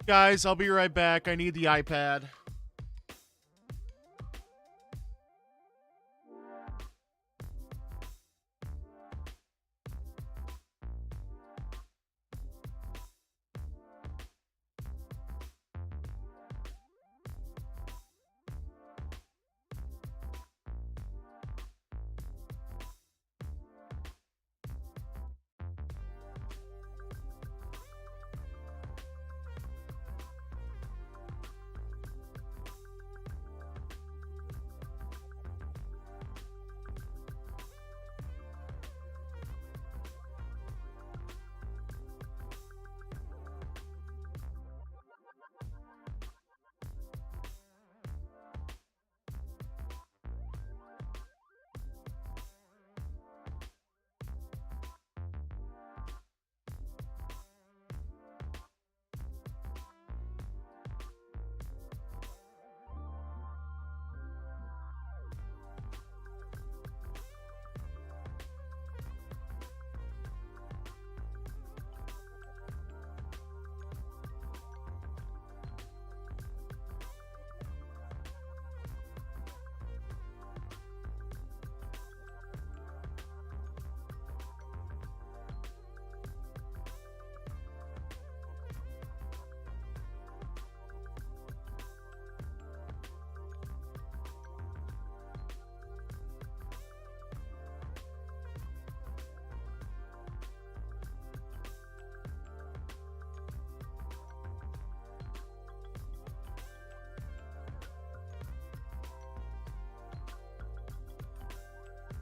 Guys, I'll be right back. I need the iPad.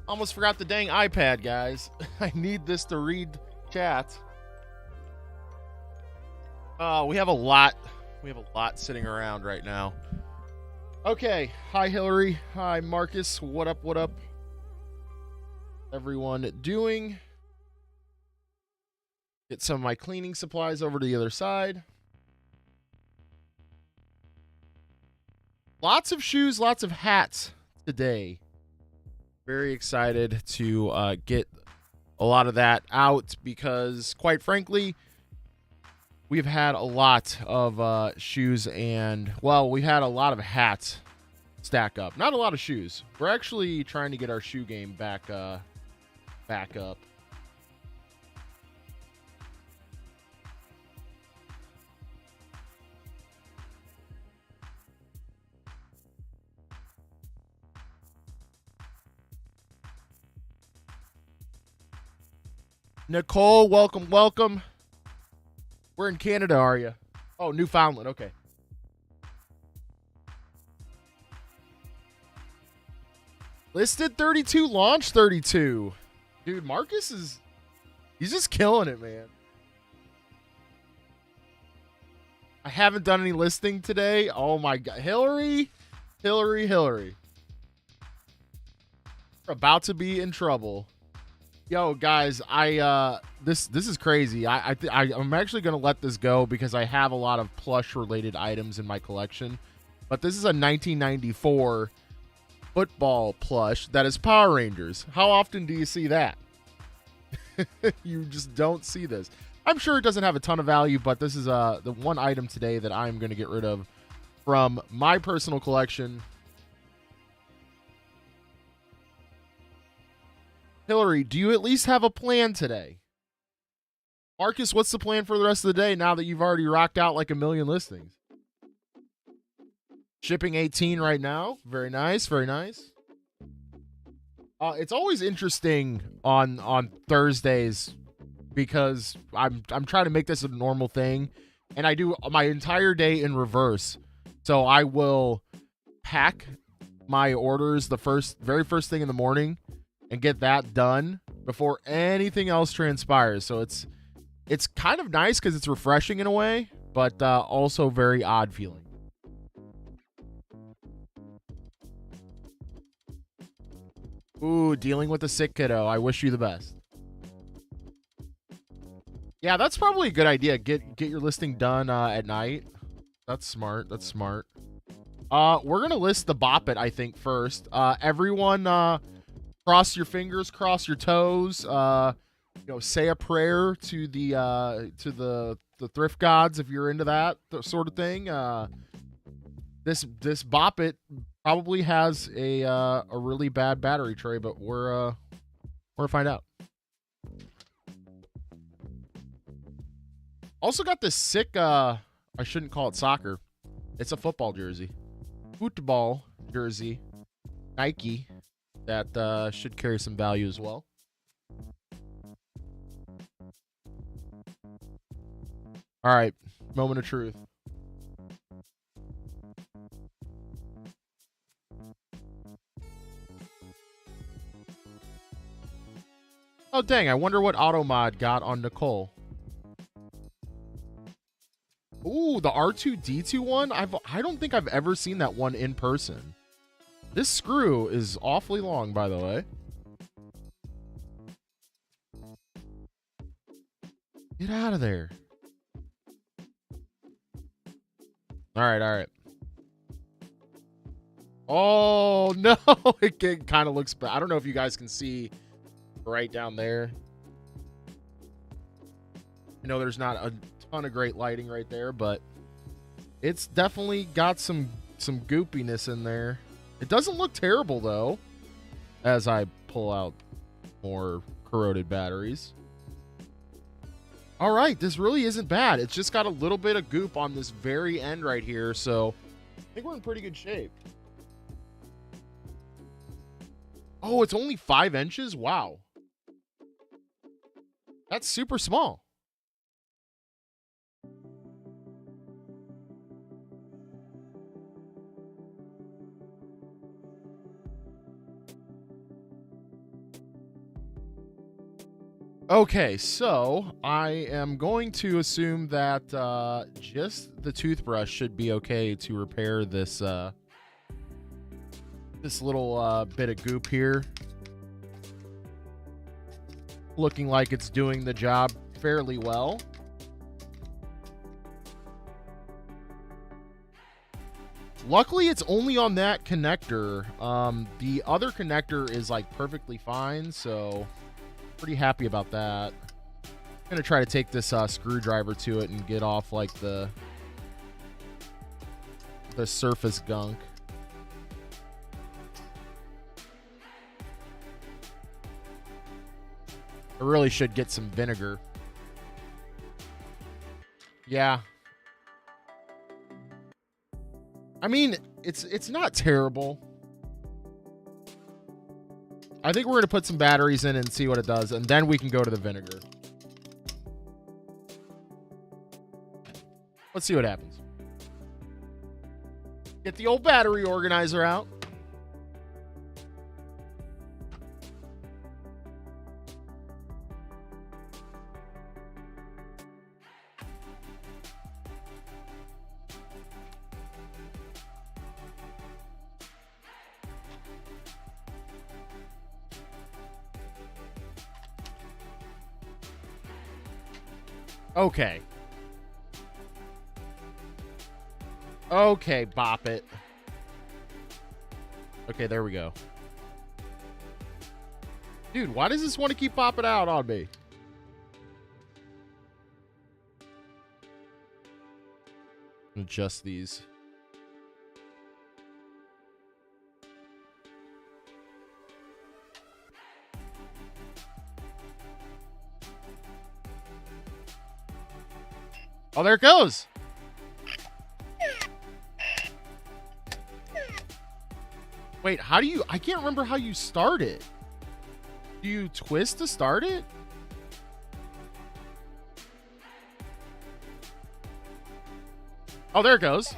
Almost forgot the dang iPad, guys. I need this to read chat. We have a lot. We have a lot sitting around right now. Okay. Hi, Hillary. Hi, Marcus. What up? What up? Everyone doing? Get some of my cleaning supplies over to the other side. Lots of shoes, lots of hats today. Very excited to get a lot of that out because, quite frankly, we've had a lot of shoes and, well, we've had a lot of hats stack up. Not a lot of shoes. We're actually trying to get our shoe game back up. Nicole, welcome, welcome. Where in Canada are you? Oh, Newfoundland. Okay. Listed 32, launch 32. Dude, Marcus he's just killing it, man. I haven't done any listing today. Oh my God. Hillary. We're about to be in trouble. Yo, guys, this is crazy. I'm actually gonna let this go because I have a lot of plush related items in my collection. But this is a 1994 football plush that is Power Rangers. How often do you see that? You just don't see this. I'm sure it doesn't have a ton of value, but this is the one item today that I'm gonna get rid of from my personal collection. Hillary, do you at least have a plan today? Marcus, what's the plan for the rest of the day now that you've already rocked out like a million listings? Shipping 18 right now. Very nice, very nice. It's always interesting on Thursdays because I'm trying to make this a normal thing, and I do my entire day in reverse. So I will pack my orders the very first thing in the morning and get that done before anything else transpires. So it's kind of nice because it's refreshing in a way, but also very odd feeling. Ooh, dealing with a sick kiddo. I wish you the best. Yeah, that's probably a good idea. Get your listing done at night. That's smart. That's smart. We're gonna list the Bop It, I think, first. Everyone, cross your fingers, cross your toes. say a prayer to the thrift gods if you're into that sort of thing. This Bop It probably has a really bad battery tray, but we're gonna find out. Also got this sick I shouldn't call it soccer. It's a football jersey. Football jersey. Nike that should carry some value as well. All right, moment of truth. Oh dang, I wonder what Automod got on Nicole. Ooh, the R2D2 one? I don't think I've ever seen that one in person. This screw is awfully long, by the way. Get out of there. All right. Oh, no. It kind of looks bad. I don't know if you guys can see right down there. I know there's not a ton of great lighting right there, but it's definitely got some goopiness in there. It doesn't look terrible, though, as I pull out more corroded batteries. All right, this really isn't bad. It's just got a little bit of goop on this very end right here, so I think we're in pretty good shape. Oh, it's only 5 inches? Wow. That's super small. Okay, so I am going to assume that just the toothbrush should be okay to repair this this little bit of goop here. Looking like it's doing the job fairly well. Luckily, it's only on that connector. The other connector is like perfectly fine, so pretty happy about that. I'm gonna try to take this screwdriver to it and get off like the surface gunk. I really should get some vinegar. Yeah. I mean, it's not terrible. I think we're going to put some batteries in and see what it does, and then we can go to the vinegar. Let's see what happens. Get the old battery organizer out. Okay. Okay, Bop It. Okay, there we go. Dude, why does this want to keep popping out on me? Adjust these. Oh, there it goes. Wait, how do you... I can't remember how you start it. Do you twist to start it? Oh, there it goes.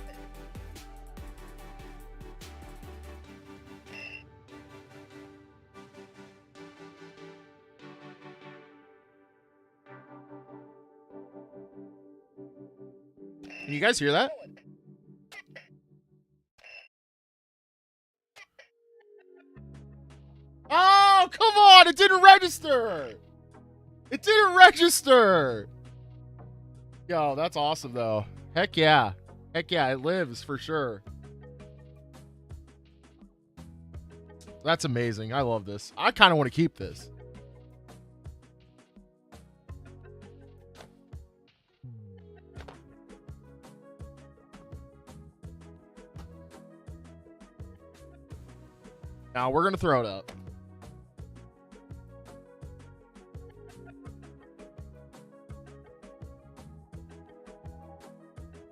Can you guys hear that? Oh, come on! It didn't register! It didn't register! Yo, that's awesome, though. Heck yeah. Heck yeah, it lives for sure. That's amazing. I love this. I kind of want to keep this. Now we're going to throw it up.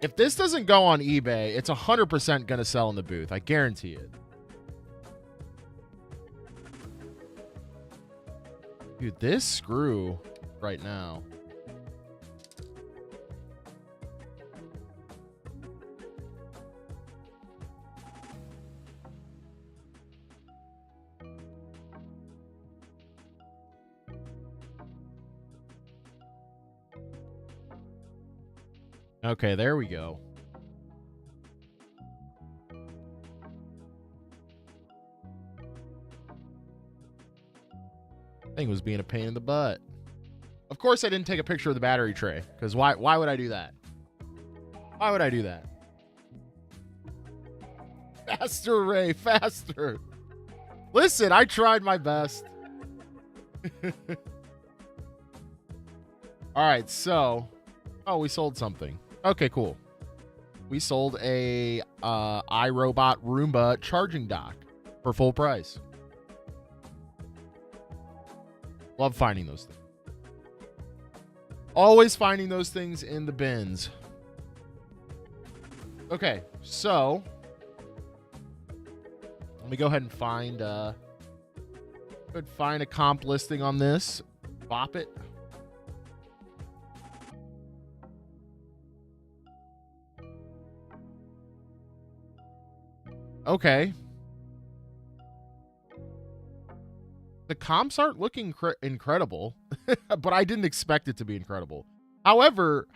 If this doesn't go on eBay, it's 100% going to sell in the booth. I guarantee it. Dude, this screw right now. Okay, there we go. Thing was being a pain in the butt. Of course I didn't take a picture of the battery tray, because why would I do that? Why would I do that? Faster, Ray, faster. Listen, I tried my best. All right, so we sold something. Okay, cool. We sold a iRobot Roomba charging dock for full price. Love finding those things. Always finding those things in the bins. Okay, so let me go ahead and find a comp listing on this. Bop it. Okay. The comps aren't looking incredible, but I didn't expect it to be incredible. However,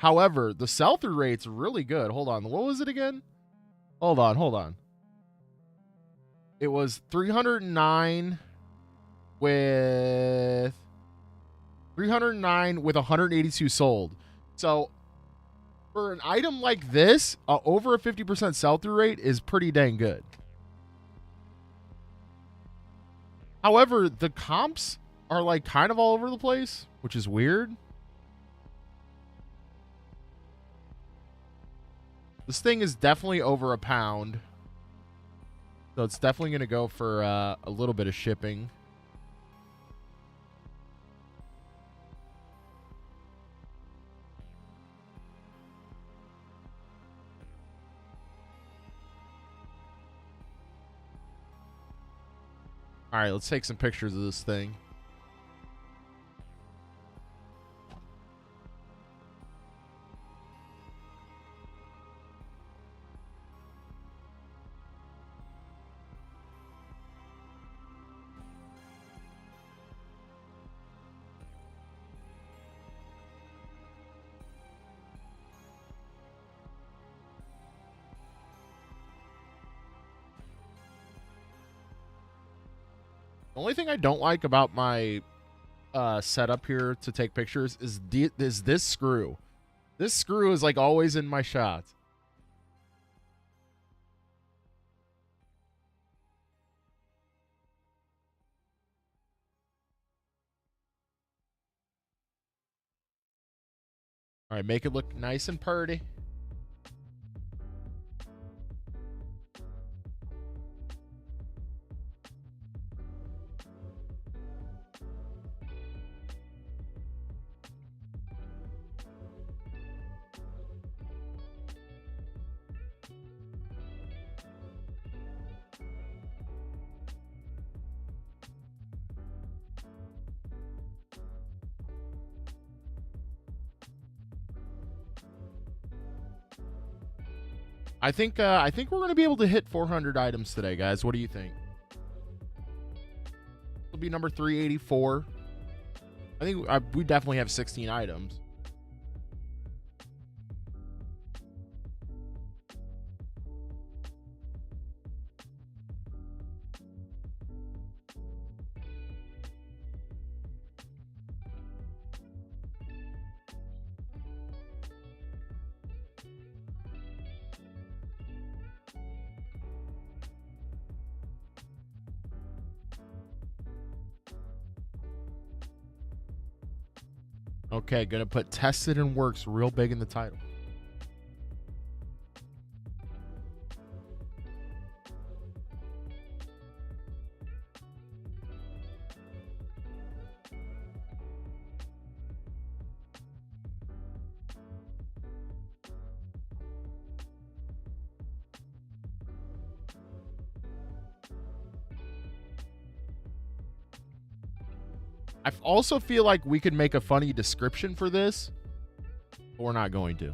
the sell-through rate's really good. Hold on. What was it again? Hold on. It was 309 with 182 sold. So for an item like this, over a 50% sell-through rate is pretty dang good. However, the comps are like kind of all over the place, which is weird. This thing is definitely over a pound. So it's definitely going to go for a little bit of shipping. All right, let's take some pictures of this thing. The only thing I don't like about my setup here to take pictures is this screw. This screw is like always in my shots. All right, make it look nice and purty. I think we're going to be able to hit 400 items today, guys. What do you think? It'll be number 384. I think we definitely have 16 items. Okay, gonna put tested and works real big in the title. I also feel like we could make a funny description for this, but we're not going to.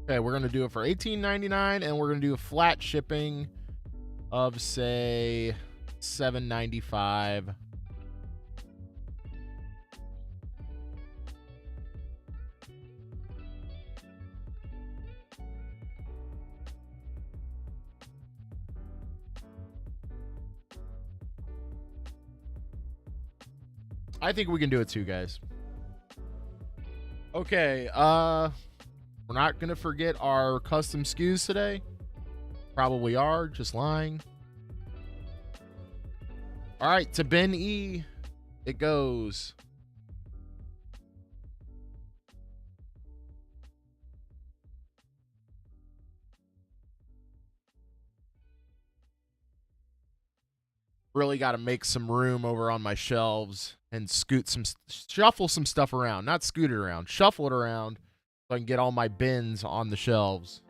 Okay, we're gonna do it for $18.99, and we're gonna do a flat shipping of say $7.95. I think we can do it too, guys. Okay, we're not gonna forget our custom SKUs today. Probably are, just lying. All right, to Ben E, it goes. Really got to make some room over on my shelves and shuffle some stuff around. Not scoot it around, shuffle it around so I can get all my bins on the shelves.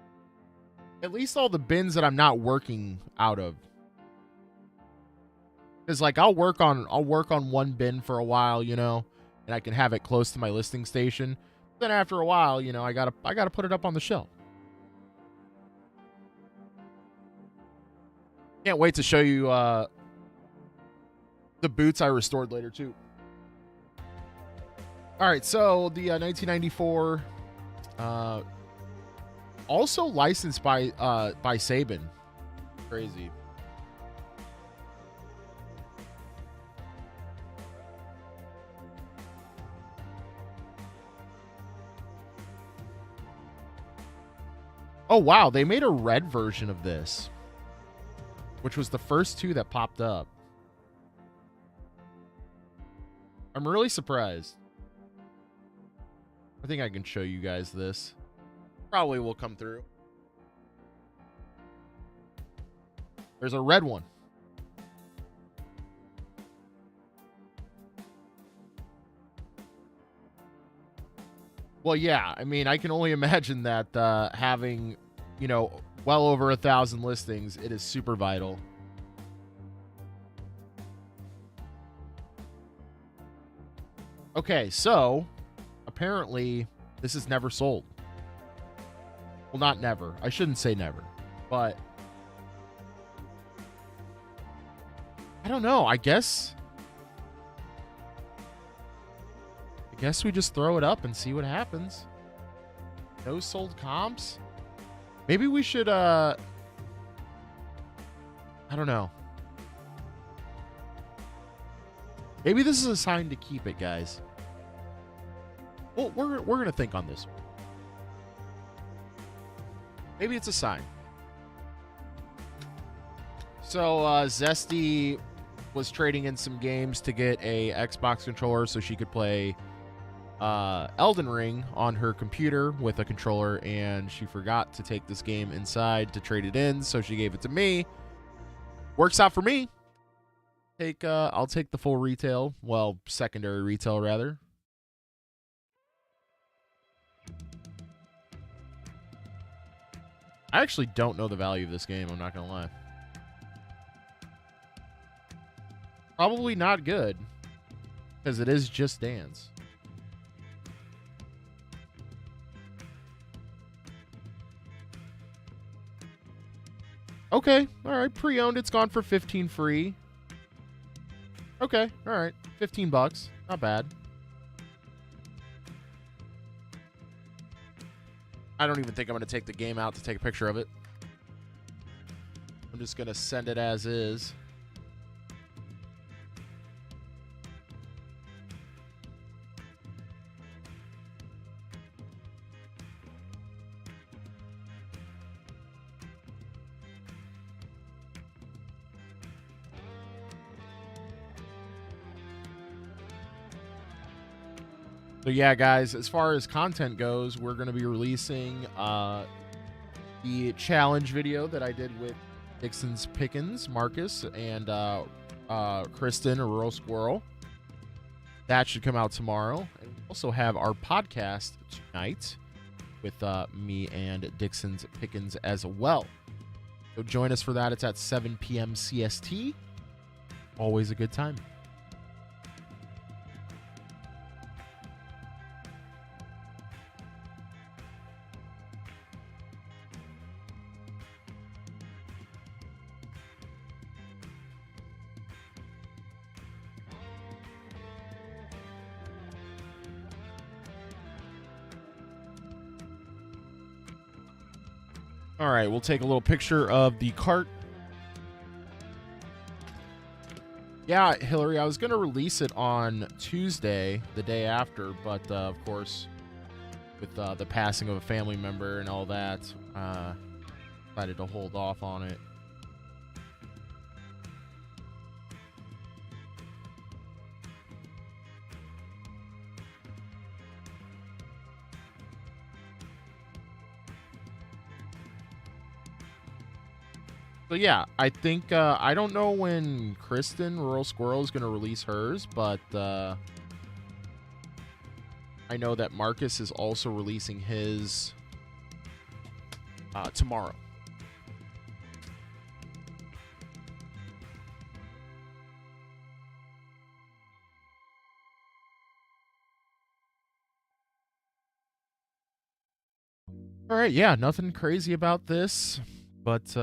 At least all the bins that I'm not working out of. Because like I'll work on one bin for a while, you know, and I can have it close to my listing station. Then after a while, you know, I gotta put it up on the shelf. Can't wait to show you the boots I restored later too. All right, so the 1994, also licensed by Saban. Crazy. Oh wow, they made a red version of this, which was the first two that popped up. I'm really surprised. I think I can show you guys this. Probably will come through. There's a red one. Well, yeah. I mean, I can only imagine that having, you know, well over 1,000 listings, it is super vital. Okay, so apparently this is never sold. Well, not never. I shouldn't say never, but I don't know. I guess we just throw it up and see what happens. No sold comps. Maybe we should I don't know. Maybe this is a sign to keep it, guys. Well, we're going to think on this. Maybe it's a sign. So, Zesty was trading in some games to get a Xbox controller so she could play Elden Ring on her computer with a controller, and she forgot to take this game inside to trade it in, so she gave it to me. Works out for me. I'll take the full retail. Well, secondary retail, rather. I actually don't know the value of this game, I'm not going to lie. Probably not good, because it is Just Dance. Okay, all right, pre-owned, it's gone for 15 free. Okay, all right, $15, not bad. I don't even think I'm going to take the game out to take a picture of it. I'm just going to send it as is. So yeah, guys, as far as content goes, we're going to be releasing the challenge video that I did with Dixon's Pickens, Marcus, and Kristen, a Rural Squirrel. That should come out tomorrow. And we also have our podcast tonight with me and Dixon's Pickens as well. So join us for that. It's at 7 p.m. CST. Always a good time. All right, we'll take a little picture of the cart. Yeah, Hillary, I was going to release it on Tuesday, the day after, but of course, with the passing of a family member and all that, decided to hold off on it. So yeah, I think I don't know when Kristen Rural Squirrel is going to release hers, but I know that Marcus is also releasing his tomorrow. All right, yeah, nothing crazy about this, but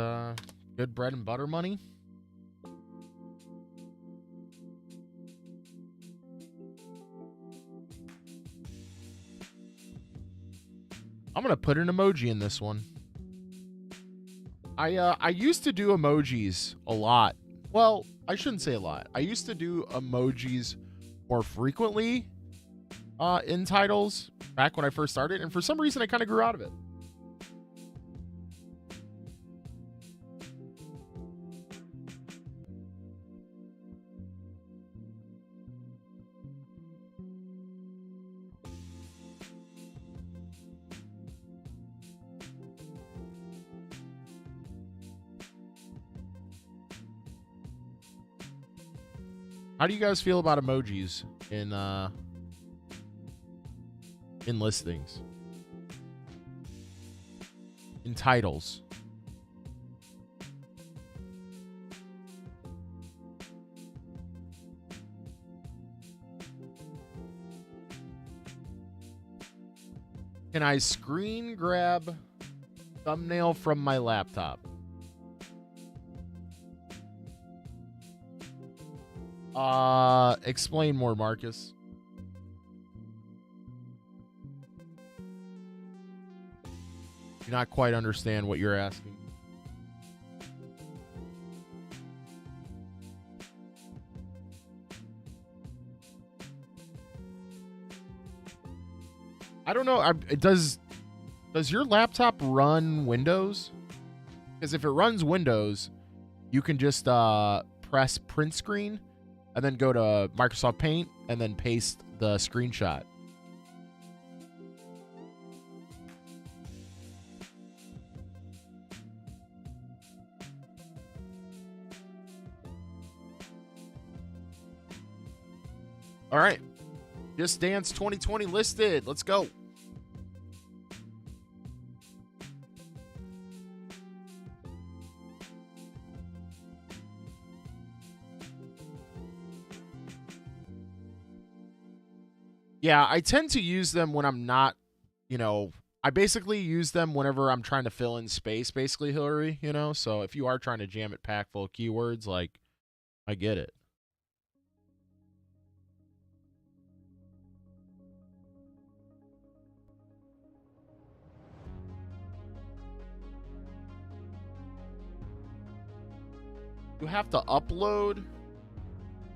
good bread and butter money. I'm gonna put an emoji in this one. I used to do emojis a lot. Well, I shouldn't say a lot. I used to do emojis more frequently in titles back when I first started, and for some reason I kind of grew out of it. How do you guys feel about emojis in listings? In titles? Can I screen grab thumbnail from my laptop? Explain more, Marcus. Do not quite understand what you're asking. I don't know. Does your laptop run Windows? Because if it runs Windows, you can just press print screen and then go to Microsoft Paint and then paste the screenshot. All right. Just Dance 2020 listed. Let's go. Yeah, I tend to use them when I'm not, I basically use them whenever I'm trying to fill in space, basically, Hillary, So if you are trying to jam it packed full of keywords, like, I get it. You have to upload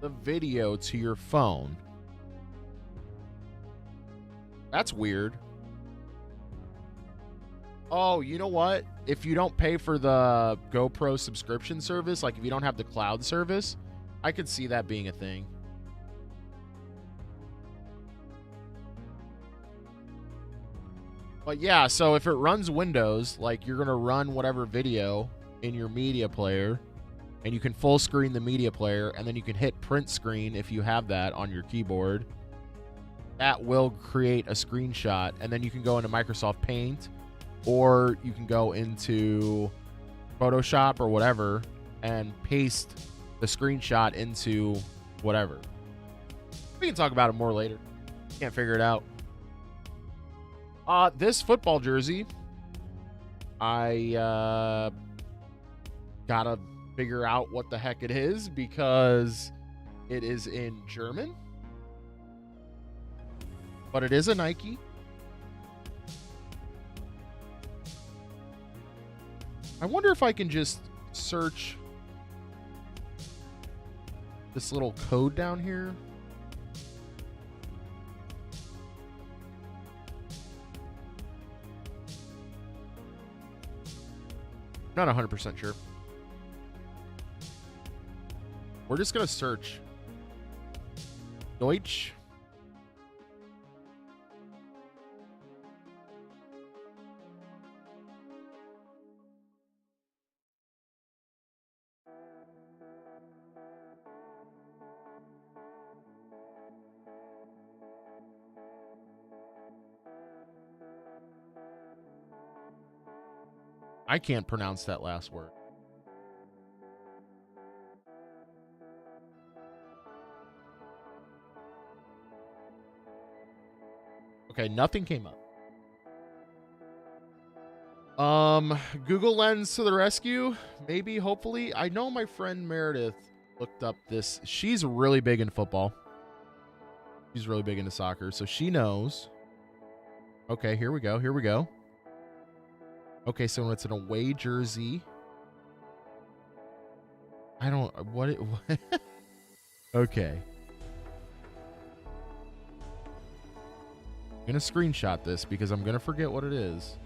the video to your phone. That's weird. Oh, you know what? If you don't pay for the GoPro subscription service, like if you don't have the cloud service, I could see that being a thing. But yeah, so if it runs Windows, like you're going to run whatever video in your media player, and you can full screen the media player, and then you can hit print screen if you have that on your keyboard. That will create a screenshot, and then you can go into Microsoft Paint, or you can go into Photoshop or whatever and paste the screenshot into whatever. We can talk about it more later. Can't figure it out. This football jersey, I gotta figure out what the heck it is because it is in German, but it is a Nike. I wonder if I can just search this little code down here. Not 100% sure. We're just going to search Deutsch. I can't pronounce that last word. Okay, nothing came up. Google Lens to the rescue. Maybe, hopefully. I know my friend Meredith looked up this. She's really big in football. She's really big into soccer, so she knows. Okay, here we go. Here we go. Okay, so it's an away jersey. I don't... What? Okay. I'm going to screenshot this because I'm going to forget what it is.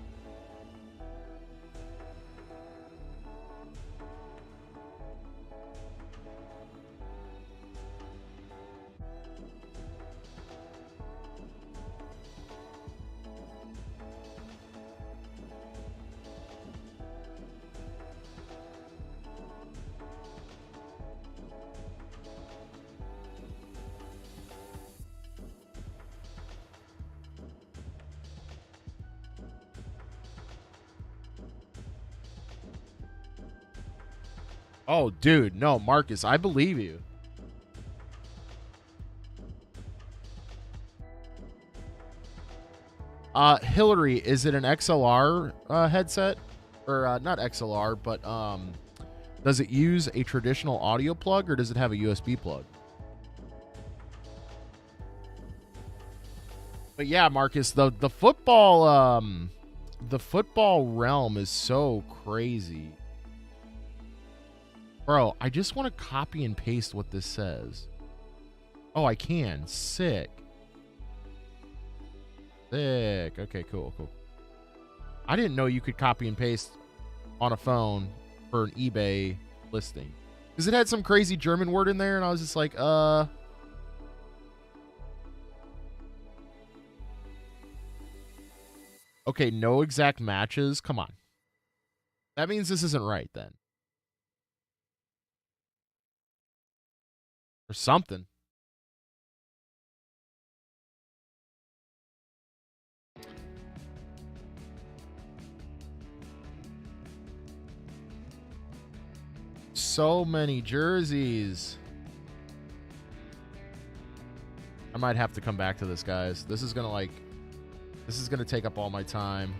Oh, dude. No, Marcus, I believe you. Hillary, is it an XLR headset? Or not XLR, but does it use a traditional audio plug or does it have a USB plug? But yeah, Marcus, the football realm is so crazy. Bro, I just want to copy and paste what this says. Oh, I can. Sick. Sick. Okay, cool, cool. I didn't know you could copy and paste on a phone for an eBay listing. Because it had some crazy German word in there, and I was just like, Okay, no exact matches. Come on. That means this isn't right, then. Or something. So many jerseys. I might have to come back to this, guys. This is gonna take up all my time,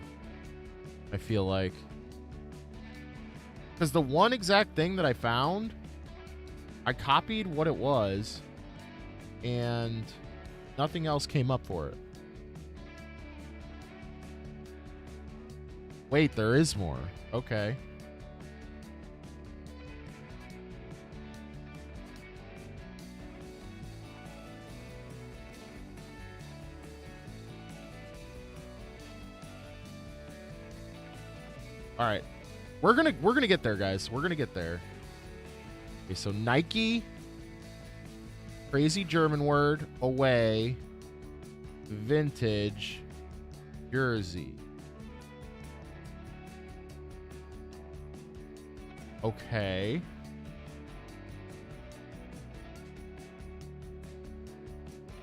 I feel like. Because the one exact thing that I found, I copied what it was, and nothing else came up for it. Wait, there is more. Okay. All right. We're gonna get there, guys. We're gonna get there. Okay, so Nike, crazy German word, away, vintage, jersey. Okay.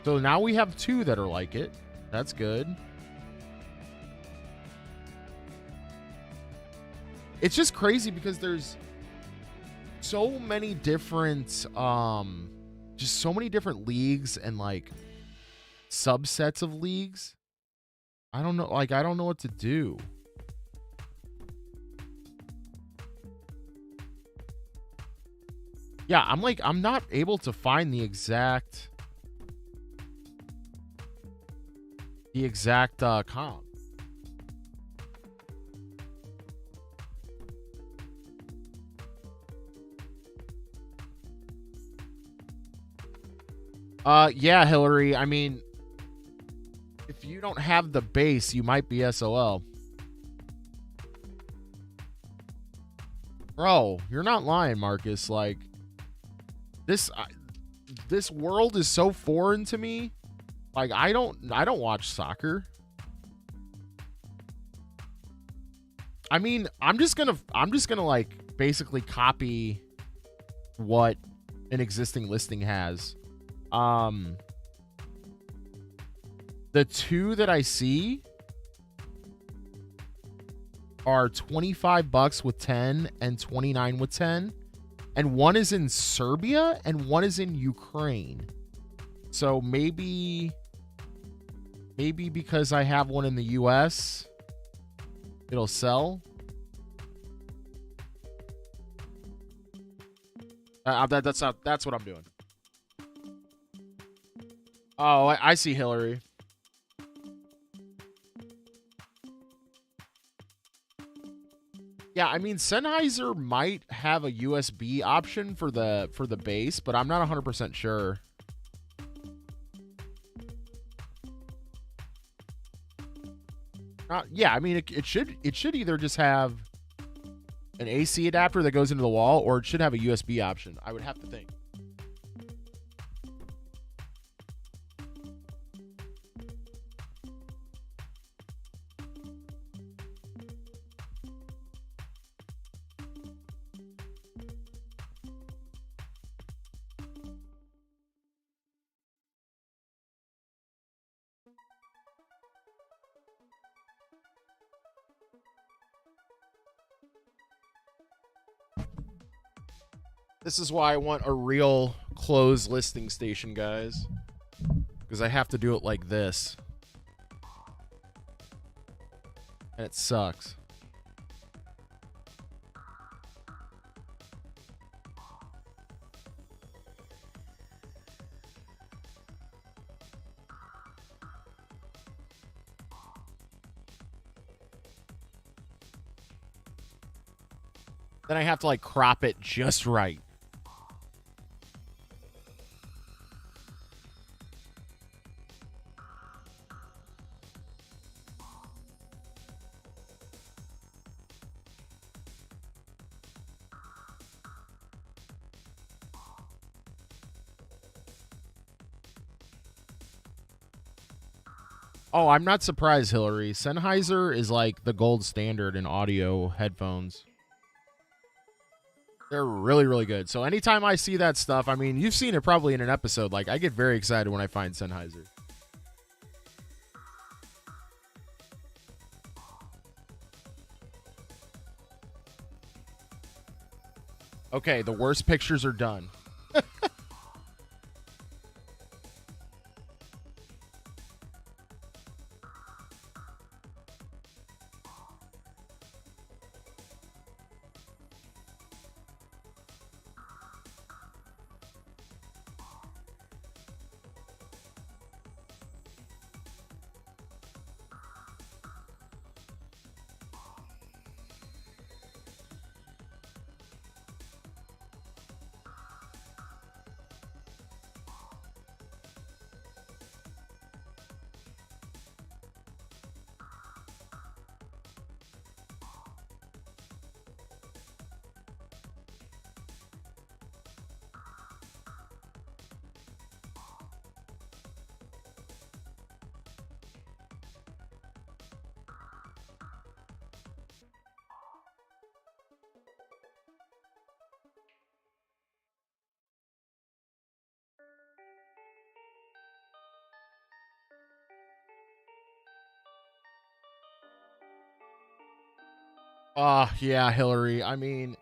So now we have 2 that are like it. That's good. It's just crazy because there's so many different just so many different leagues and like subsets of leagues. I don't know, like I don't know what to do. Yeah, I'm not able to find the exact comp. Yeah, Hillary. I mean, if you don't have the base, you might be SOL. Bro, you're not lying, Marcus. Like this world is so foreign to me. Like I don't watch soccer. I mean, I'm just going to like basically copy what an existing listing has. The 2 that I see are $25 with 10 and 29 with 10. And one is in Serbia and one is in Ukraine. So maybe because I have one in the US, it'll sell. That's what I'm doing. Oh, I see Hillary. Yeah, I mean Sennheiser might have a USB option for the base, but I'm not 100% sure. Yeah, I mean it should either just have an AC adapter that goes into the wall, or it should have a USB option. I would have to think. This is why I want a real closed listing station, guys. Because I have to do it like this. And it sucks. Then I have to like crop it just right. Oh, I'm not surprised, Hillary. Sennheiser is like the gold standard in audio headphones. They're really, really good. So anytime I see that stuff, I mean, you've seen it probably in an episode. Like, I get very excited when I find Sennheiser. Okay, the worst pictures are done. Yeah, Hillary. I mean,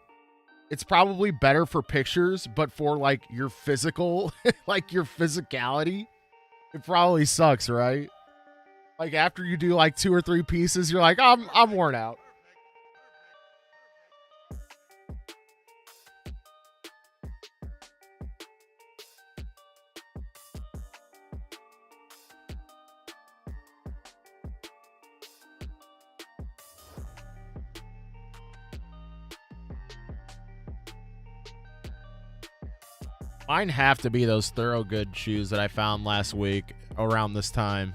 it's probably better for pictures, but for like your physical, like your physicality, it probably sucks, right? Like after you do like 2 or 3 pieces, you're like, I'm worn out. Mine have to be those Thorogood shoes that I found last week around this time.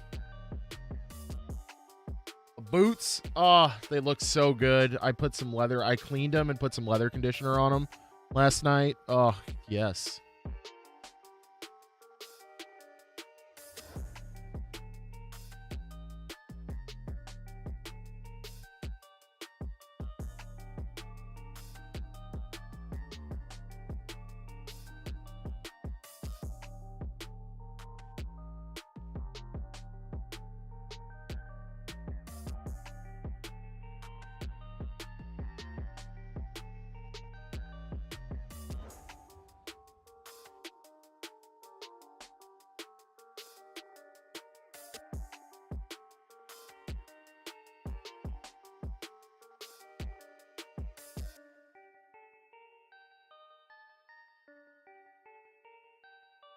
Boots, oh, they look so good. I cleaned them and put some leather conditioner on them last night. Oh, yes.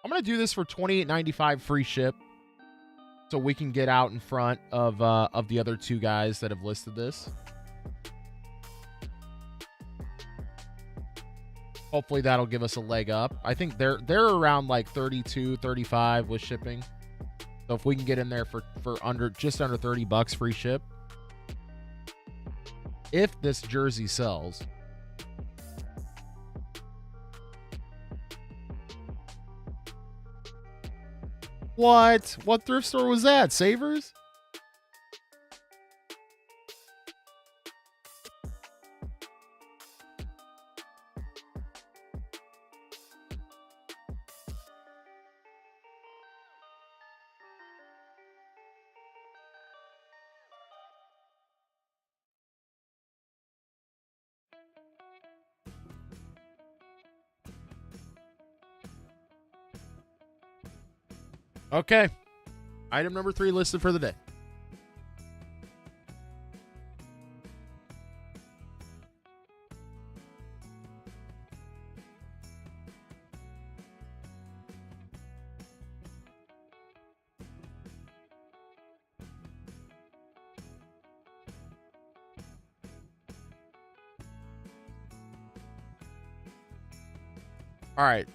I'm gonna do this for $28.95 free ship, so we can get out in front of the other two guys that have listed this. Hopefully that'll give us a leg up. I think they're around like 32, 35 with shipping. So if we can get in there for just under $30 free ship, if this jersey sells. What thrift store was that? Savers? Okay. Item number 3 listed for the day. All right.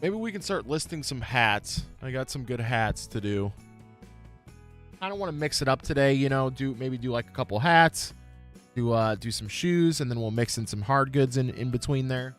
Maybe we can start listing some hats. I got some good hats to do. I don't want to mix it up today, do like a couple hats, do some shoes, and then we'll mix in some hard goods in between there.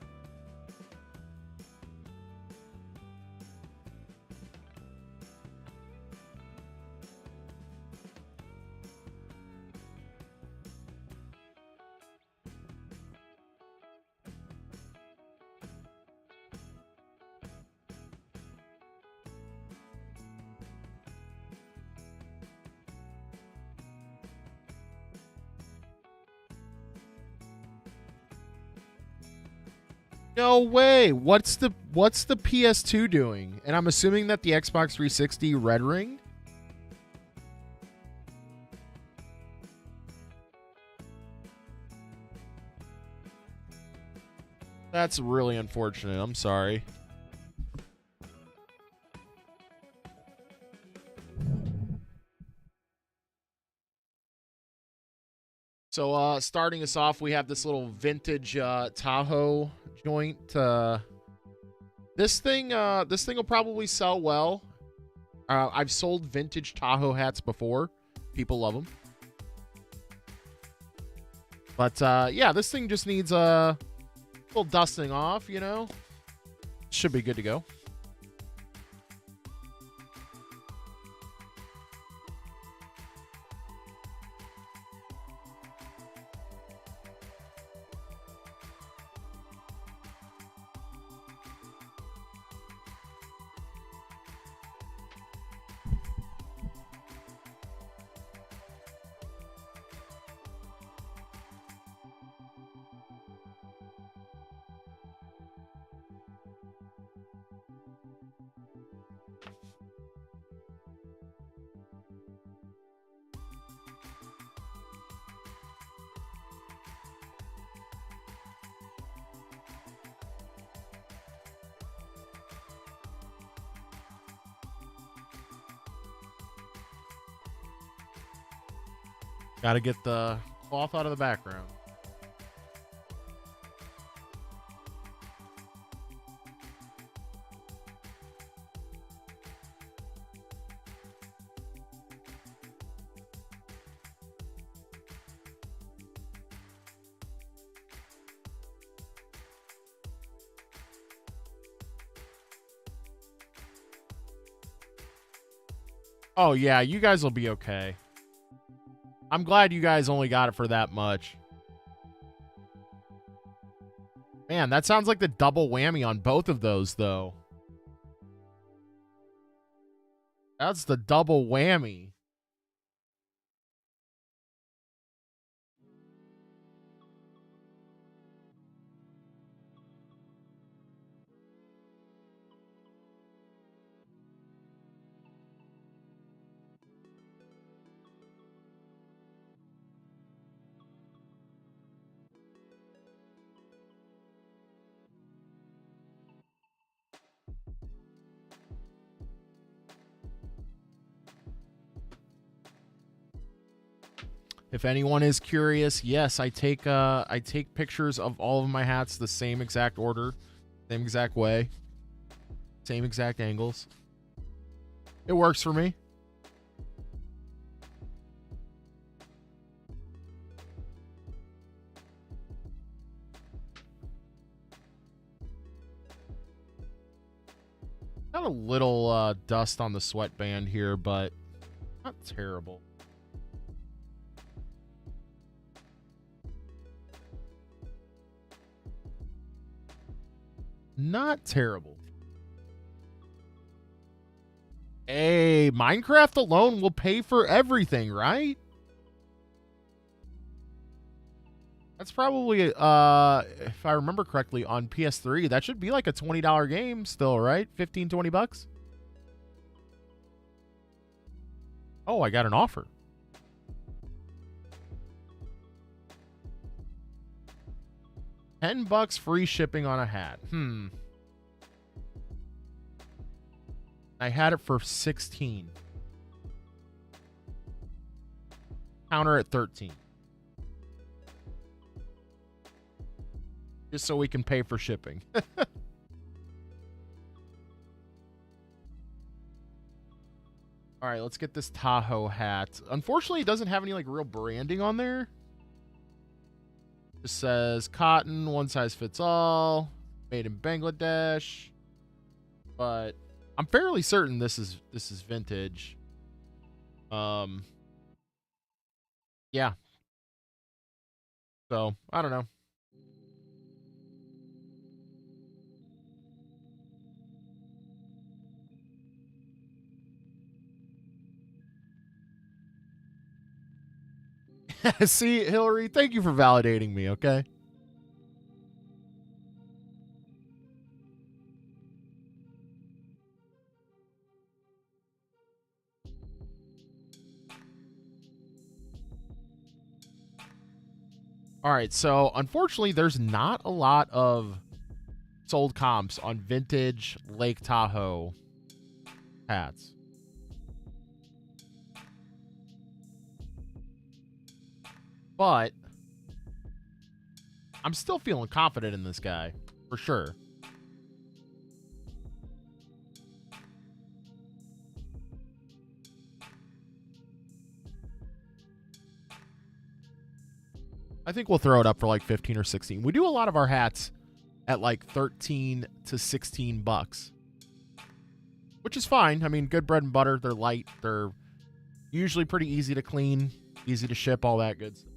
No way. What's the PS2 doing? And I'm assuming that the Xbox 360 Red Ring. That's really unfortunate. I'm sorry. So starting us off, we have this little vintage Tahoe joint. This thing will probably sell well. I've sold vintage Tahoe hats before. People love them. But yeah, this thing just needs a little dusting off, Should be good to go. Got to get the cloth out of the background. Oh, yeah, you guys will be okay. I'm glad you guys only got it for that much. Man, that sounds like the double whammy on both of those, though. That's the double whammy. If anyone is curious, yes, I take pictures of all of my hats the same exact order, same exact way, same exact angles. It works for me. Got a little dust on the sweatband here, but not terrible. Not terrible. Hey, Minecraft alone will pay for everything, right? That's probably, if I remember correctly, on PS3, that should be like a $20 game still, right? 15, 20 bucks? Oh, I got an offer. $10 free shipping on a hat. I had it for 16. Counter at 13. Just so we can pay for shipping. All right, let's get this Tahoe hat. Unfortunately, it doesn't have any like real branding on there. It says cotton, one size fits all, made in Bangladesh. But I'm fairly certain this is vintage. Yeah. So, I don't know. See, Hillary, thank you for validating me, okay? All right, so unfortunately, there's not a lot of sold comps on vintage Lake Tahoe hats. But I'm still feeling confident in this guy, for sure. I think we'll throw it up for like 15 or 16. We do a lot of our hats at like 13 to 16 bucks, which is fine. I mean, good bread and butter. They're light. They're usually pretty easy to clean, easy to ship, all that good stuff.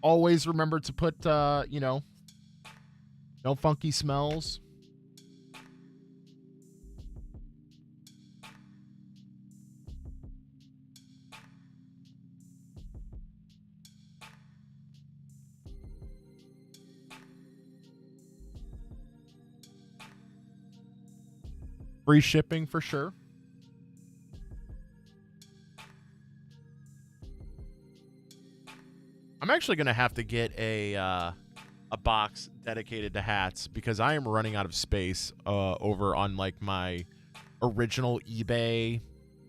Always remember to put, no funky smells. Free shipping for sure. I'm actually going to have to get a box dedicated to hats because I am running out of space over on like my original eBay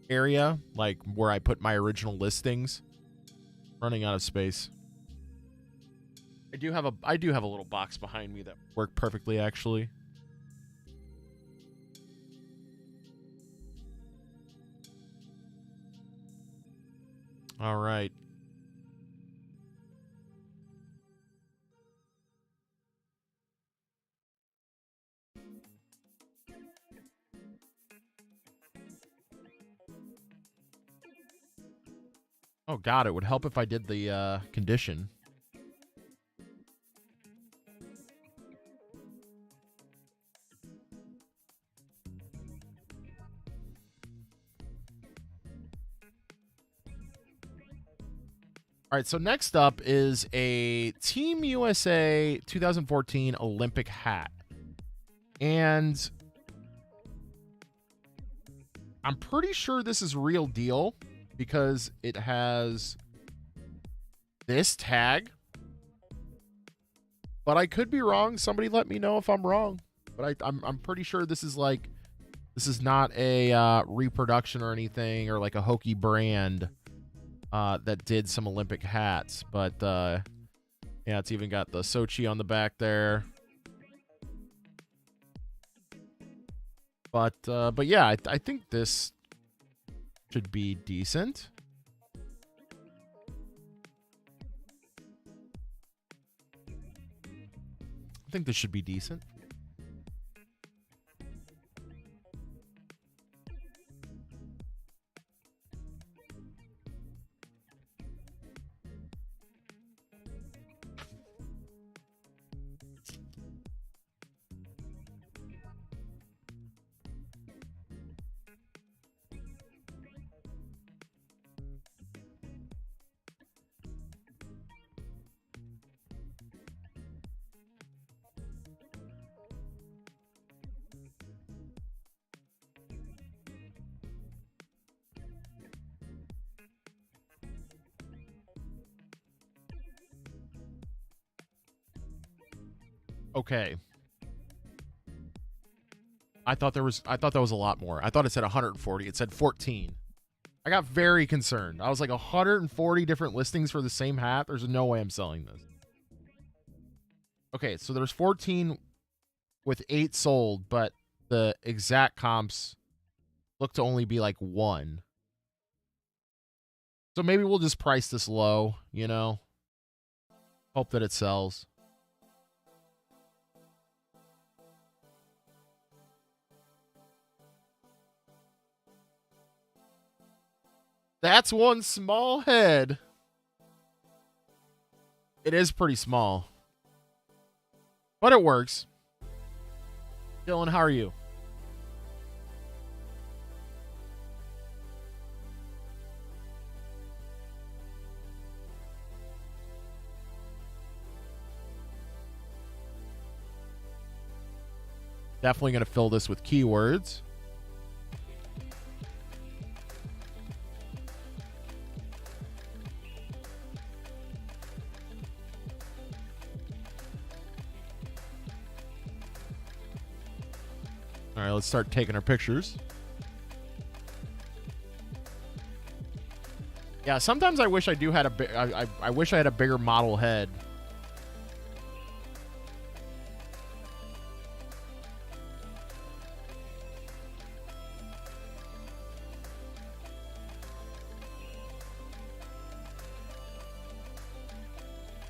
area, like where I put my original listings. Running out of space. I do have a little box behind me that worked perfectly actually. All right. Oh god, it would help if I did the condition. All right, so next up is a Team USA 2014 Olympic hat. And I'm pretty sure this is real deal because it has this tag. But I could be wrong. Somebody let me know if I'm wrong. But I'm pretty sure this is not a reproduction or anything or like a hokey brand that did some Olympic hats. But yeah, it's even got the Sochi on the back there. But yeah, I think this should be decent. I think this should be decent. Okay. I thought that was a lot more. I thought it said 140. It said 14. I got very concerned. I was like 140 different listings for the same hat. There's no way I'm selling this. Okay, so there's 14 with 8 sold, but the exact comps look to only be like 1. So maybe we'll just price this low, you know? Hope that it sells. That's one small head. It is pretty small. But it works. Dylan, how are you? Definitely going to fill this with keywords. All right, let's start taking our pictures. Yeah, sometimes I wish I had a bigger model head.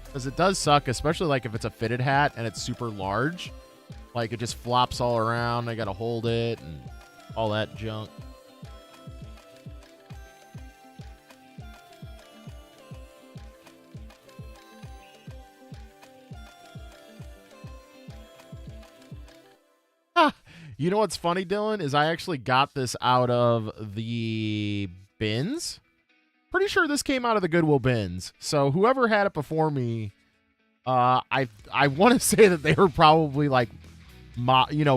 Because it does suck, especially like if it's a fitted hat and it's super large. Like it just flops all around. I got to hold it and all that junk. You know what's funny, Dylan, is I actually got this out of the bins. Pretty sure this came out of the Goodwill bins. So whoever had it before me, I want to say that they were probably like,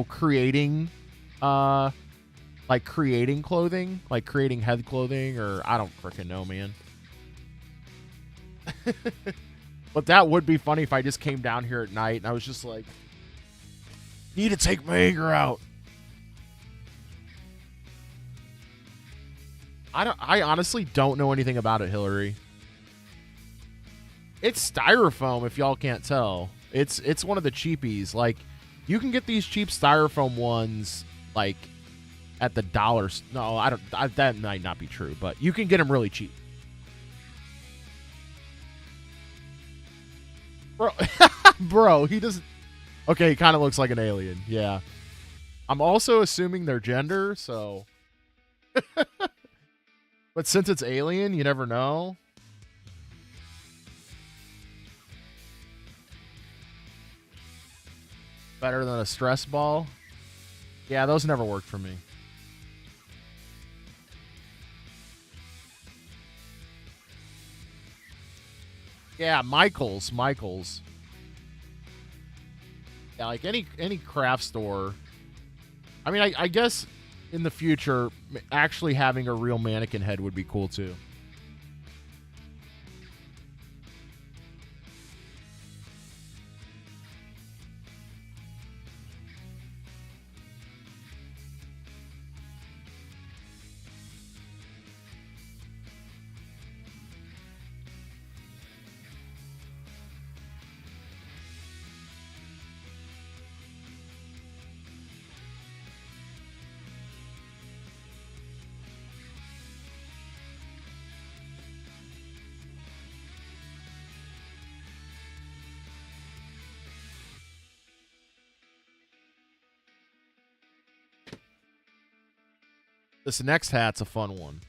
creating like creating clothing, like creating head clothing, or I don't freaking know, man. But that would be funny if I just came down here at night and I was just like, need to take my anger out. I honestly don't know anything about it, Hillary. It's styrofoam, if y'all can't tell. It's one of the cheapies. Like, you can get these cheap styrofoam ones, like, at the dollar. No, that might not be true, but you can get them really cheap. Bro, bro, he doesn't. Okay, he kind of looks like an alien. Yeah. I'm also assuming their gender, so. But since it's alien, you never know. Better than a stress ball. Yeah, those never worked for me. Yeah, Michaels. Yeah, like any craft store. I mean, I guess in the future, actually having a real mannequin head would be cool too. This next hat's a fun one.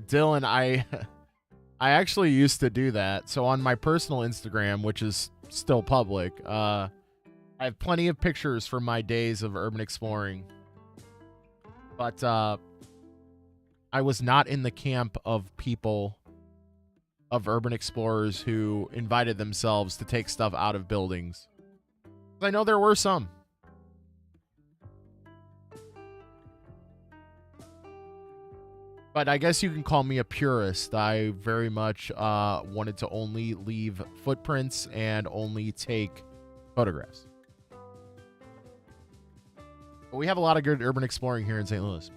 Dylan, I actually used to do that. So on my personal Instagram, which is still public, I have plenty of pictures from my days of urban exploring. But I was not in the camp of people, of urban explorers who invited themselves to take stuff out of buildings. I know there were some. But I guess you can call me a purist. I very much wanted to only leave footprints and only take photographs. But we have a lot of good urban exploring here in St. Louis.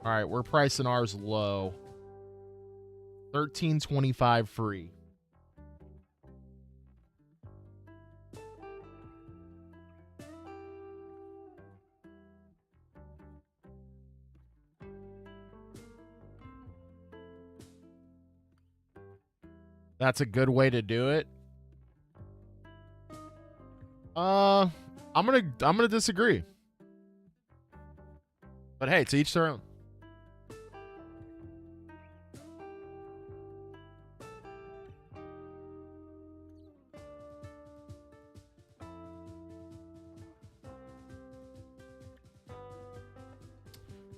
All right, we're pricing ours low. $13.25 free. That's a good way to do it. I'm gonna disagree. But hey, to each their own.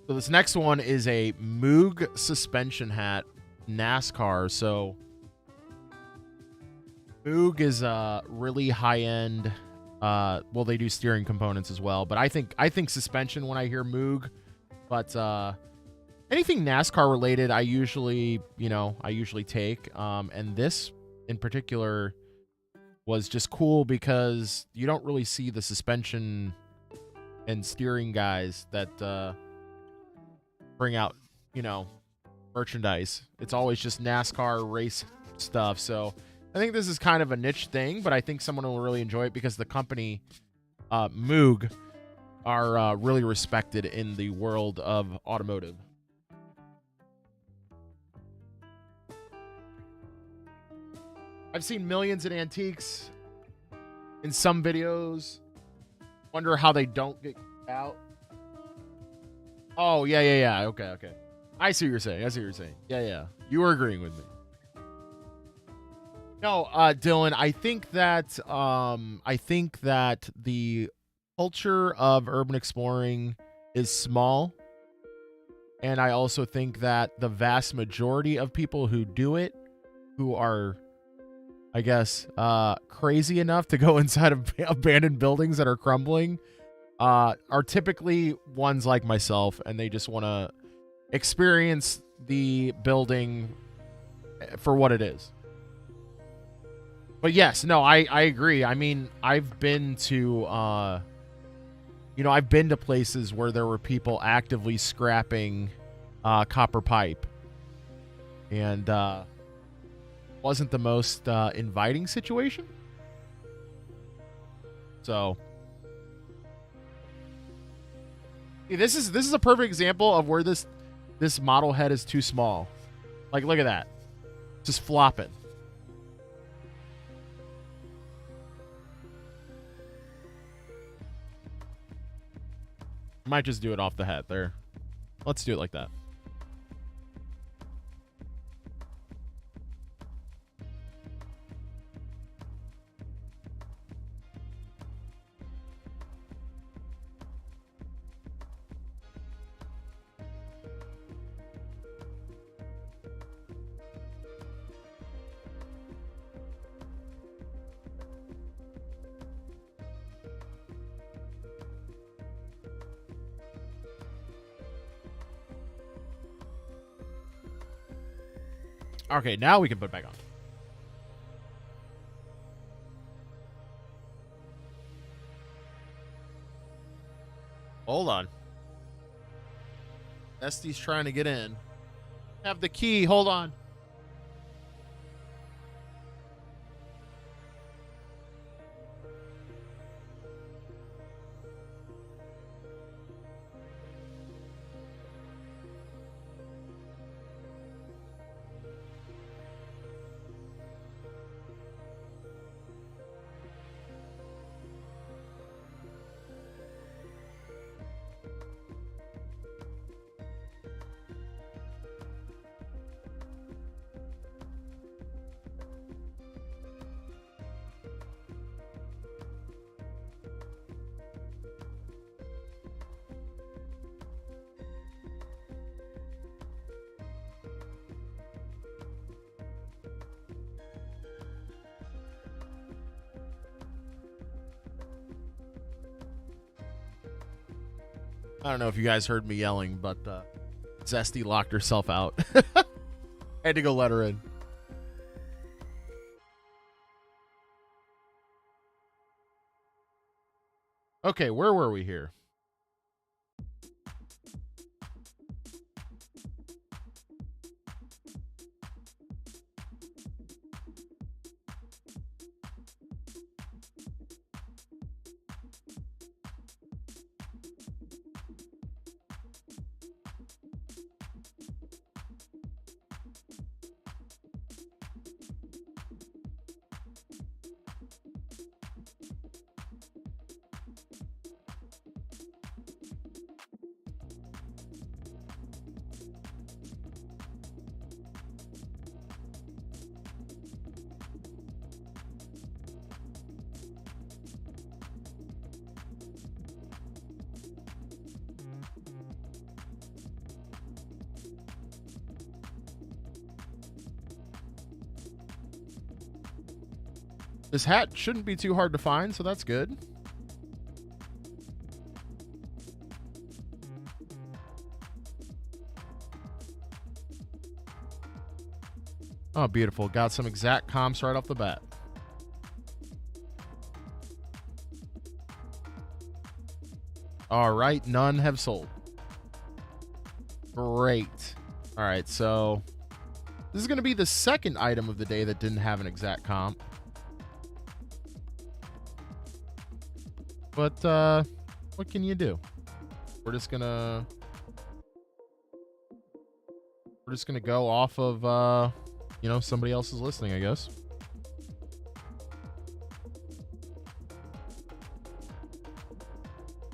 So this next one is a Moog suspension hat, NASCAR. So Moog is a really high-end. Well, they do steering components as well, but I think suspension when I hear Moog. But anything NASCAR related, I usually take. And this in particular was just cool because you don't really see the suspension and steering guys that bring out, merchandise. It's always just NASCAR race stuff. So I think this is kind of a niche thing, but I think someone will really enjoy it because the company, Moog, are really respected in the world of automotive. I've seen millions in antiques. in some videos. Wonder how they don't get out. Oh, yeah. Okay. I see what you're saying. Yeah. You were agreeing with me. No, Dylan, I think that the culture of urban exploring is small. And I also think that the vast majority of people who do it, who are, I guess, crazy enough to go inside of abandoned buildings that are crumbling, are typically ones like myself, and they just want to experience the building for what it is. But yes, no, I agree. I mean, I've been to places where there were people actively scrapping copper pipe, and wasn't the most inviting situation. So this is a perfect example of where this model head is too small. Like, look at that, just flopping. I might just do it off the head there. Let's do it like that. Okay, now we can put it back on. Hold on. Esty's trying to get in. Have the key. Hold on. I don't know if you guys heard me yelling, but Zesty locked herself out. I had to go let her in. Okay, where were we here? This hat shouldn't be too hard to find, so that's good. Oh, beautiful. Got some exact comps right off the bat. All right, none have sold. Great. All right, so this is going to be the second item of the day that didn't have an exact comp. But what can you do? We're just gonna go off of somebody else's listing, I guess.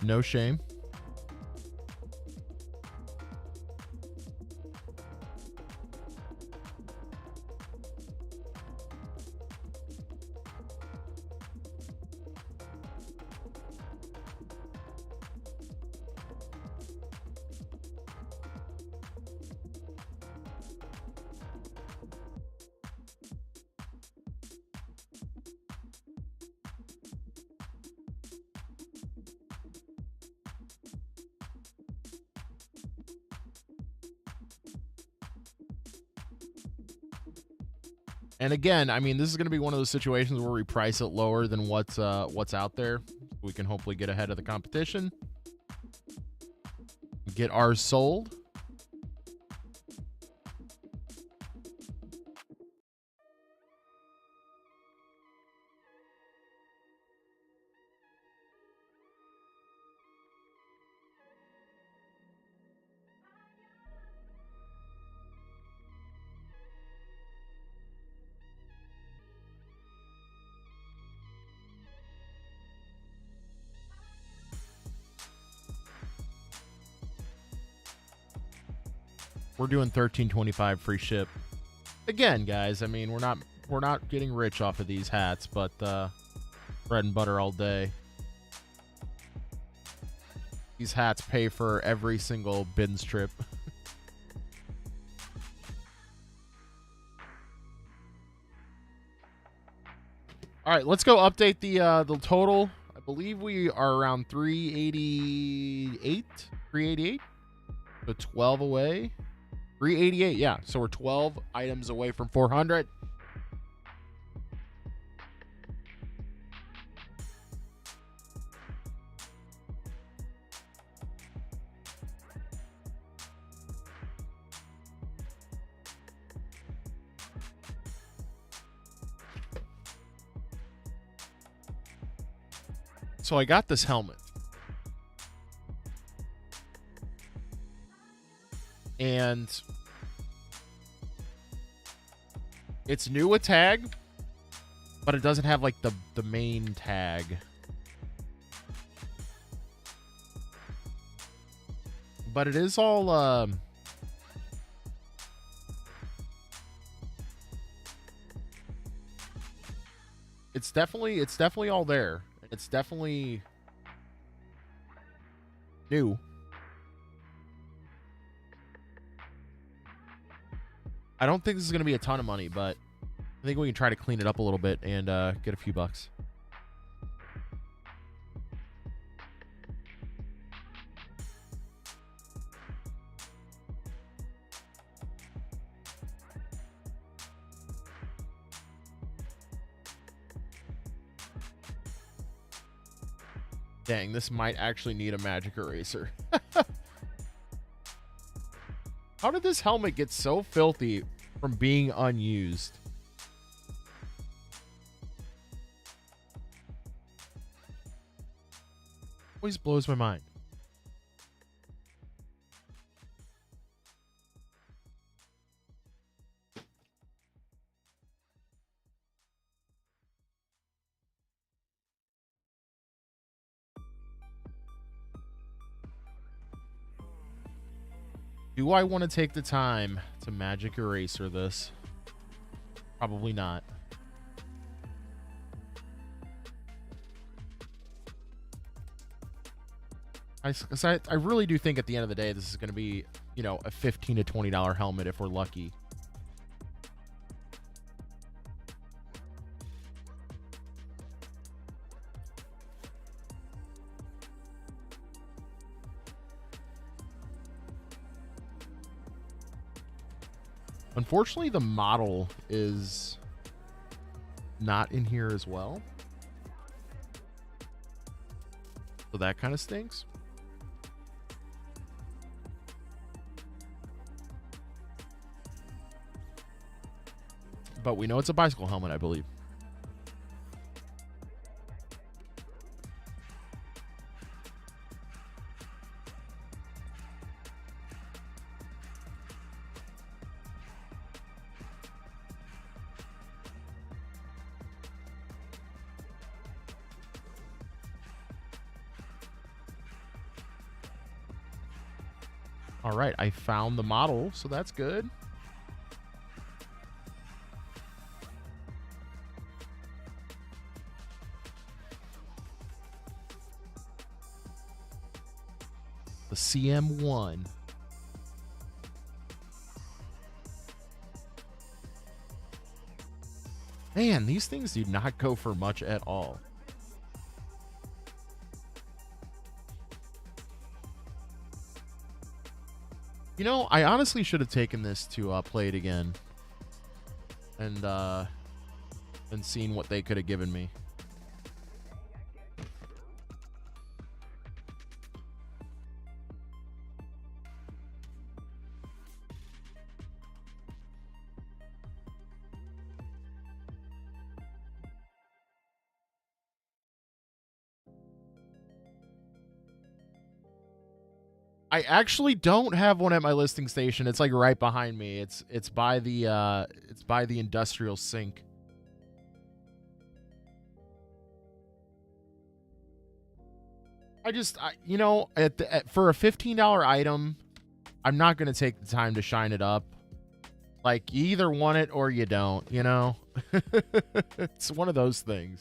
No shame. And again, I mean, this is going to be one of those situations where we price it lower than what's out there. We can hopefully get ahead of the competition, get ours sold. We're doing $13.25 free ship. Again, guys, I mean, we're not getting rich off of these hats, but bread and butter all day. These hats pay for every single bins trip. All right, let's go update the total. I believe we are around 388. 388. So 12 away. 388, yeah. So we're 12 items away from 400. So I got this helmet. And it's new a tag, but it doesn't have like the main tag. But it is all it's definitely all there. It's definitely new. I don't think this is going to be a ton of money, but I think we can try to clean it up a little bit and get a few bucks. Dang, this might actually need a magic eraser. How did this helmet get so filthy from being unused? Always blows my mind. Do I want to take the time to magic eraser this? Probably not. I really do think at the end of the day, this is going to be, you know, a $15 to $20 helmet if we're lucky. Unfortunately, the model is not in here as well. So that kind of stinks. But we know it's a bicycle helmet, I believe. All right, I found the model, so that's good. The CM1. Man, these things do not go for much at all. You know, I honestly should have taken this to play it again and seen what they could have given me. I actually don't have one at my listing station. It's like right behind me. It's by the industrial sink. You know, for a $15 item, I'm not going to take the time to shine it up. Like, you either want it or you don't, you know? It's one of those things.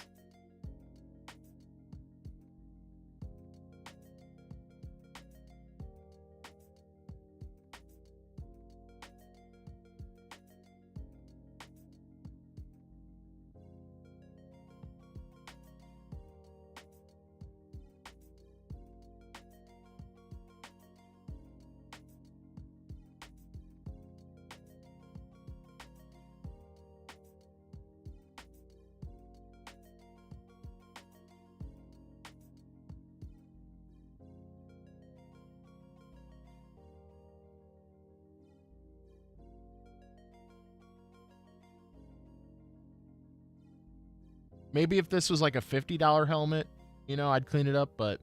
Maybe if this was like a $50 helmet, you know, I'd clean it up, but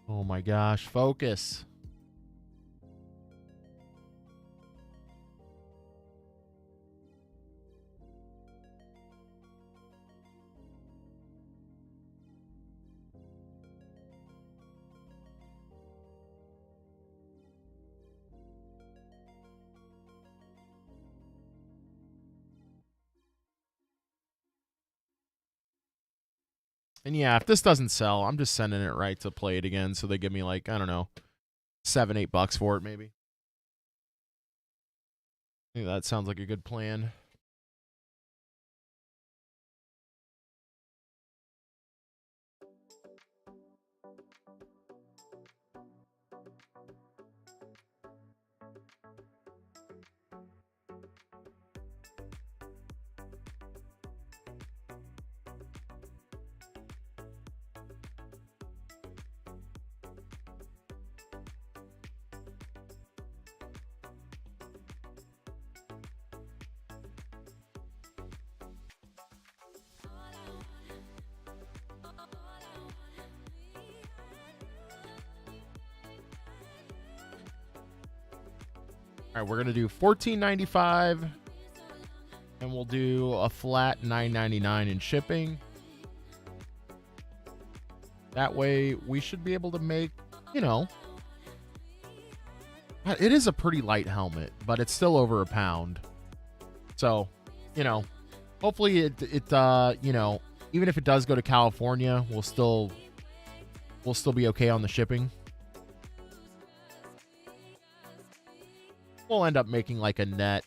oh my gosh, focus. And yeah, if this doesn't sell, I'm just sending it right to Play It Again, so they give me like, I don't know, $7-8 for it maybe. I think that sounds like a good plan. All right, we're gonna do $14.95, and we'll do a flat $9.99 in shipping. That way, we should be able to make, you know, it is a pretty light helmet, but it's still over a pound. So, you know, hopefully it you know, even if it does go to California, we'll still be okay on the shipping. We'll end up making like a net,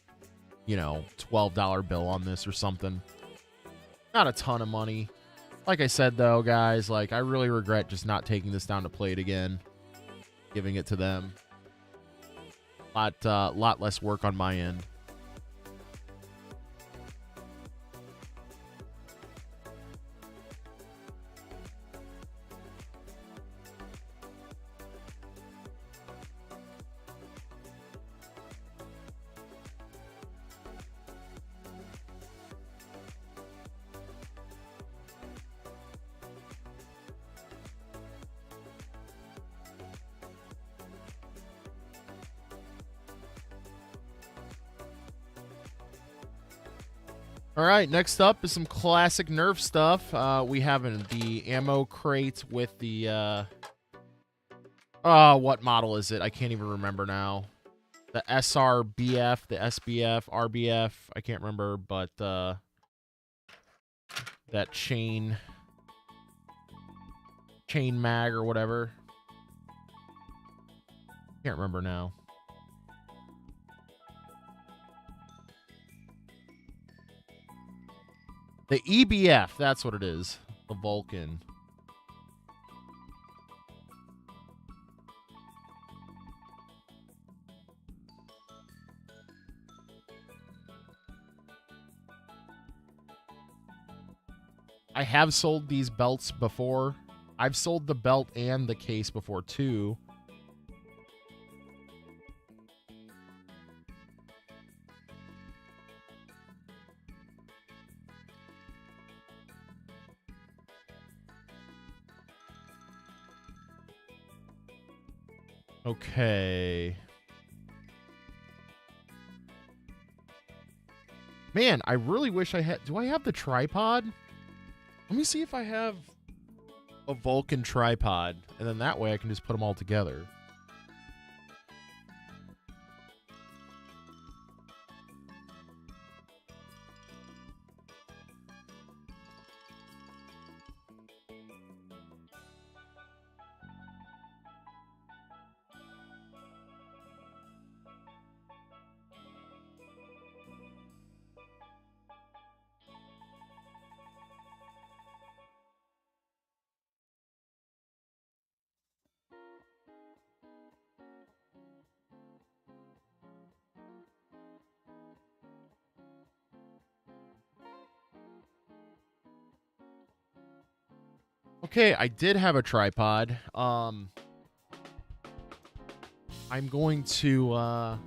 you know, $12 bill on this or something. Not a ton of money. Like I said, though, guys, like, I really regret just not taking this down to Play It Again, giving it to them. Lot less work on my end. All right, next up is some classic Nerf stuff. We have the ammo crate with the what model is it? I can't even remember now. The SRBF, the SBF, RBF, I can't remember, but that chain mag or whatever. Can't remember now. The EBF, that's what it is. The Vulcan. I have sold these belts before. I've sold the belt and the case before too. Okay. Man, I really wish I had... Do I have the tripod? Let me see if I have a Vulcan tripod. And then that way I can just put them all together. Okay, I did have a tripod. I'm going to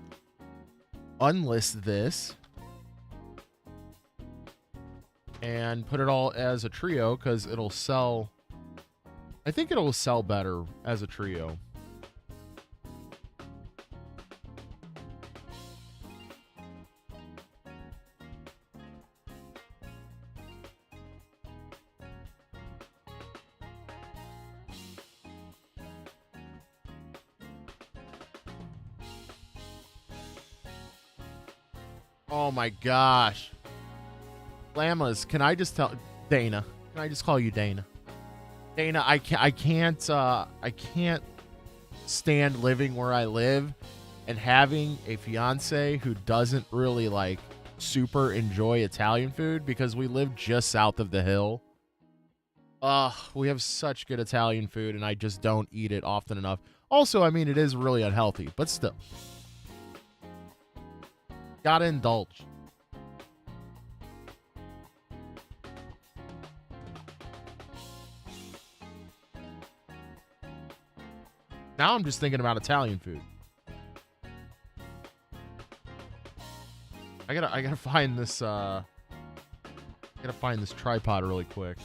unlist this and put it all as a trio because it'll sell. I think it'll sell better as a trio. Oh my gosh. Llamas, can I just tell Dana? Can I just call you Dana? Dana, I can't stand living where I live and having a fiance who doesn't really like super enjoy Italian food because we live just south of the hill. We have such good Italian food and I just don't eat it often enough. Also, I mean, it is really unhealthy, but still. Gotta indulge. Now I'm just thinking about Italian food. I gotta find this tripod really quick.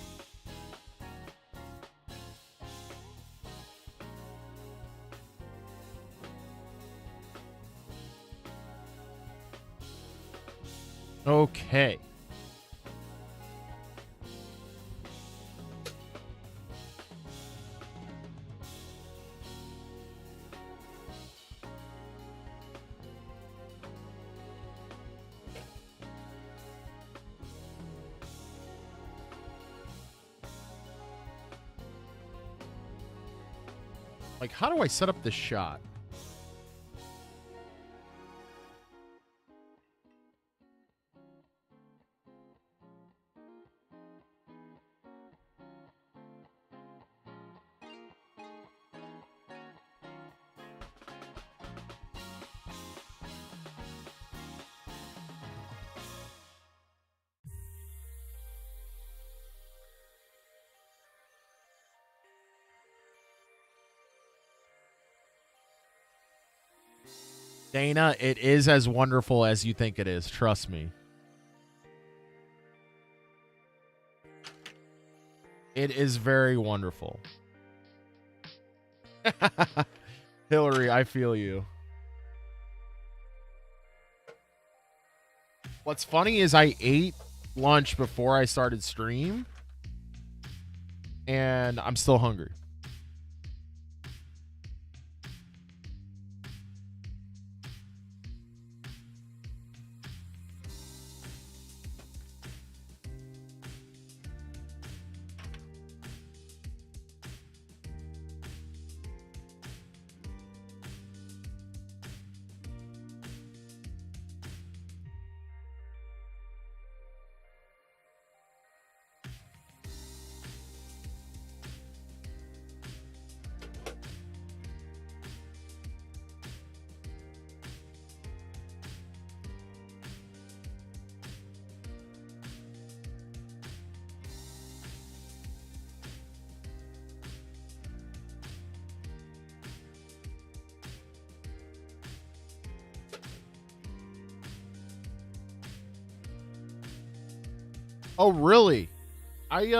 Okay. Like, how do I set up this shot? Dana, it is as wonderful as you think it is. Trust me. It is very wonderful. Hillary, I feel you. What's funny is I ate lunch before I started stream, and I'm still hungry. Oh, really? I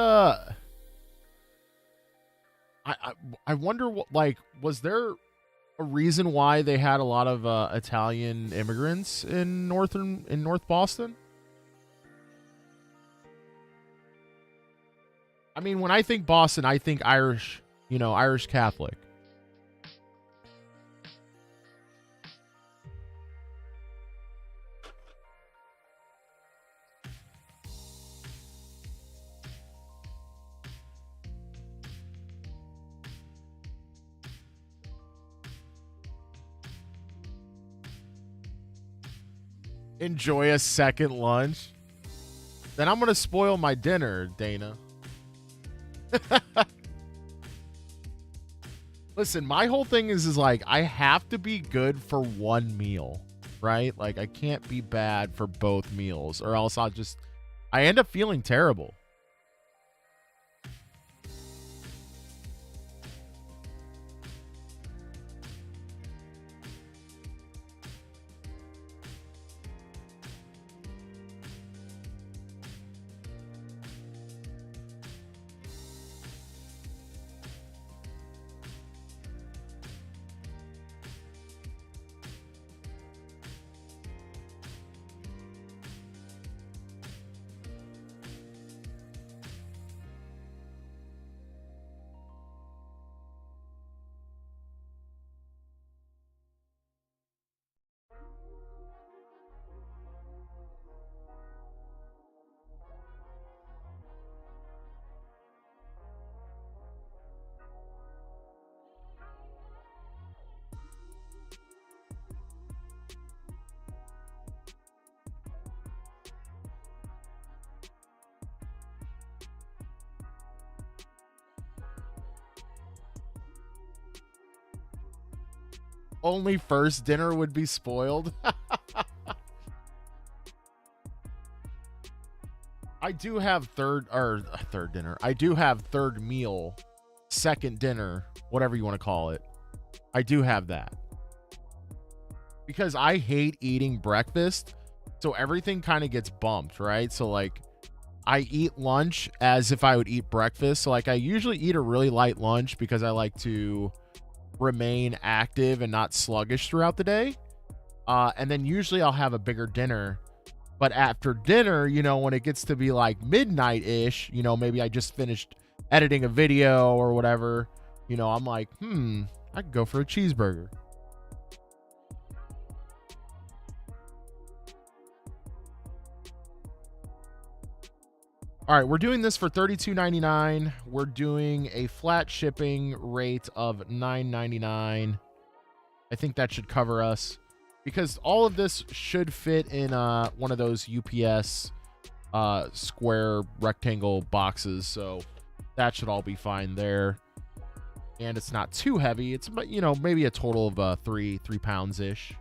I I wonder what, like, was there a reason why they had a lot of Italian immigrants in North Boston? I mean, when I think Boston, I think Irish, Irish Catholic. Enjoy a second lunch. Then I'm going to spoil my dinner, Dana. Listen, my whole thing is like, I have to be good for one meal, right? Like, I can't be bad for both meals, or else I end up feeling terrible. Only first dinner would be spoiled. I do have third dinner. I do have third meal, second dinner, whatever you want to call it. I do have that. Because I hate eating breakfast, so everything kind of gets bumped, right? So like I eat lunch as if I would eat breakfast. So like I usually eat a really light lunch because I like to remain active and not sluggish throughout the day. And then usually I'll have a bigger dinner. But after dinner, when it gets to be like midnight-ish, maybe I just finished editing a video or whatever, I'm like, I could go for a cheeseburger. All right, we're doing this for $32.99. We're doing a flat shipping rate of $9.99. I think that should cover us because all of this should fit in one of those UPS square rectangle boxes, so that should all be fine there. And it's not too heavy. It's maybe a total of 3 pounds ish.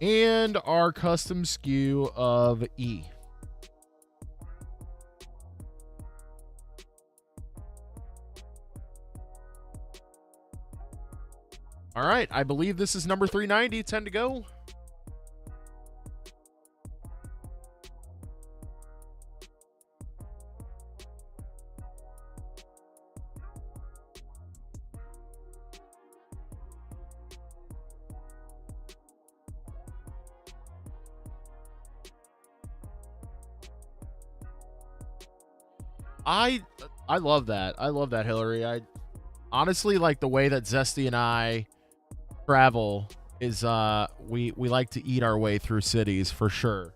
And our custom SKU of E. All right, I believe this is number 390. 10 to go. I I love that. I love that, Hillary. I honestly like the way that Zesty and I travel is we like to eat our way through cities for sure.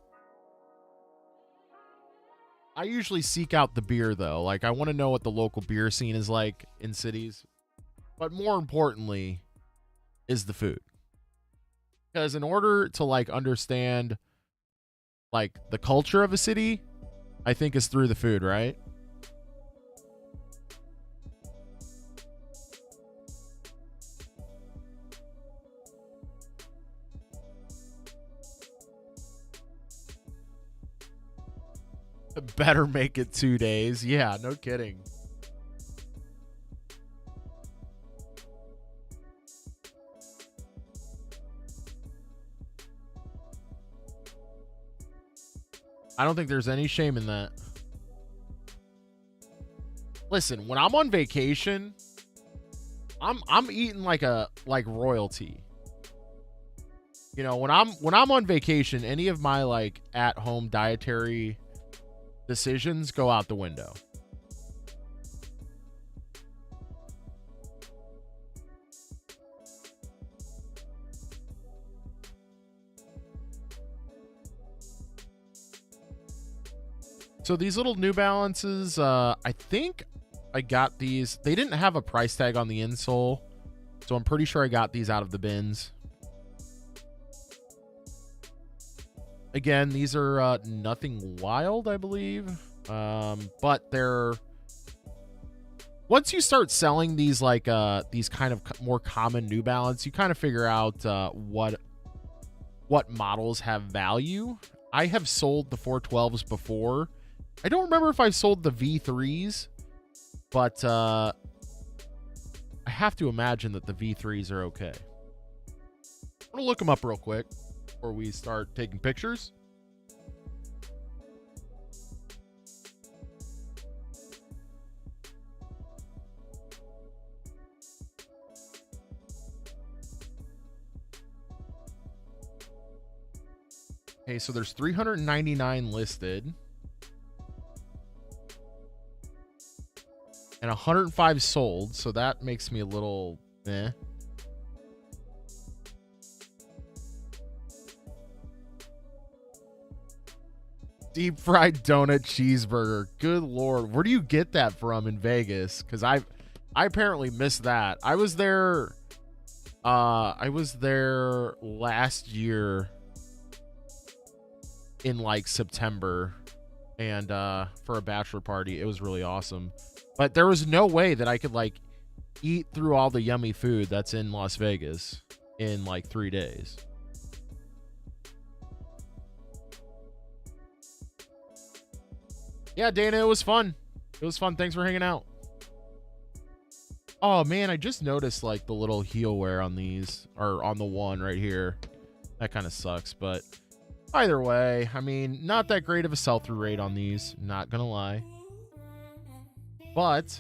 I usually seek out the beer though. Like I want to know what the local beer scene is like in cities. But more importantly is the food. Because in order to like understand like the culture of a city, I think is through the food, right? Better make it 2 days. Yeah, no kidding. I don't think there's any shame in that. Listen, when I'm on vacation, I'm eating like royalty. You know, when I'm on vacation, any of my like at home dietary decisions go out the window. So these little New Balances, I think I got these. They didn't have a price tag on the insole, so I'm pretty sure I got these out of the bins. Again, these are nothing wild, I believe, but they're once you start selling these like these kind of more common New Balance, you kind of figure out what models have value. I have sold the 412s before. I don't remember if I've sold the V3s, but I have to imagine that the V3s are okay. I'm going to look them up real quick before we start taking pictures. Okay, so there's 399 listed. And 105 sold, so that makes me a little eh. Deep fried donut cheeseburger. Good lord. Where do you get that from in Vegas? Because I apparently missed that. I was there last year in like September and for a bachelor party. It was really awesome. But there was no way that I could like eat through all the yummy food that's in Las Vegas in like 3 days. Yeah, Dana, it was fun. It was fun. Thanks for hanging out. Oh man, I just noticed like the little heel wear on these, or on the one right here. That kind of sucks, but either way, I mean, not that great of a sell-through rate on these, not gonna lie. But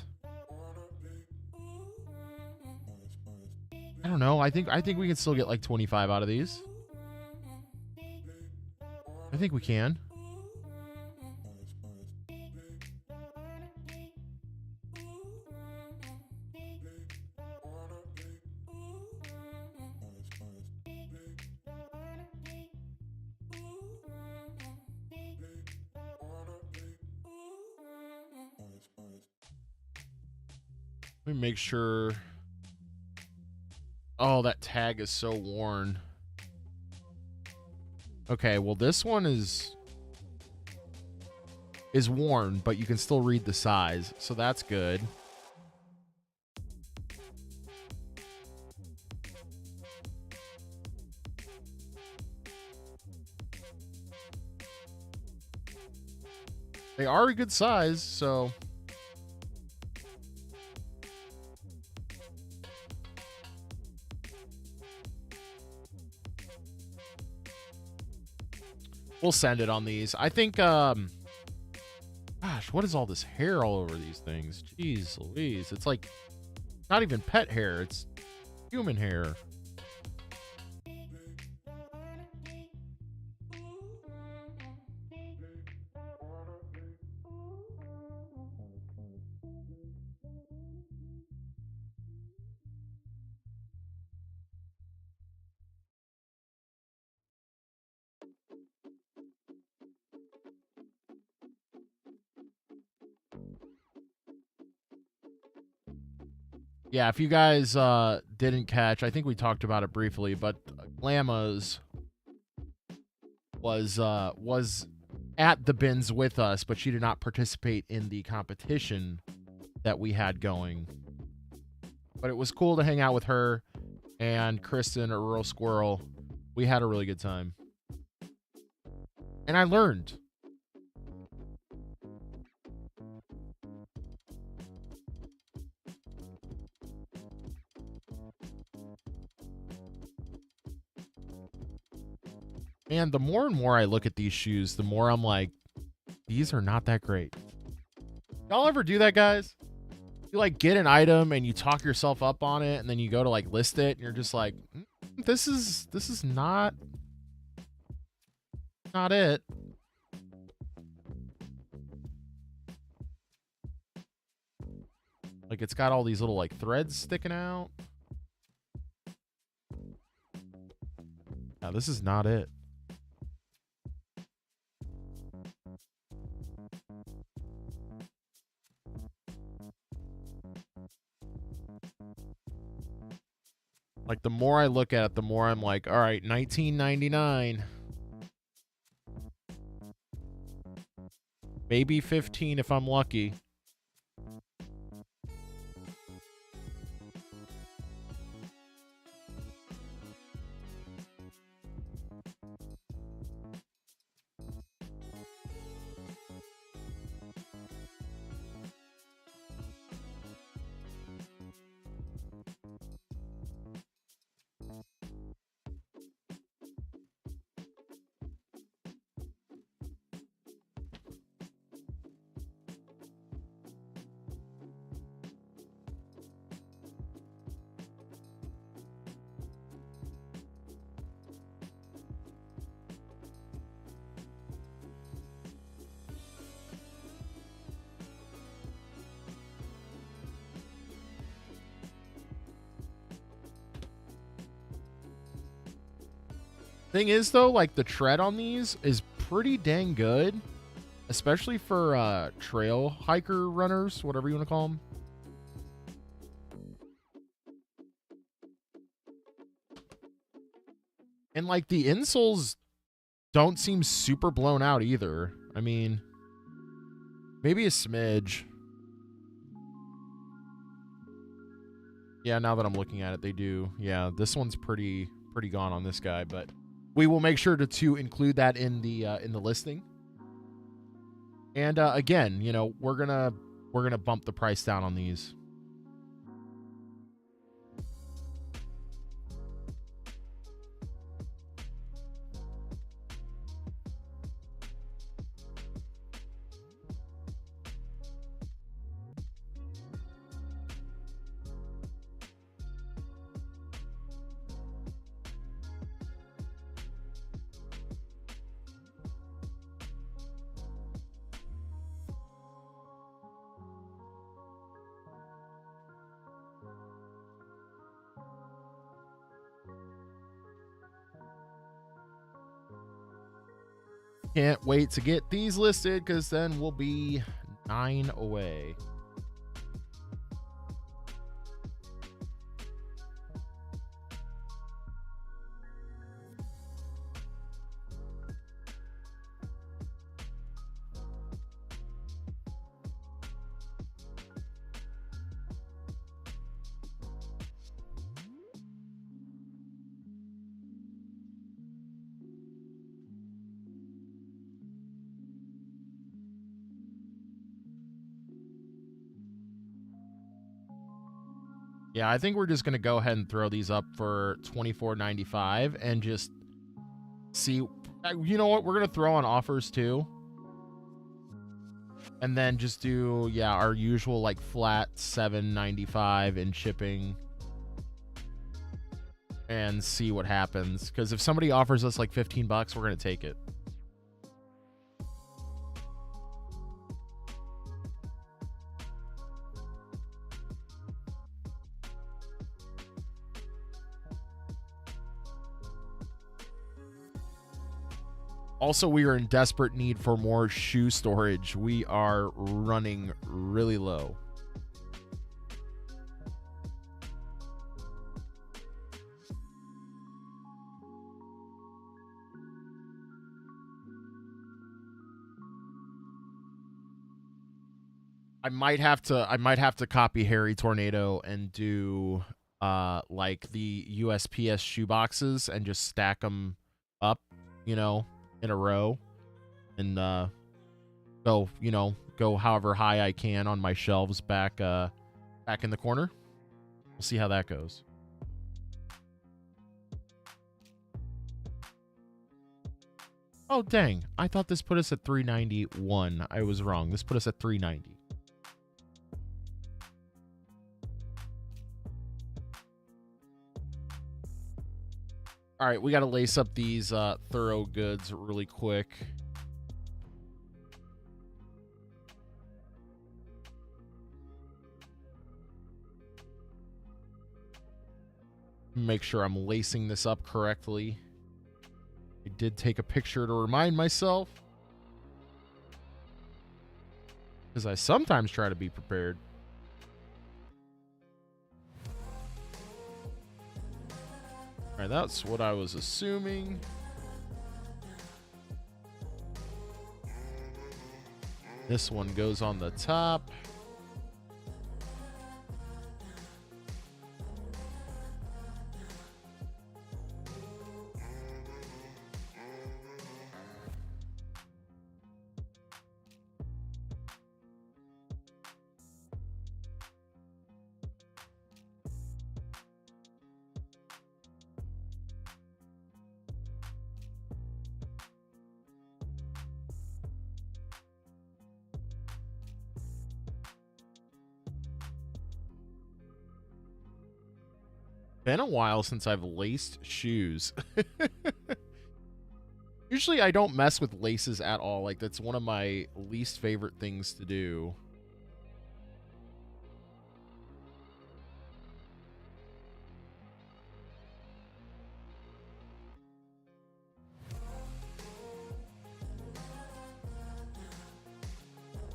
I don't know. I think we can still get like 25 out of these. I think we can. Let me make sure. Oh, that tag is so worn. Okay, well this one is worn, but you can still read the size, so that's good. They are a good size, so we'll send it on these. I think, gosh, what is all this hair all over these things? Jeez Louise. It's like not even pet hair. It's human hair. Yeah, if you guys didn't catch, I think we talked about it briefly, but Glamma's was at the bins with us, but she did not participate in the competition that we had going. But it was cool to hang out with her and Kristen, a rural squirrel. We had a really good time. And I learned. And the more and more I look at these shoes, the more I'm like, these are not that great. Y'all ever do that, guys? You like get an item and you talk yourself up on it, and then you go to like list it and you're just like, this is not it. Like it's got all these little like threads sticking out. Yeah, this is not it. Like the more I look at it, the more I'm like, all right, $19.99. Maybe 15 if I'm lucky. Thing is, though, like the tread on these is pretty dang good, especially for trail hiker runners, whatever you want to call them. And like the insoles don't seem super blown out either. I mean, maybe a smidge. Yeah, now that I'm looking at it, they do. Yeah, this one's pretty gone on this guy, but we will make sure to include that in the listing. And again, you know, we're gonna bump the price down on these. Can't wait to get these listed because then we'll be 9 away. Yeah, I think we're just gonna go ahead and throw these up for $24.95 and just see. You know what? We're gonna throw on offers too, and then just do our usual like flat $7.95 in shipping, and see what happens. Because if somebody offers us like $15, we're gonna take it. Also, we are in desperate need for more shoe storage. We are running really low. I might have to copy Harry Tornado and do like the USPS shoe boxes and just stack them up, in a row, and go however high I can on my shelves back in the corner. We'll see how that goes. Oh, dang. I thought this put us at 391. I was wrong. This put us at 390. All right, we got to lace up these thorough goods really quick. Make sure I'm lacing this up correctly. I did take a picture to remind myself, because I sometimes try to be prepared. All right, that's what I was assuming. This one goes on the top. Been a while since I've laced shoes. Usually I don't mess with laces at all. Like, that's one of my least favorite things to do.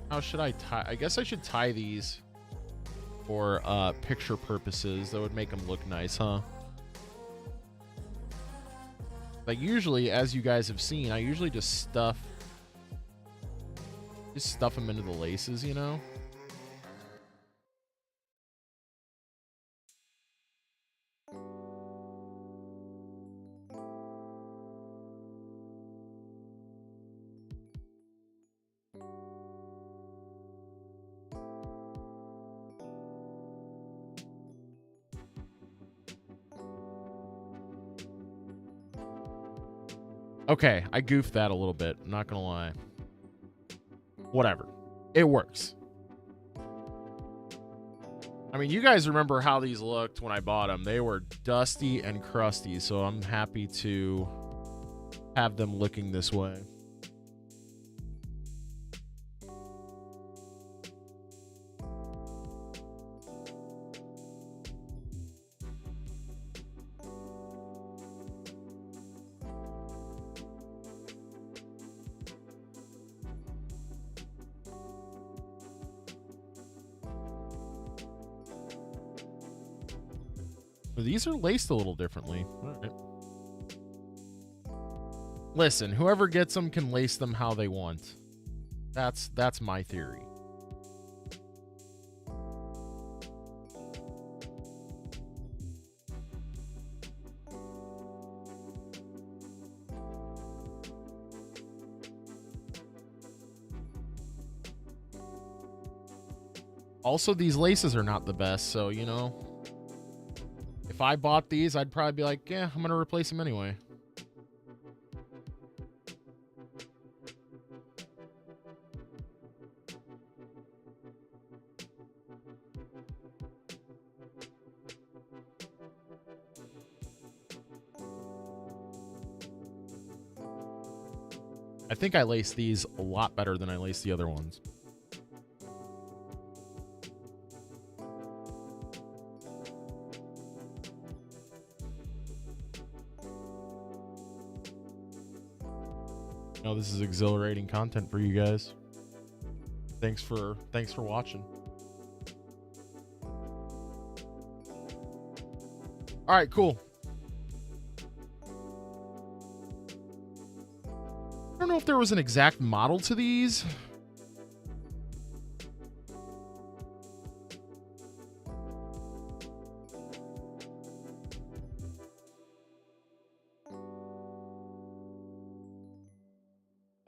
How should I tie? I guess I should tie these for picture purposes. That would make them look nice, huh? Like, usually, as you guys have seen, I usually just stuff them into the laces, Okay, I goofed that a little bit. I'm not gonna lie. Whatever. It works. I mean, you guys remember how these looked when I bought them. They were dusty and crusty, so I'm happy to have them looking this way. These are laced a little differently. All right. Listen, whoever gets them can lace them how they want. That's my theory. Also, these laces are not the best, so, if I bought these, I'd probably be like, yeah, I'm going to replace them anyway. I think I lace these a lot better than I lace the other ones. Oh, this is exhilarating content for you guys. Thanks for watching. All right, cool. I don't know if there was an exact model to these.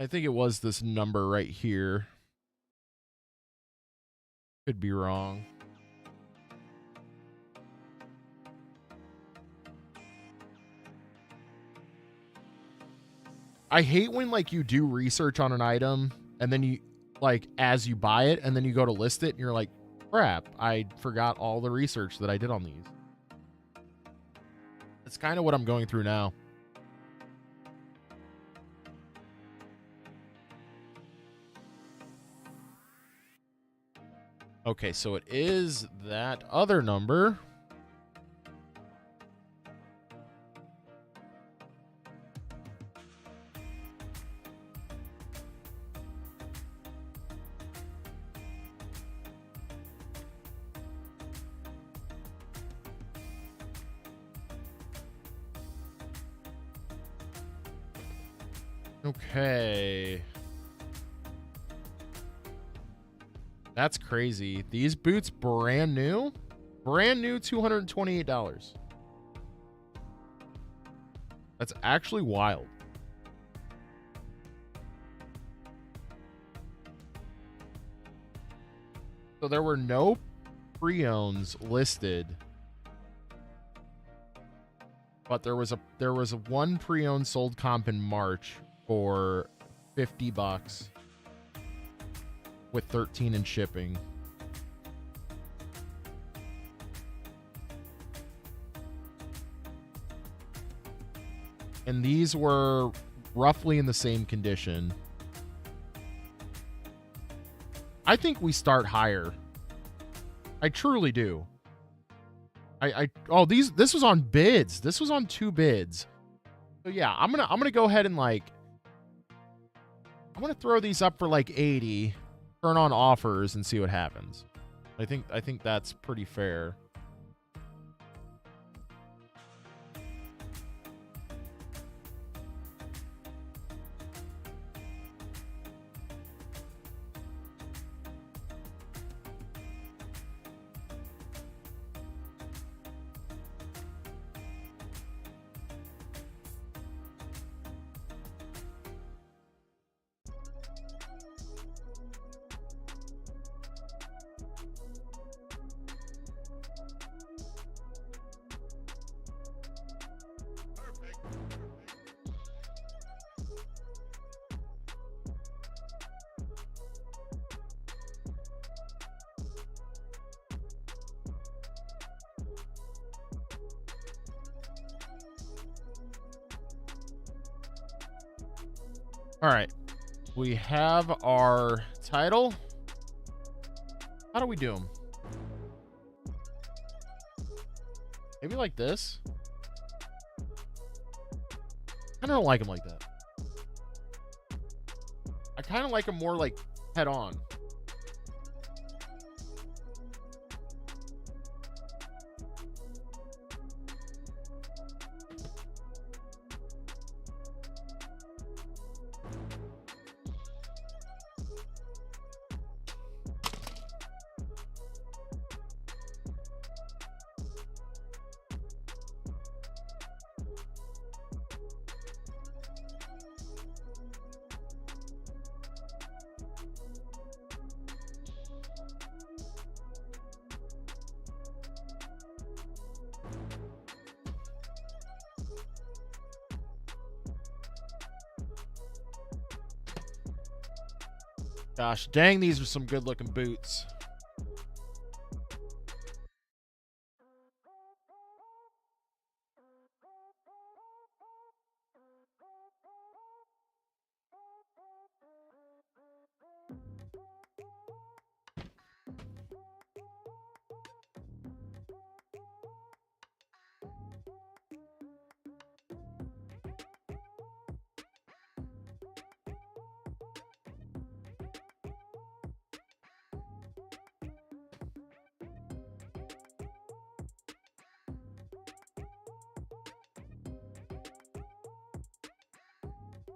I think it was this number right here. Could be wrong. I hate when like you do research on an item and then you like as you buy it and then you go to list it and you're like, crap, I forgot all the research that I did on these. It's kind of what I'm going through now. Okay, so it is that other number. Okay. That's crazy. These boots brand new? Brand new $228. That's actually wild. So there were no pre-owns listed. But there was a one pre-owned sold comp in March for $50 with 13 in shipping. And these were roughly in the same condition. I think we start higher. I truly do. This was on bids. This was on 2 bids. So yeah, I'm gonna go ahead and like I'm gonna throw these up for like 80, turn on offers and see what happens. I think that's pretty fair. All right, we have our title. How do we do them? Maybe like this. I don't like them like that. I kind of like them more like head on. Gosh, dang, these are some good looking boots.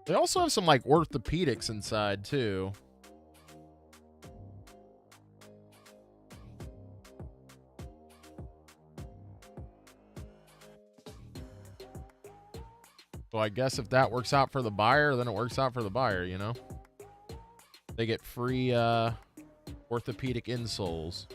They also have some like orthopedics inside too. So I guess if that works out for the buyer, then it works out for the buyer, you know? They get free orthopedic insoles.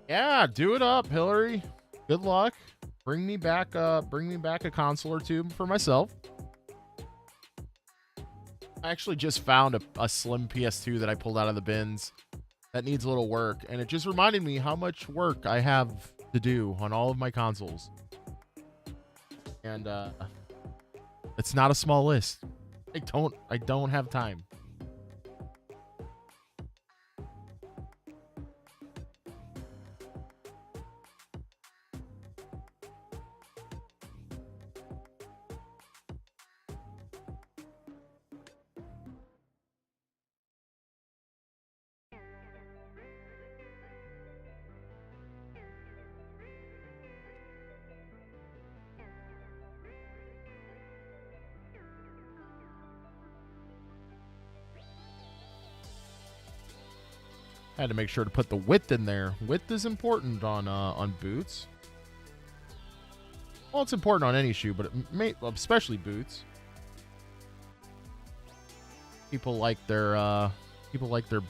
Yeah, do it up, Hillary. Good luck. Bring me back a console or two for myself. I actually just found a slim PS2 that I pulled out of the bins that needs a little work, and it just reminded me how much work I have to do on all of my consoles. And it's not a small list. I don't have time. Had to make sure to put the width in there. Width is important on boots. Well, it's important on any shoe, but especially boots. People like their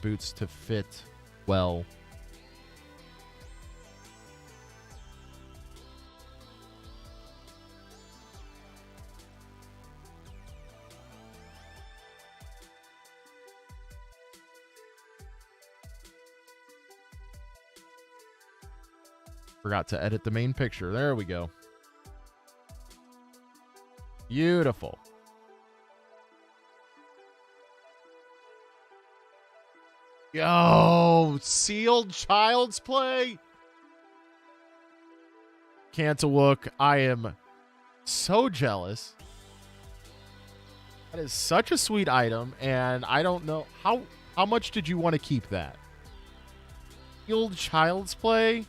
boots to fit well. Forgot to edit the main picture. There we go. Beautiful. Yo, sealed Child's Play. Cantawook, I am so jealous. That is such a sweet item, and I don't know how much did you want to keep that? Sealed Child's Play?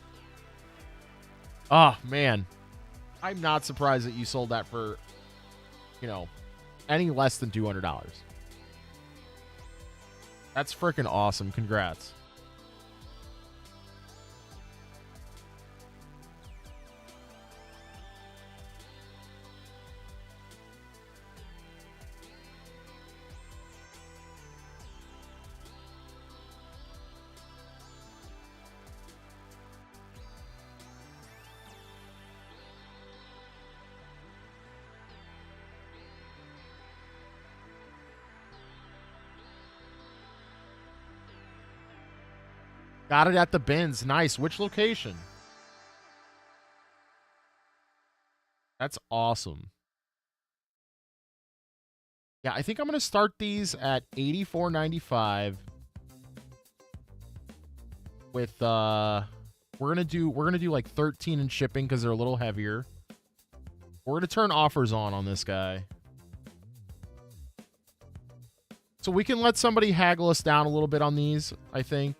Oh, man. I'm not surprised that you sold that for, you know, any less than $200. That's freaking awesome. Congrats. Got it at the bins. Nice. Which location? That's awesome. Yeah, I think I'm going to start these at $84.95 with we're going to do like 13 in shipping cuz they're a little heavier. We're going to turn offers on this guy. So we can let somebody haggle us down a little bit on these, I think.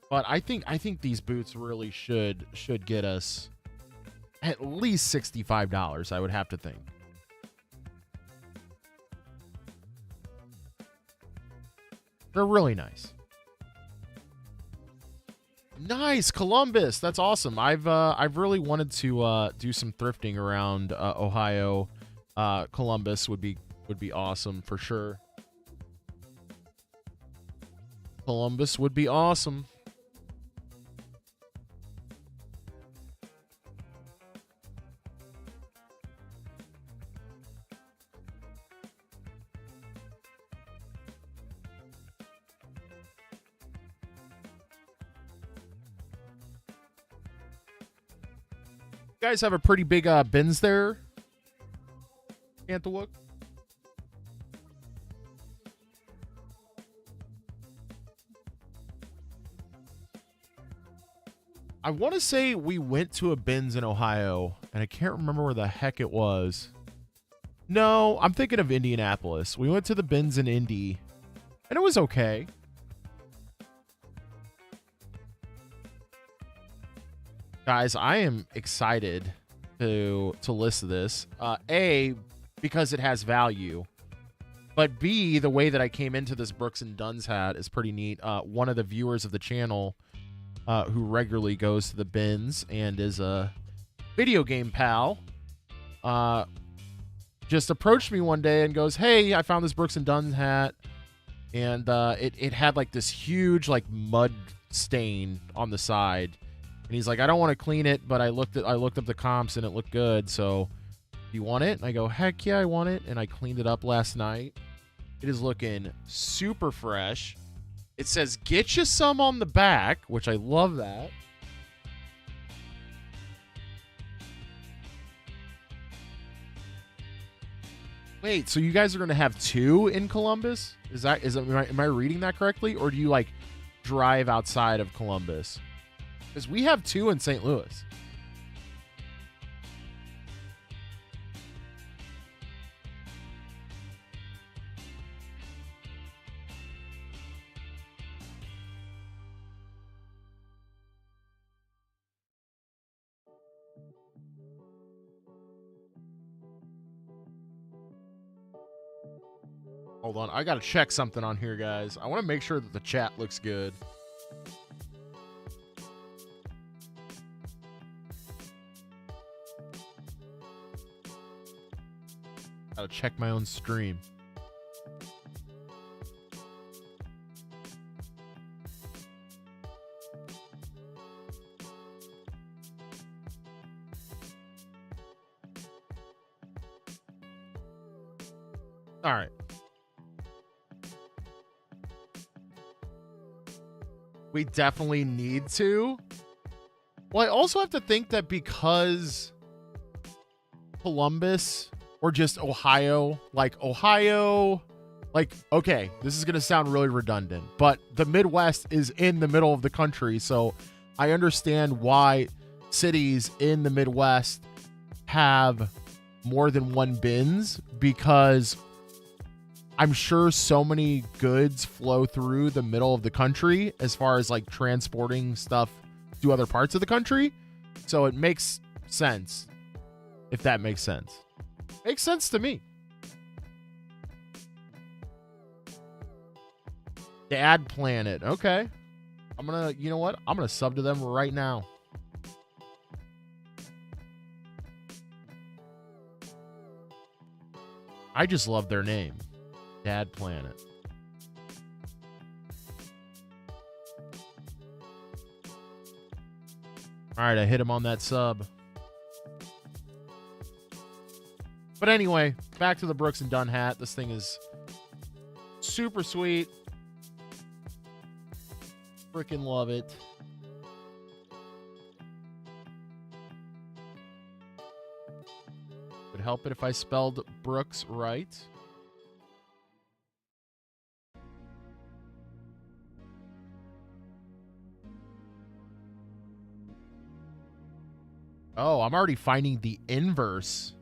But I think these boots really should get us at least $65, I would have to think. They're really nice. Nice, Columbus. That's awesome. I've really wanted to do some thrifting around Ohio. Columbus would be awesome for sure. Columbus would be awesome. You guys have a pretty big bins there, Antlewook? I want to say we went to a bins in Ohio, and I can't remember where the heck it was. No, I'm thinking of Indianapolis. We went to the bins in Indy, and it was okay. Guys, I am excited to list this. A, because it has value. But B, the way that I came into this Brooks & Dunn's hat is pretty neat. One of the viewers of the channel who regularly goes to the bins and is a video game pal, just approached me one day and goes, "Hey, I found this Brooks & Dunn hat." And it had like this huge like mud stain on the side. And he's like, "I don't want to clean it, but I looked up the comps and it looked good. So do you want it?" And I go, "Heck yeah, I want it." And I cleaned it up last night. It is looking super fresh. It says, "Get you some" on the back, which I love that. Wait, so you guys are going to have two in Columbus? Am I reading that correctly? Or do you like drive outside of Columbus? Because we have two in St. Louis. Hold on, I gotta check something on here, guys. I want to make sure that the chat looks good. Gotta check my own stream. All right. We definitely need to. Well, I also have to think that because Columbus or just Ohio, like, okay, this is going to sound really redundant, but the Midwest is in the middle of the country. So I understand why cities in the Midwest have more than one bins, because I'm sure so many goods flow through the middle of the country as far as like transporting stuff to other parts of the country. So it makes sense, if that makes sense. Makes sense to me. Dad Planet. Okay. You know what? I'm going to sub to them right now. I just love their name. Dad Planet. All right, I hit him on that sub. But anyway, back to the Brooks & Dunn hat. This thing is super sweet. Freaking love it. Would help it if I spelled Brooks right. Oh, I'm already finding the inverse.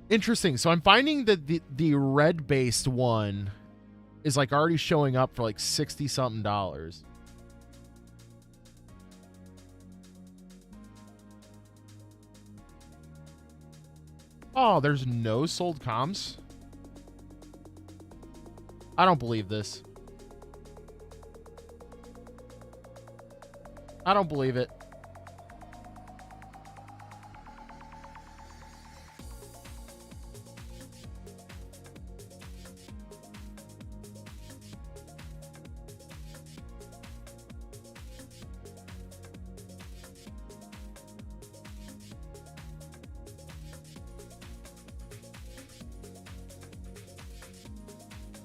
Interesting. So I'm finding that the red-based one is like already showing up for like $60-something. Oh, there's no sold comps? I don't believe this. I don't believe it.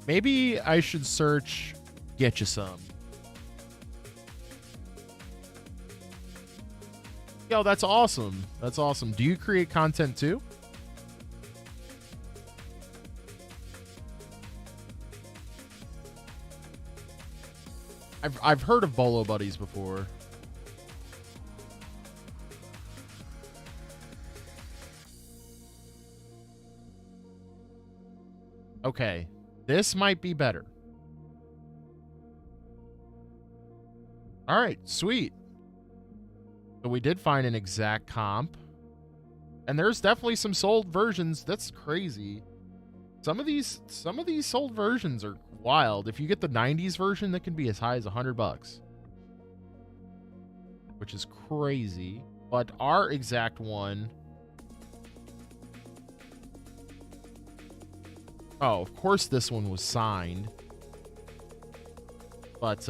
Maybe I should search "Get You Some." Yo, that's awesome. That's awesome. Do you create content too? I've heard of Bolo Buddies before. Okay, this might be better. All right, sweet. So we did find an exact comp. And there's definitely some sold versions. That's crazy. Some of these sold versions are wild. If you get the 90s version, that can be as high as $100. Which is crazy. But our exact one... Oh, of course this one was signed. But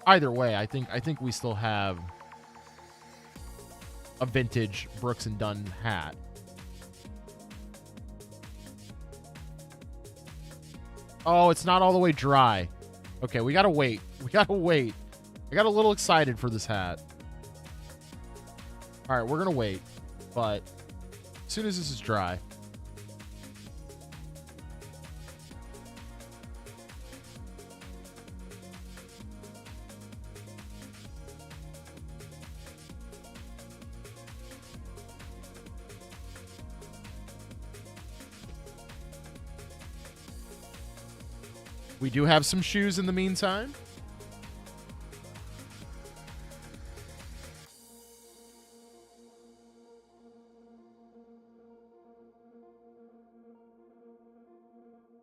either way, I think we still have a vintage Brooks and Dunn hat. Oh, it's not all the way dry. Okay, we gotta wait. We gotta wait. I got a little excited for this hat. All right, we're gonna wait, but as soon as this is dry. We do have some shoes in the meantime.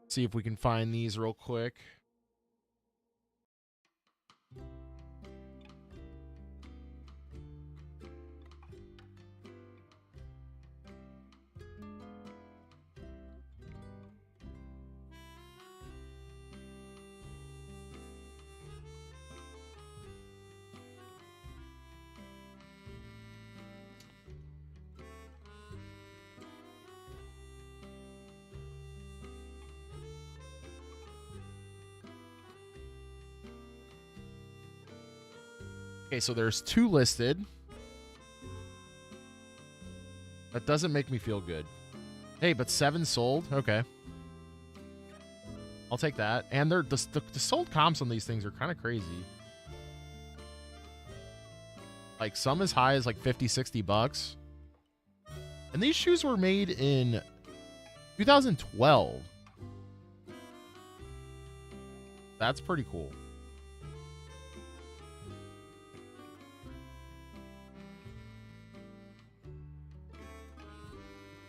See if we can find these real quick. Okay, so there's 2 listed. That doesn't make me feel good. Hey, but 7 sold? Okay. I'll take that. And the sold comps on these things are kind of crazy. Like, some as high as like 50, 60 bucks. And these shoes were made in 2012. That's pretty cool.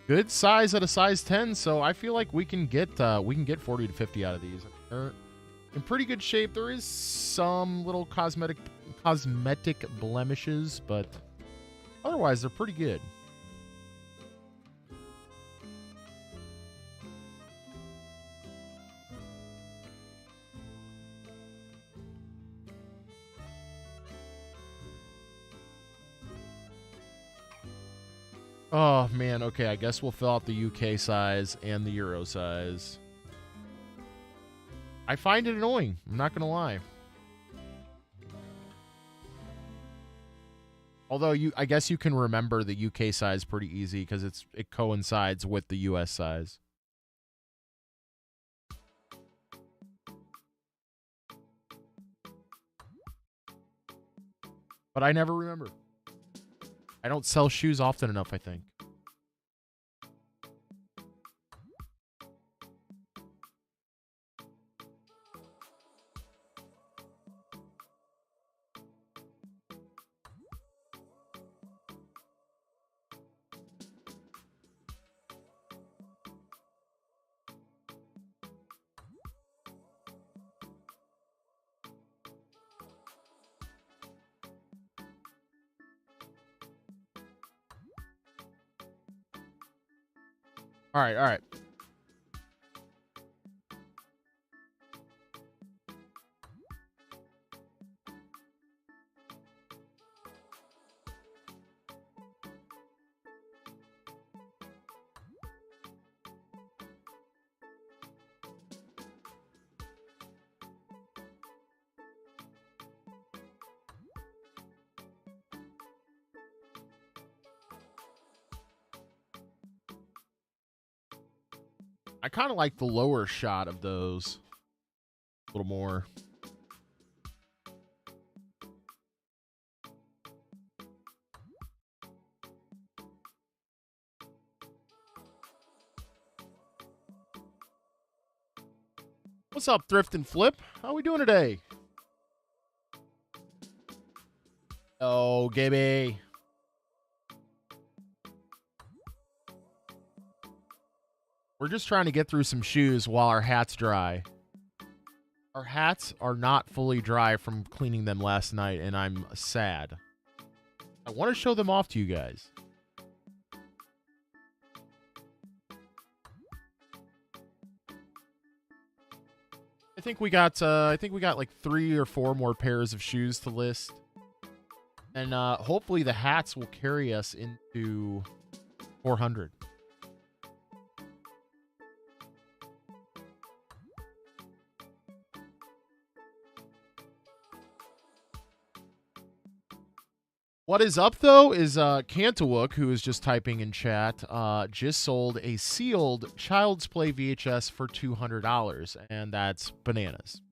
Good size at a size 10, so I feel like we can get 40 to 50 out of these. They're in pretty good shape. There is some little cosmetic blemishes, but otherwise they're pretty good. Oh, man. Okay, I guess we'll fill out the UK size and the Euro size. I find it annoying. I'm not going to lie. Although, I guess you can remember the UK size pretty easy because it coincides with the US size. But I never remember. I don't sell shoes often enough, I think. All right, all right. I kind of like the lower shot of those a little more. What's up, Thrift and Flip? How we doing today? Oh, Gibby. We're just trying to get through some shoes while our hats dry. Our hats are not fully dry from cleaning them last night, and I'm sad. I want to show them off to you guys. I think we got like 3 or 4 more pairs of shoes to list. And hopefully the hats will carry us into 400. What is up, though, is Cantawook, who is just typing in chat, just sold a sealed Child's Play VHS for $200, and that's bananas.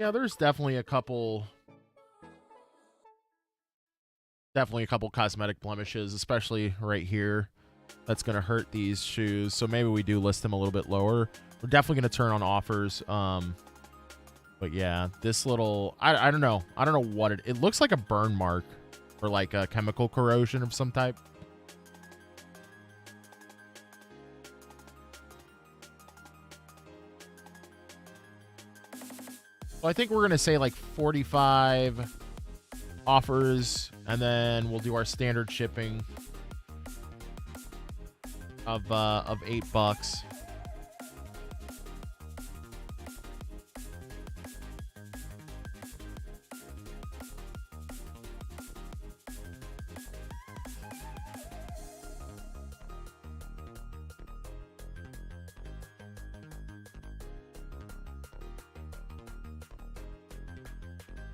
Yeah, there's definitely a couple cosmetic blemishes, especially right here. That's going to hurt these shoes. So maybe we do list them a little bit lower. We're definitely going to turn on offers. But yeah, this little, I don't know. I don't know what it looks like a burn mark or like a chemical corrosion of some type. So I think we're going to say like 45 offers, and then we'll do our standard shipping of $8.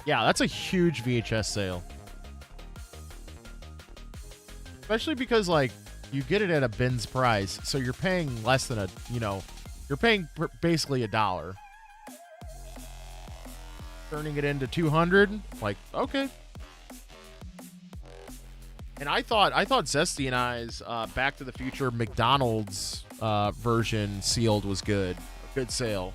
Yeah, that's a huge VHS sale. Especially because, like, you get it at a bin's price, so you're paying less than you're paying basically $1. Turning it into 200, like, okay. And I thought Zesty and I's Back to the Future McDonald's version sealed was good. Good sale.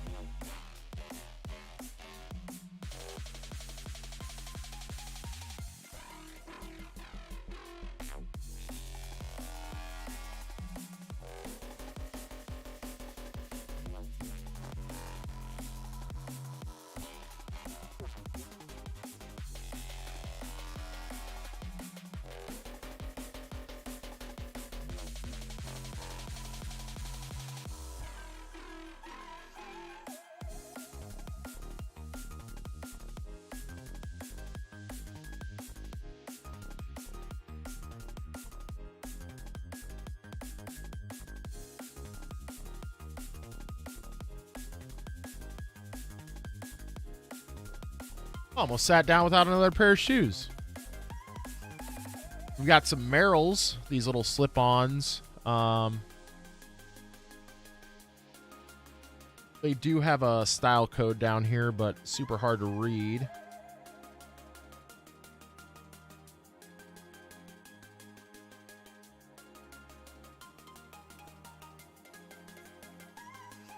Almost sat down without another pair of shoes. We've got some Merrells, these little slip-ons. They do have a style code down here, but super hard to read.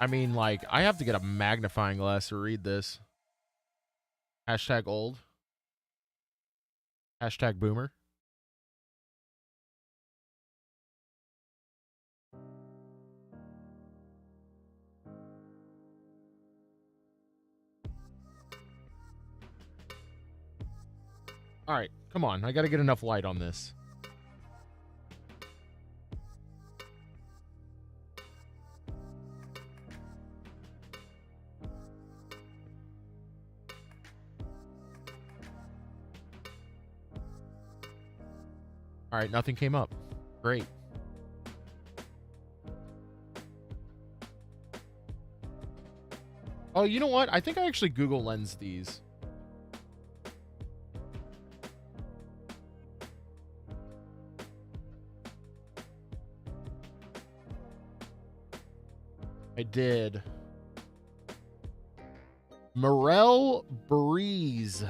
I mean, like, I have to get a magnifying glass to read this. Hashtag old. Hashtag boomer. All right, come on. I got to get enough light on this. All right, nothing came up. Great. Oh, you know what? I think I actually Google Lens these. I did. Morel Breeze.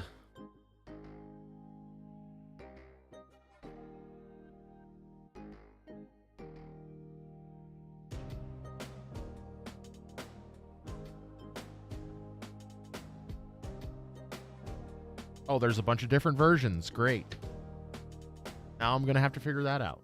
Oh, there's a bunch of different versions. Great. Now I'm going to have to figure that out.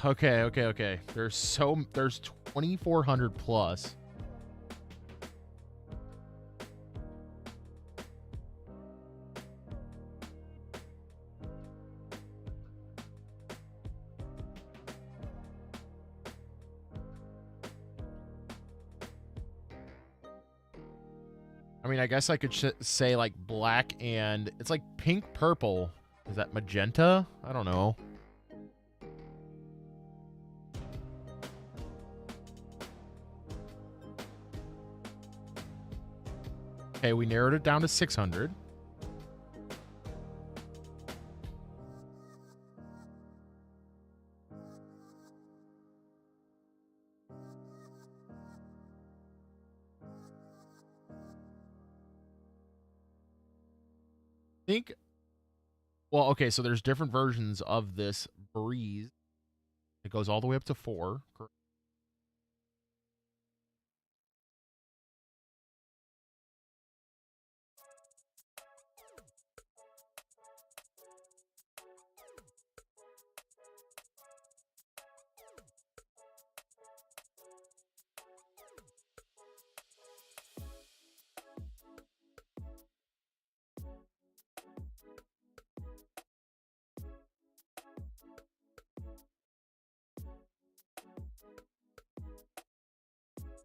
Okay. There's 2,400 plus. I mean, I guess I could say like black and it's like pink purple. Is that magenta? I don't know. Okay, we narrowed it down to 600. Well, okay, so there's different versions of this Breeze. It goes all the way up to 4.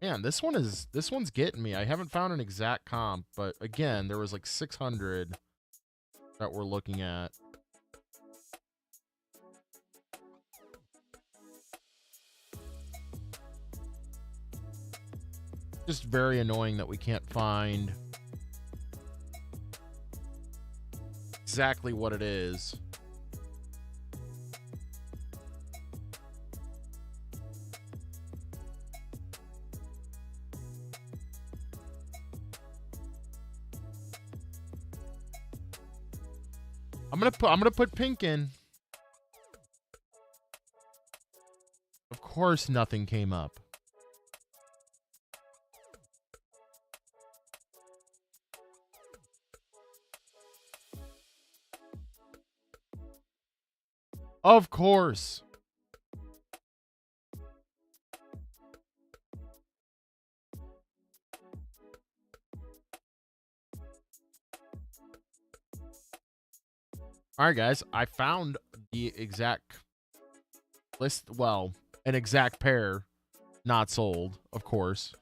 Man, this one's getting me. I haven't found an exact comp, but again, there was like 600 that we're looking at. Just very annoying that we can't find exactly what it is. I'm gonna put pink in. Of course nothing came up. Of course. All right, guys, I found the exact list. Well, an exact pair not sold, of course.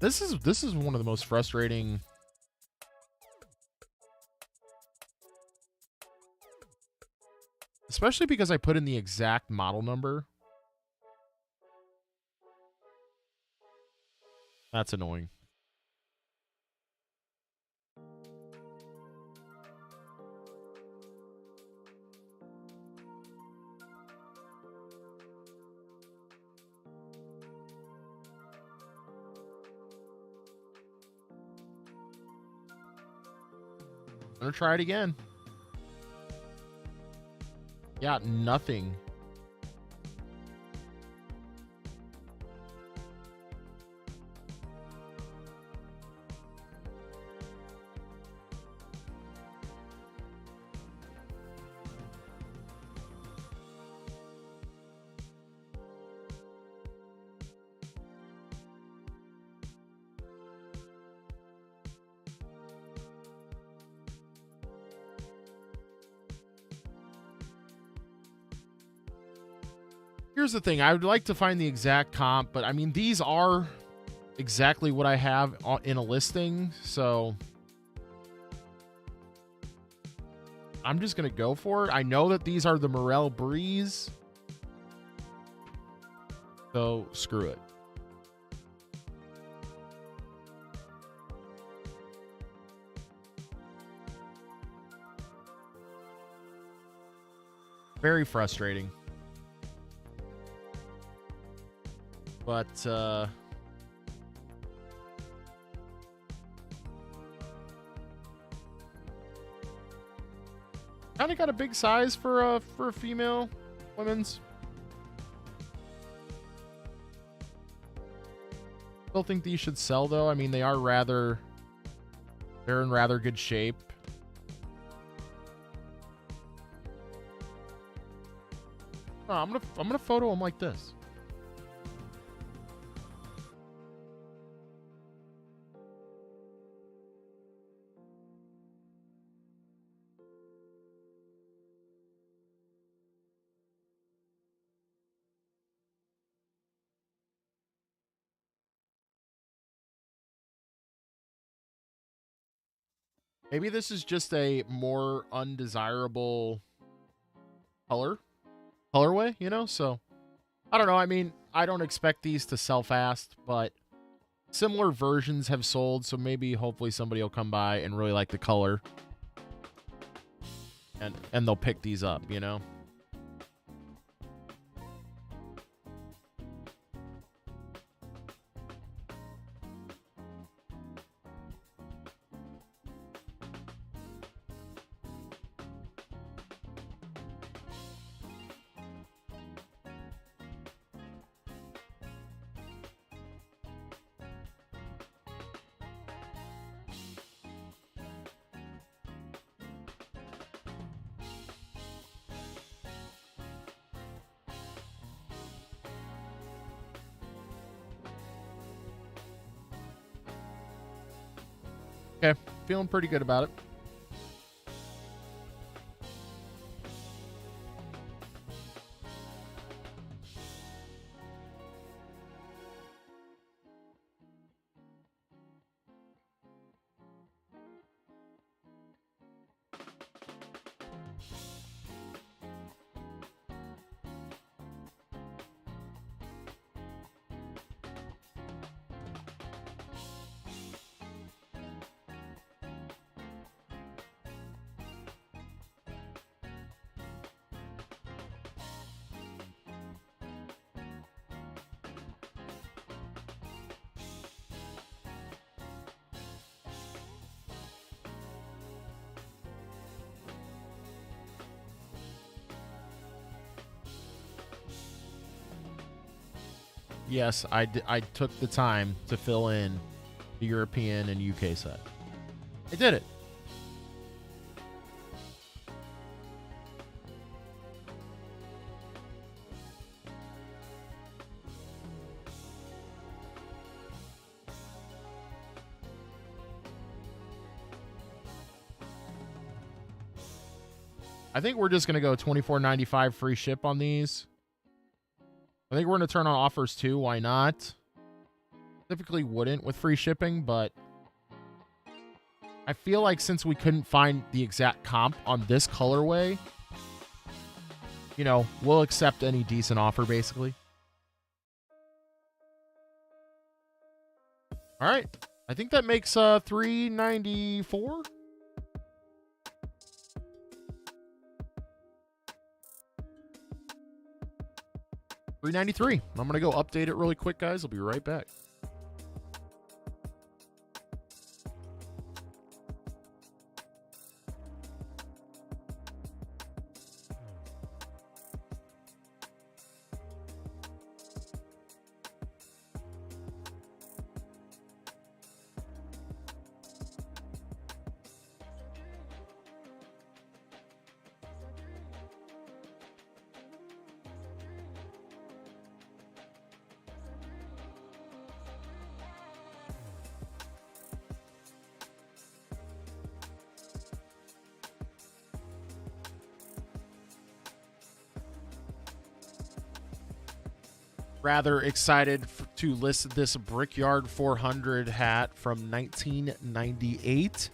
This is one of the most frustrating Especially because I put in the exact model number. That's annoying. I'm gonna try it again. Yeah, nothing. Here's the thing. I would like to find the exact comp, but I mean, these are exactly what I have in a listing. So I'm just going to go for it. I know that these are the Morel Breeze. So screw it. Very frustrating. But kind of got a big size for a female women's. Still think these should sell though. I mean, they're in rather good shape. Oh, I'm gonna photo them like this. Maybe this is just a more undesirable colorway, you know? So, I don't know. I mean, I don't expect these to sell fast, but similar versions have sold, so maybe hopefully somebody will come by and really like the color. And they'll pick these up, you know? Okay, feeling pretty good about it. Yes, I took the time to fill in the European and UK set. I did it. I think we're just going to go $24.95 free ship on these. I think we're going to turn on offers too. Why not? Typically wouldn't with free shipping, but I feel like since we couldn't find the exact comp on this colorway, you know, we'll accept any decent offer, basically. All right. I think that makes $394. $393. I'm gonna go update it really quick, guys. I'll be right back. Rather excited to list this Brickyard 400 hat from 1998.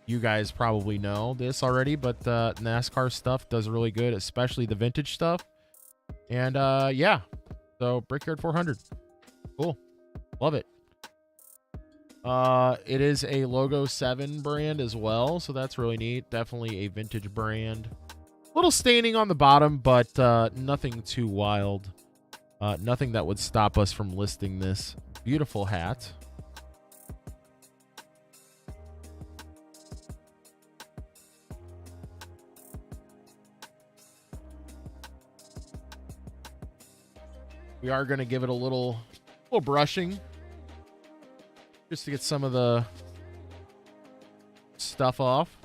You guys probably know this already, but NASCAR stuff does really good, especially the vintage stuff. And yeah, so Brickyard 400, cool, love it. It is a Logo 7 brand as well, so that's really neat. Definitely a vintage brand. Little staining on the bottom, but nothing too wild. Nothing that would stop us from listing this beautiful hat. We are going to give it a little brushing just to get some of the stuff off.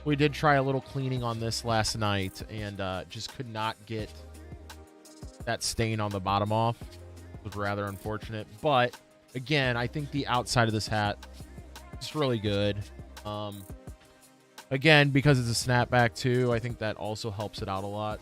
We did try a little cleaning on this last night and just could not get that stain on the bottom off. It was rather unfortunate, but again, I think the outside of this hat is really good. Again, because it's a snapback too, I think that also helps it out a lot.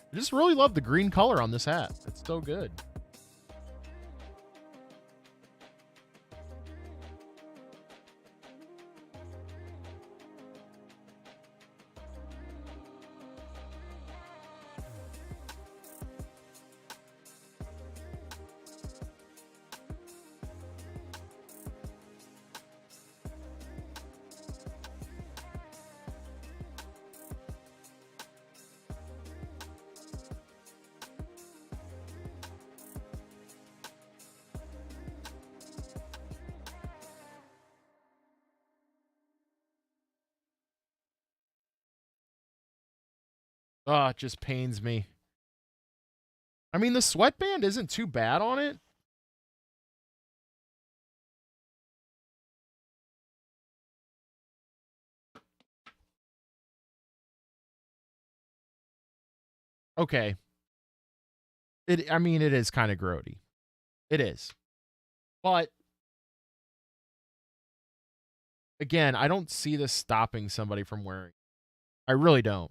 I just really love the green color on this hat. It's so good. Oh, it just pains me. I mean, the sweatband isn't too bad on it. Okay. I mean, it is kind of grody. It is. But again, I don't see this stopping somebody from wearing. I really don't.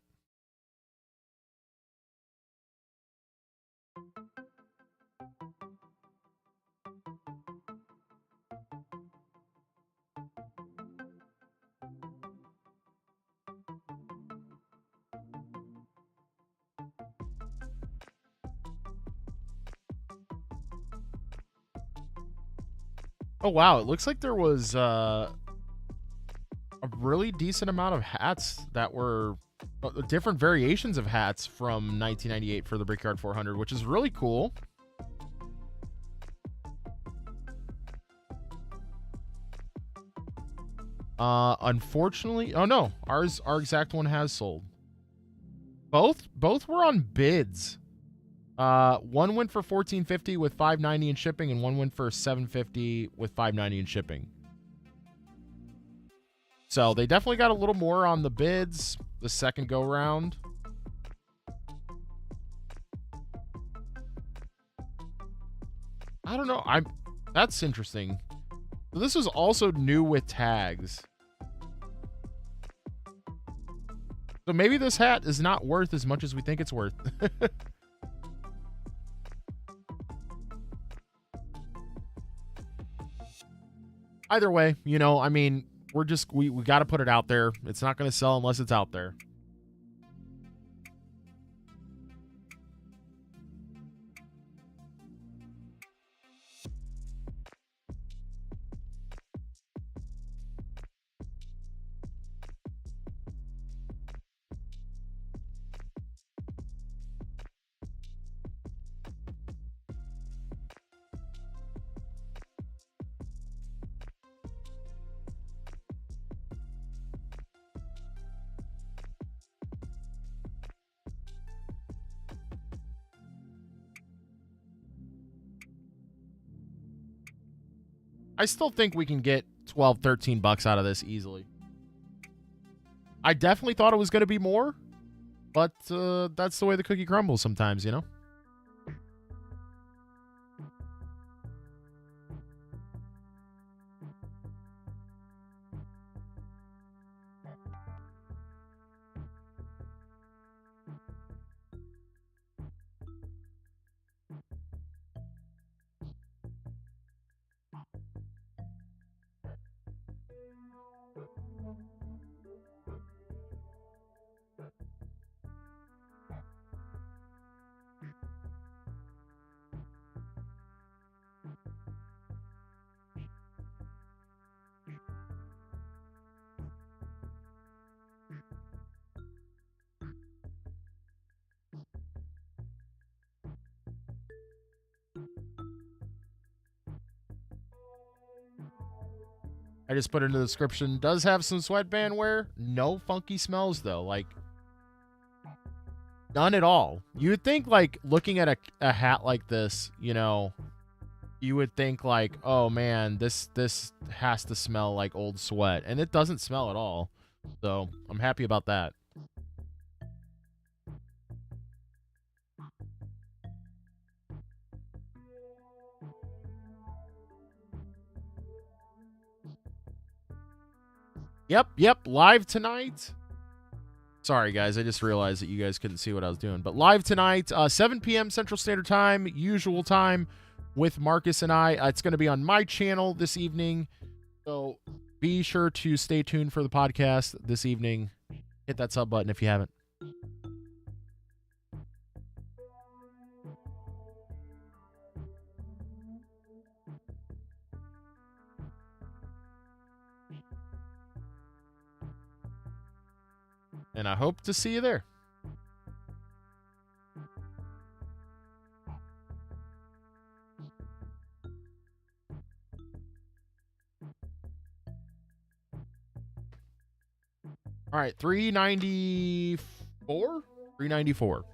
Oh, wow. It looks like there was a really decent amount of hats that were different variations of hats from 1998 for the Brickyard 400, which is really cool. Unfortunately, oh no, our exact one has sold. Both were on bids. One went for $14.50 with $5.90 in shipping, and one went for $7.50 with $5.90 in shipping. So they definitely got a little more on the bids the second go round. I don't know. That's interesting. So this was also new with tags. So maybe this hat is not worth as much as we think it's worth. Either way, you know, I mean, we got to put it out there. It's not going to sell unless it's out there. I still think we can get 12, 13 bucks out of this easily. I definitely thought it was going to be more, but that's the way the cookie crumbles sometimes, you know? I just put in the description, does have some sweatband wear. No funky smells, though. Like, none at all. You would think, like, looking at a hat like this, you know, you would think, like, oh, man, this has to smell like old sweat. And it doesn't smell at all. So, I'm happy about that. Yep, live tonight. Sorry, guys, I just realized that you guys couldn't see what I was doing. But live tonight, 7 p.m. Central Standard Time, usual time, with Marcus and I. It's going to be on my channel this evening. So be sure to stay tuned for the podcast this evening. Hit that sub button if you haven't. And I hope to see you there. All right, 394? 394.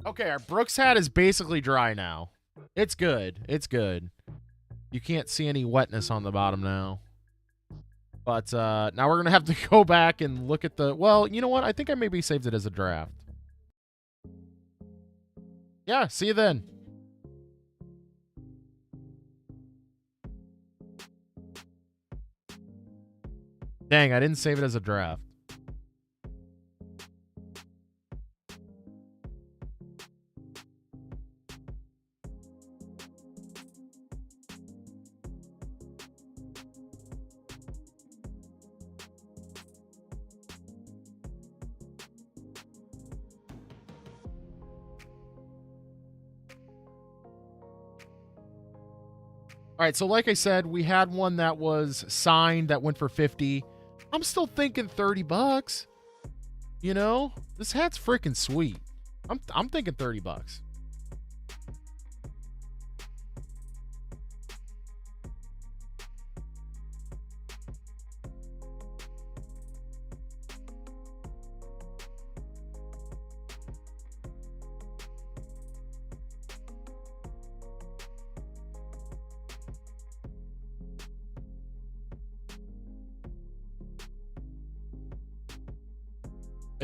Okay, our Brooks hat is basically dry now. It's good. It's good. You can't see any wetness on the bottom now. But now we're going to have to go back and look at the... Well, you know what? I think I maybe saved it as a draft. Yeah, see you then. Dang, I didn't save it as a draft. All right, so like I said, we had one that was signed that went for 50. I'm still thinking 30 bucks. You know, this hat's freaking sweet. I'm thinking 30 bucks.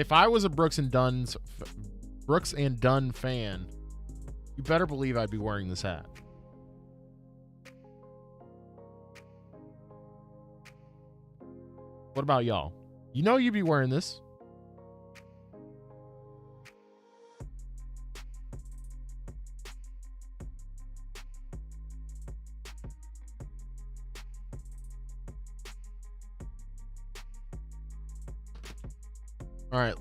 If I was a Brooks and Dunn fan, you better believe I'd be wearing this hat. What about y'all? You know you'd be wearing this. All right.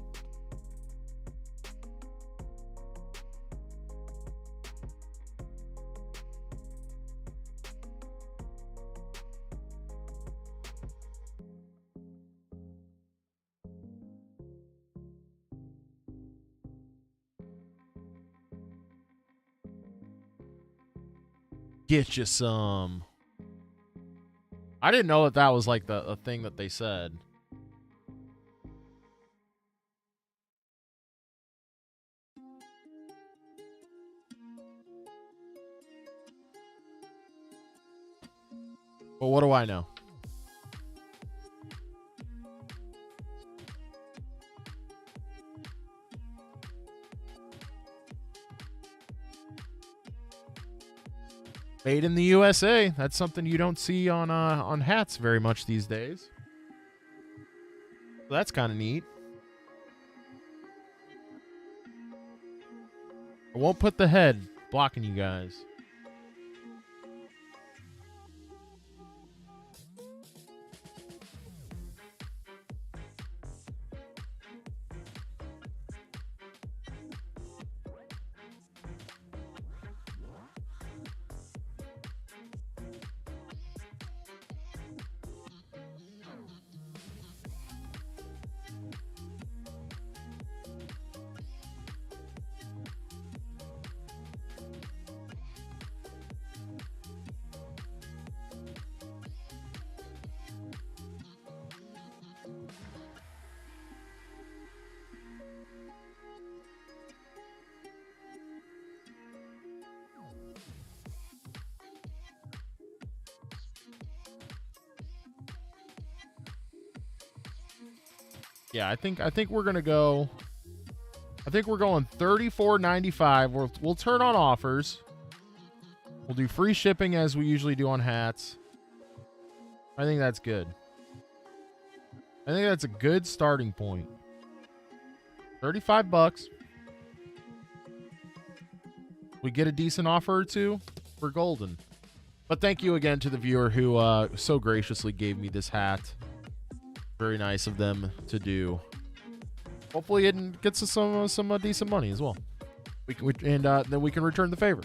Get you some. I didn't know that was like the thing that they said. But what do I know? Made in the USA. That's something you don't see on hats very much these days. So that's kind of neat. I won't put the head blocking you guys. Yeah, I think we're gonna go. I think we're going $34.95. We'll turn on offers. We'll do free shipping as we usually do on hats. I think that's good. I think that's a good starting point. $35. We get a decent offer or two, we're golden. But thank you again to the viewer who so graciously gave me this hat. Very nice of them to do. Hopefully it gets us some decent money as well. Then we can return the favor.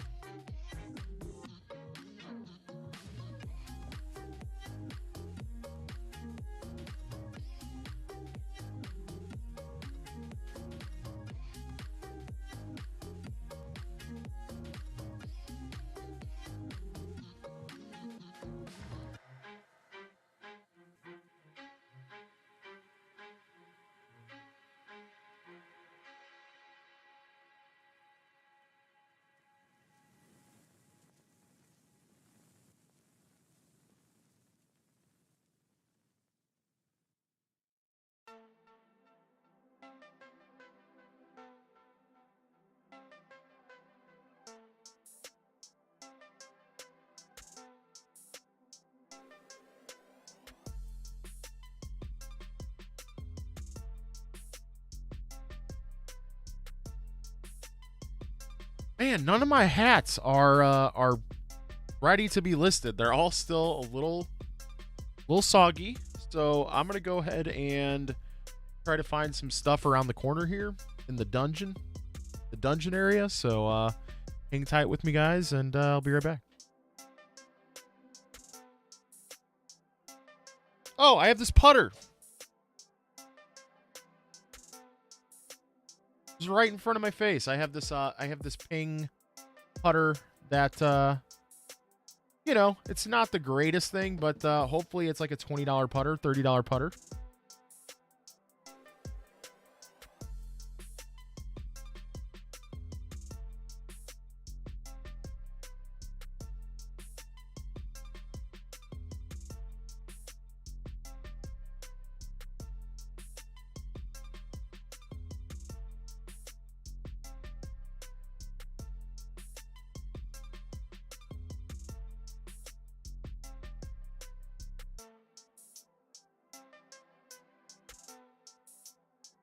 Man, none of my hats are ready to be listed. They're all still a little soggy. So I'm gonna go ahead and try to find some stuff around the corner here in the dungeon area. So hang tight with me, guys, and I'll be right back. Oh, I have this putter. It's right in front of my face. I have this ping putter that you know, it's not the greatest thing, but hopefully it's like a $20 putter, $30 putter.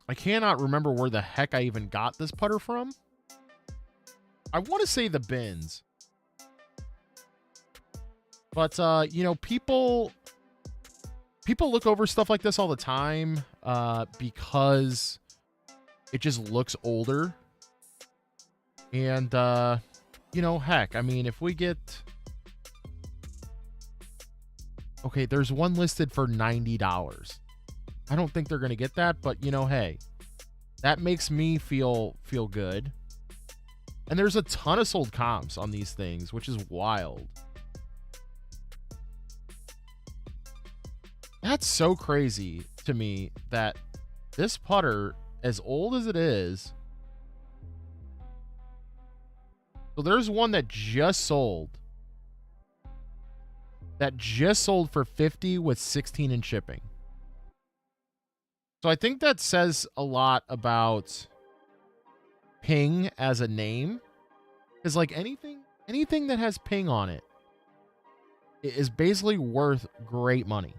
I cannot remember where the heck I even got this putter from. I want to say the bins. But, you know, people look over stuff like this all the time because it just looks older. And, you know, heck, I mean, if we get... Okay, there's one listed for $90. I don't think they're going to get that, but, you know, hey, that makes me feel good. And there's a ton of sold comps on these things, which is wild. That's so crazy to me that this putter, as old as it is... So there's one that just sold. That just sold for $50 with 16 in shipping. So I think that says a lot about Ping as a name. Because like anything that has Ping on it is basically worth great money.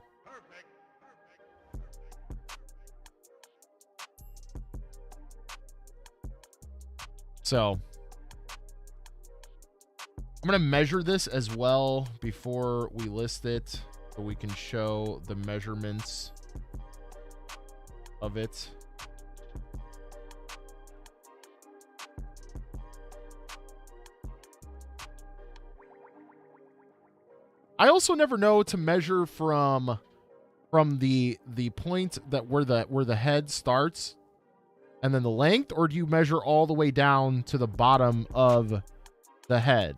So I'm going to measure this as well before we list it so we can show the measurements of it. I also never know to measure from the point that where the head starts and then the length, or do you measure all the way down to the bottom of the head?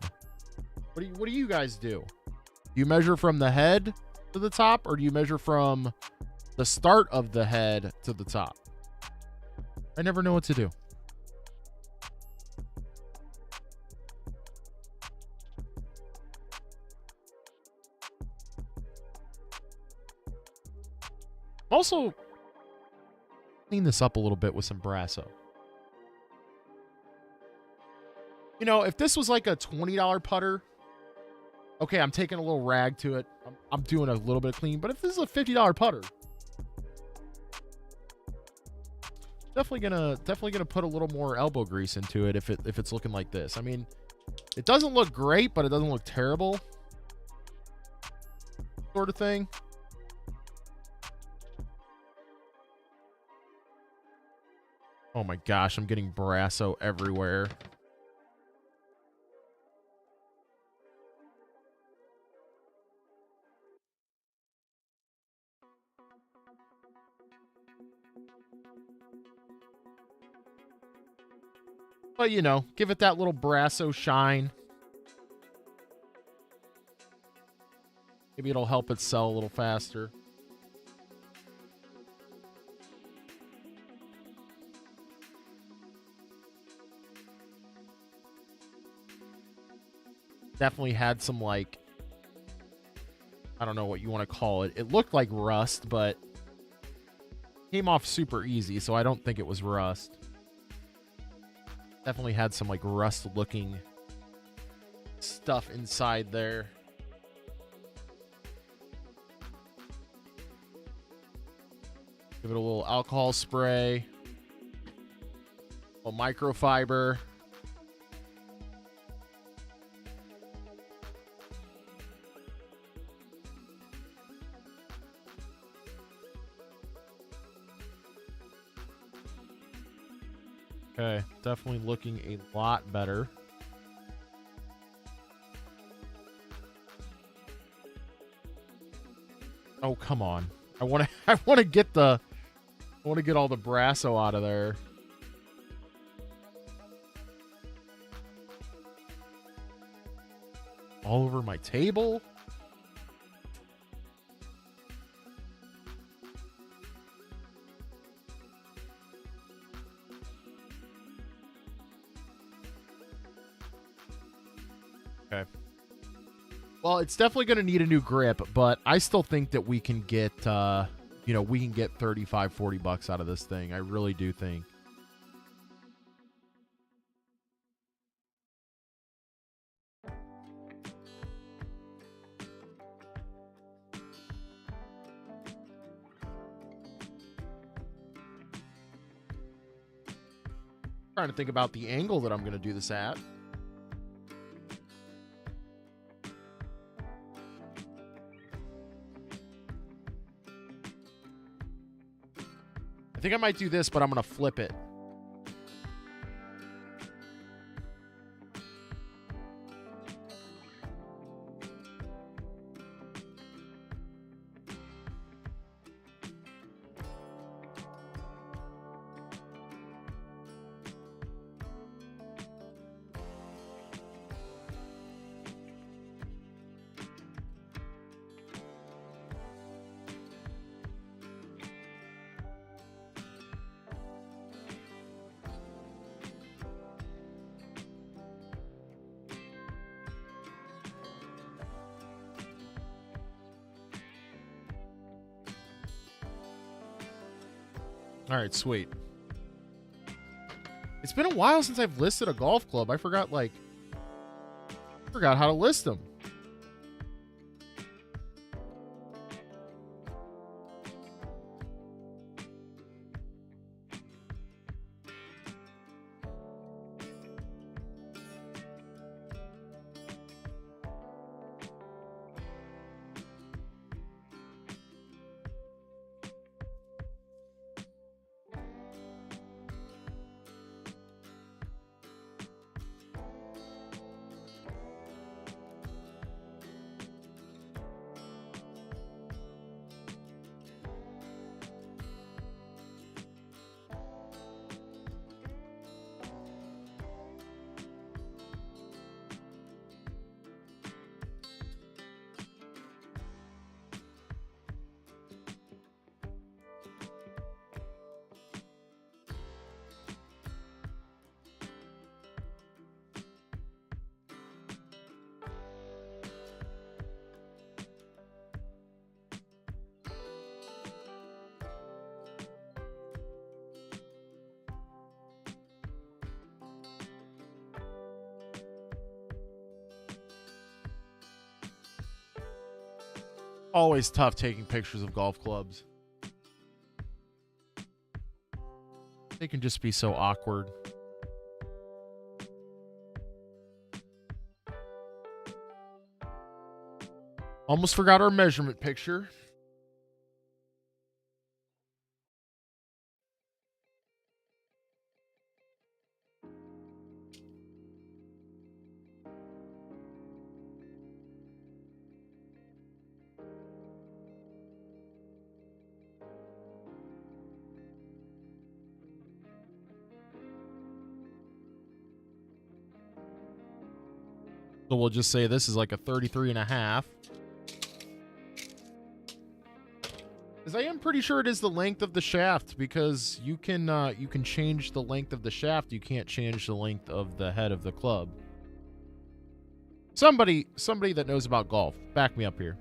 What do you guys do? Do you measure from the head to the top, or do you measure from the start of the head to the top? I never know what to do. Also, clean this up a little bit with some Brasso. You know, if this was like a $20 putter, okay, I'm taking a little rag to it. I'm doing a little bit of clean. But if this is a $50 putter, definitely gonna put a little more elbow grease into it if it's looking like this. I mean, it doesn't look great, but it doesn't look terrible, sort of thing. Oh my gosh, I'm getting Brasso everywhere. But, you know, give it that little Brasso shine. Maybe it'll help it sell a little faster. Definitely had some, like, I don't know what you want to call it. It looked like rust, but came off super easy, so I don't think it was rust. Definitely had some, like, rust-looking stuff inside there. Give it a little alcohol spray. A little microfiber. Okay, definitely looking a lot better. Oh, come on. I want to get all the Brasso out of there. All over my table. Okay. Well, it's definitely going to need a new grip, but I still think that we can get, you know, we can get 35, 40 bucks out of this thing. I really do think. Trying to think about the angle that I'm going to do this at. I think I might do this, but I'm going to flip it. All right, sweet. It's been a while since I've listed a golf club. I forgot how to list them. Always tough taking pictures of golf clubs. They can just be so awkward. Almost forgot our measurement picture. So we'll just say this is like a 33.5. Because I am pretty sure it is the length of the shaft, because you can change the length of the shaft. You can't change the length of the head of the club. Somebody that knows about golf, back me up here.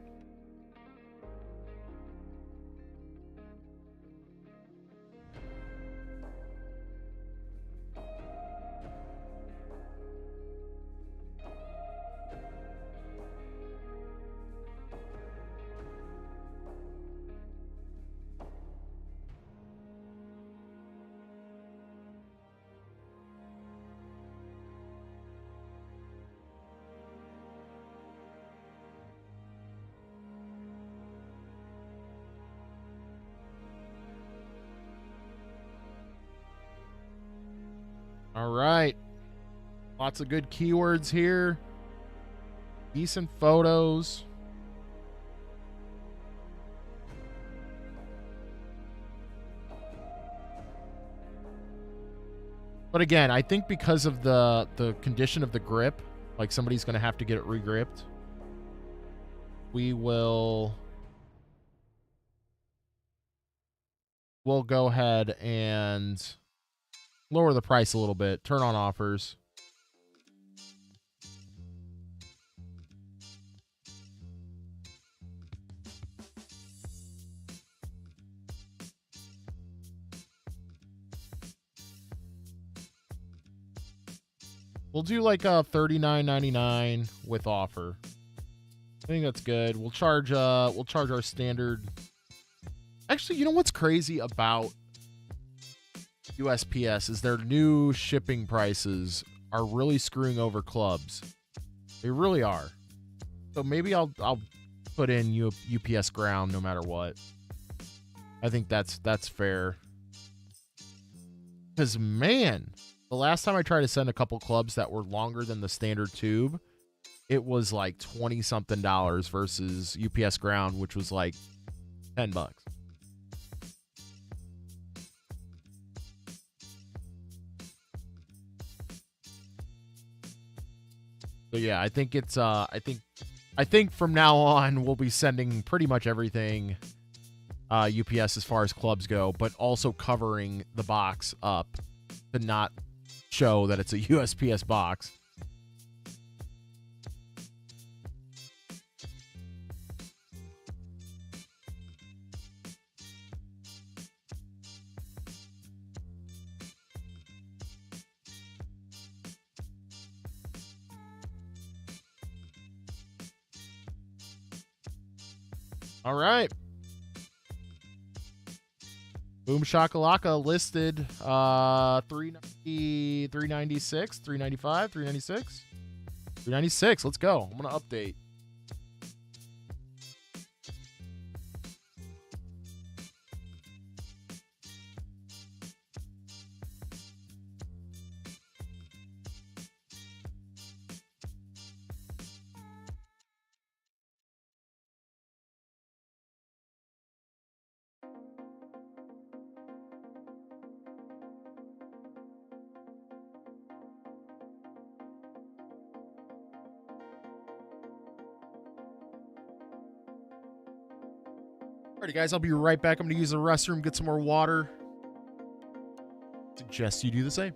All right. Lots of good keywords here. Decent photos. But again, I think because of the condition of the grip, like somebody's going to have to get it regripped. We'll go ahead and lower the price a little bit. Turn on offers. We'll do like a $39.99 with offer. I think that's good. We'll charge our standard. Actually, you know what's crazy about USPS is their new shipping prices are really screwing over clubs. They really are. So maybe I'll put in UPS ground no matter what. I think that's fair. Because, man, the last time I tried to send a couple clubs that were longer than the standard tube, it was like $20-something versus UPS ground, which was like $10. So yeah, I think it's I think from now on we'll be sending pretty much everything UPS as far as clubs go, but also covering the box up to not show that it's a USPS box. All right. Boom Shakalaka listed 390, 396, 395, 396. 396. Let's go. I'm going to update. Alrighty, guys, I'll be right back. I'm going to use the restroom, get some more water. Suggest you do the same.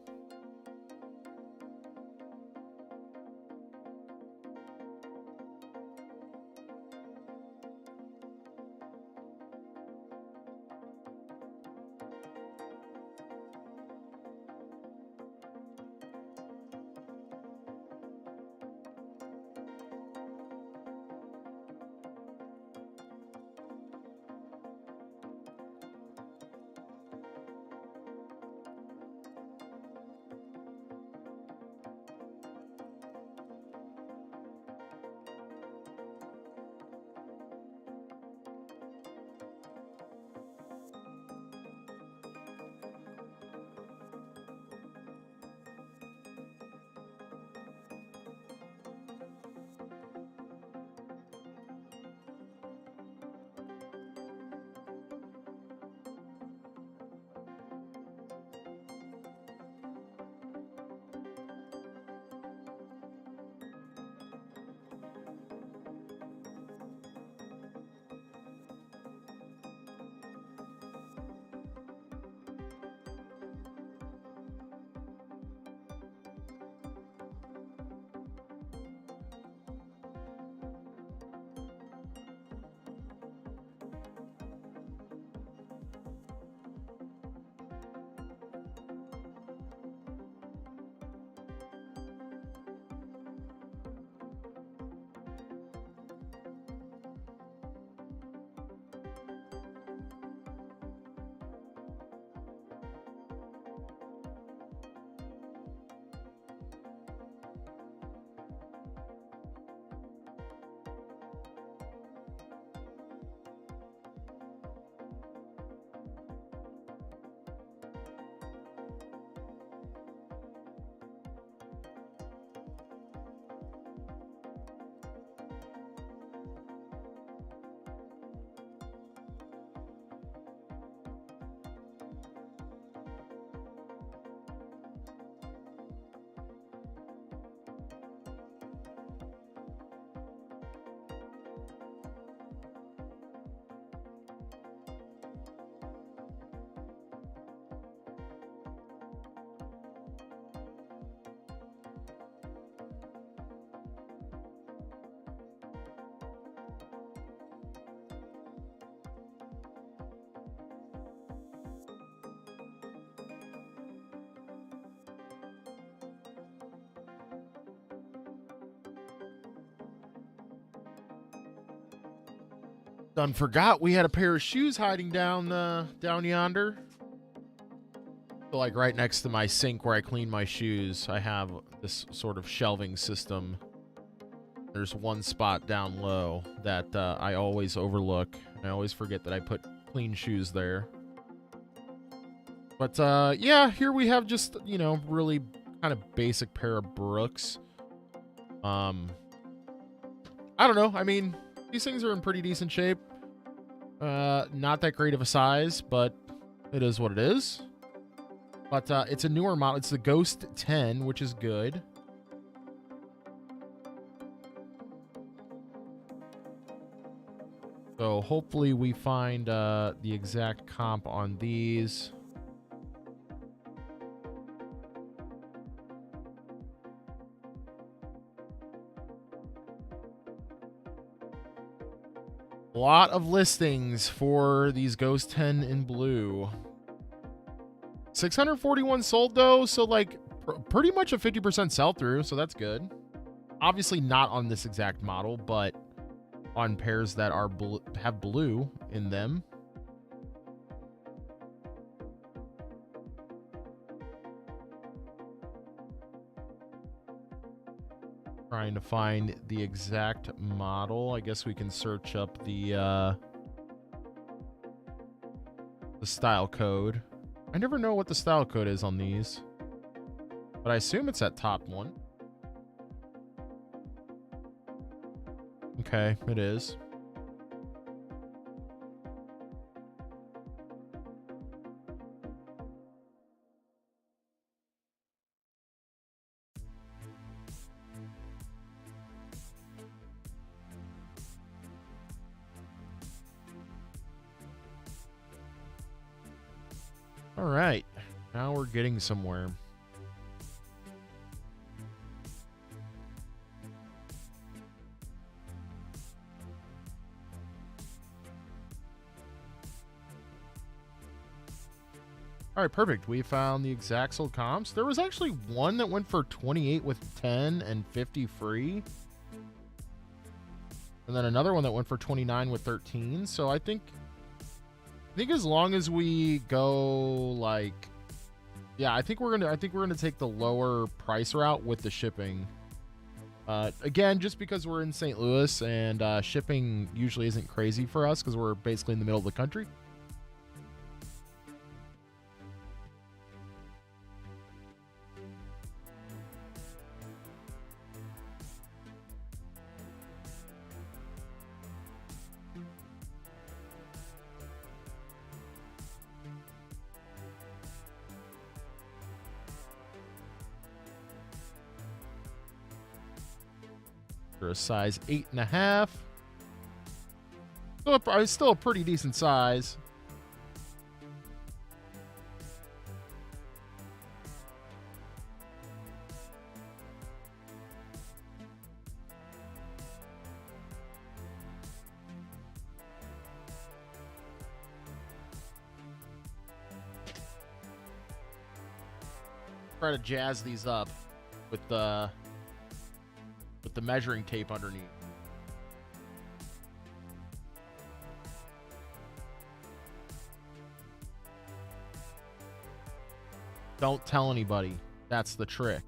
Done forgot we had a pair of shoes hiding down yonder. So like right next to my sink where I clean my shoes, I have this sort of shelving system. There's one spot down low that I always overlook. I always forget that I put clean shoes there. But yeah, here we have just, you know, really kind of basic pair of Brooks. I don't know. I mean, these things are in pretty decent shape. Not that great of a size, but it is what it is. But it's a newer model. It's the Ghost 10, which is good. So hopefully we find the exact comp on these. A lot of listings for these Ghost 10 in blue. 641 sold though, so like pretty much a 50% sell through, so that's good. Obviously not on this exact model, but on pairs that are have blue in them. Trying to find the exact model. I guess we can search up the style code. I never know what the style code is on these, but I assume it's that top one. Okay, it is. All right, now we're getting somewhere. All right, perfect. We found the exact sold comps. There was actually one that went for 28 with 10 and 50 free. And then another one that went for 29 with 13. So I think as long as we go like, yeah, I think we're gonna take the lower price route with the shipping. Again, just because we're in St. Louis and shipping usually isn't crazy for us because we're basically in the middle of the country. For a size 8.5. Still a pretty decent size. Try to jazz these up with the measuring tape underneath. Don't tell anybody. That's the trick.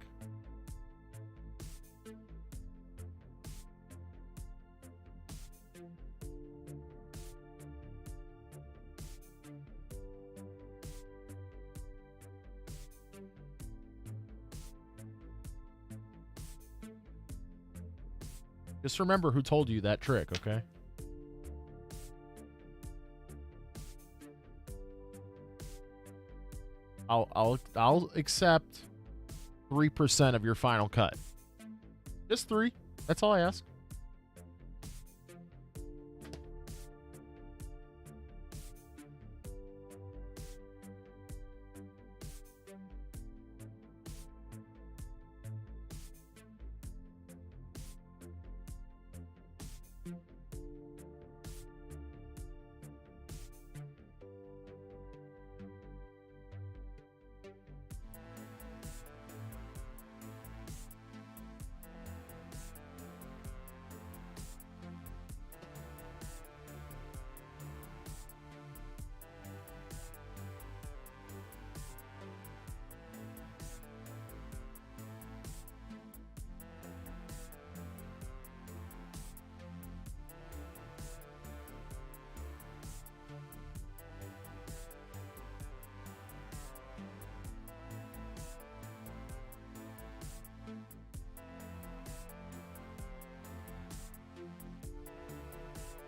Just remember who told you that trick, okay? I'll accept 3% of your final cut. Just 3. That's all I ask.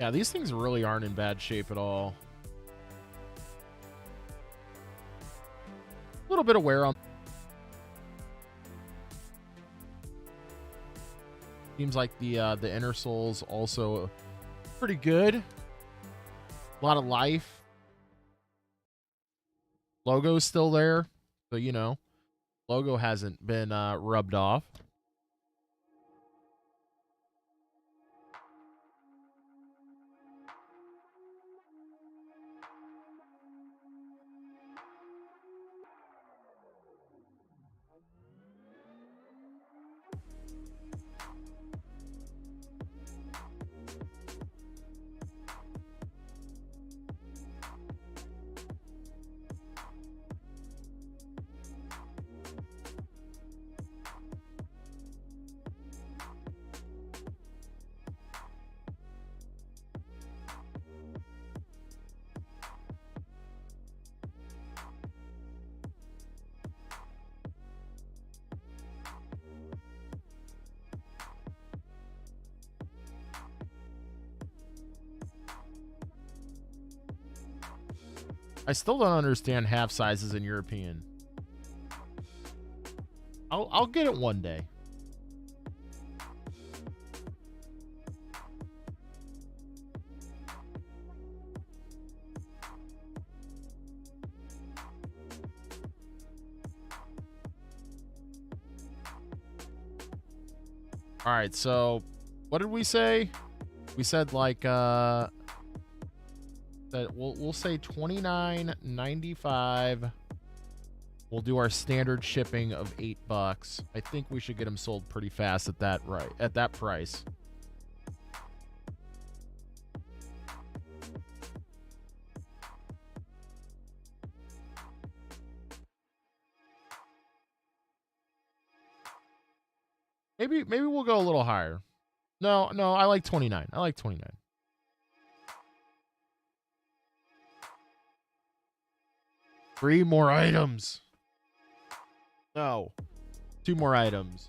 Yeah, these things really aren't in bad shape at all. A little bit of wear on. Seems like the inner sole's also pretty good. A lot of life. Logo's still there, so you know, logo hasn't been rubbed off. I still don't understand half sizes in European. I'll get it one day. All right, so what did we say? We said like that we'll say $29.95. We'll do our standard shipping of $8. I think we should get them sold pretty fast at that price. Maybe we'll go a little higher. No, I like 29. I like 29. Three more items. No. Two more items.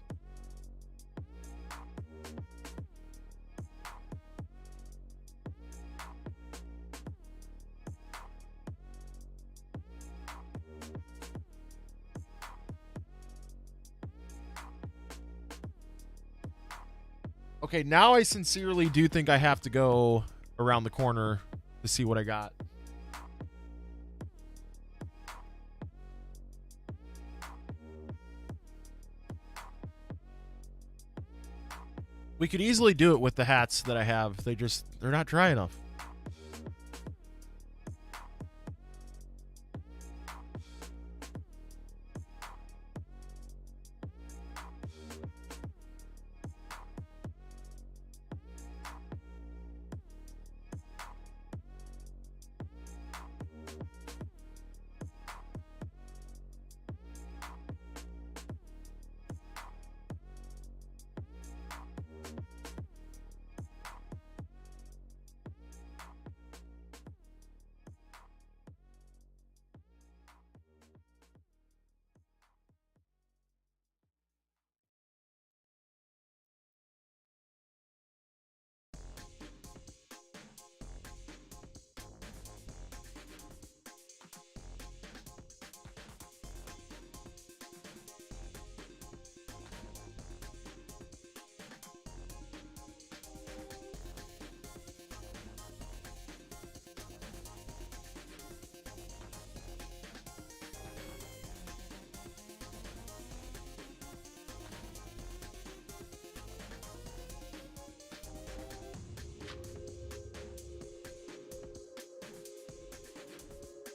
Okay, now I sincerely do think I have to go around the corner to see what I got. We could easily do it with the hats that I have. They're not dry enough.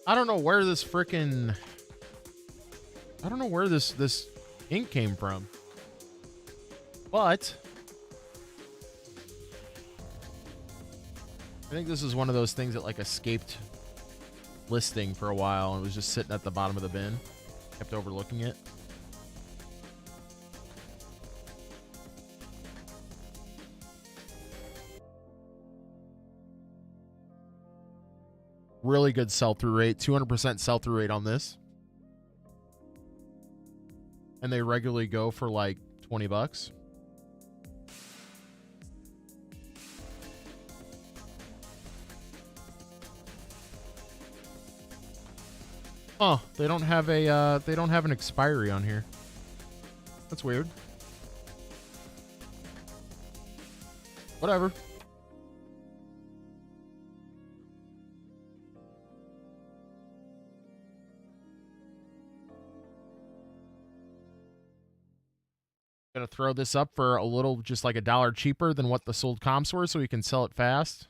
I don't know where this ink came from. But I think this is one of those things that like escaped listing for a while and was just sitting at the bottom of the bin. Kept overlooking it. Really good sell-through rate, 200% sell-through rate on this. And they regularly go for like $20. Oh, they don't have an expiry on here. That's weird. Whatever. Gonna throw this up for a little, just like $1 cheaper than what the sold comps were, so we can sell it fast.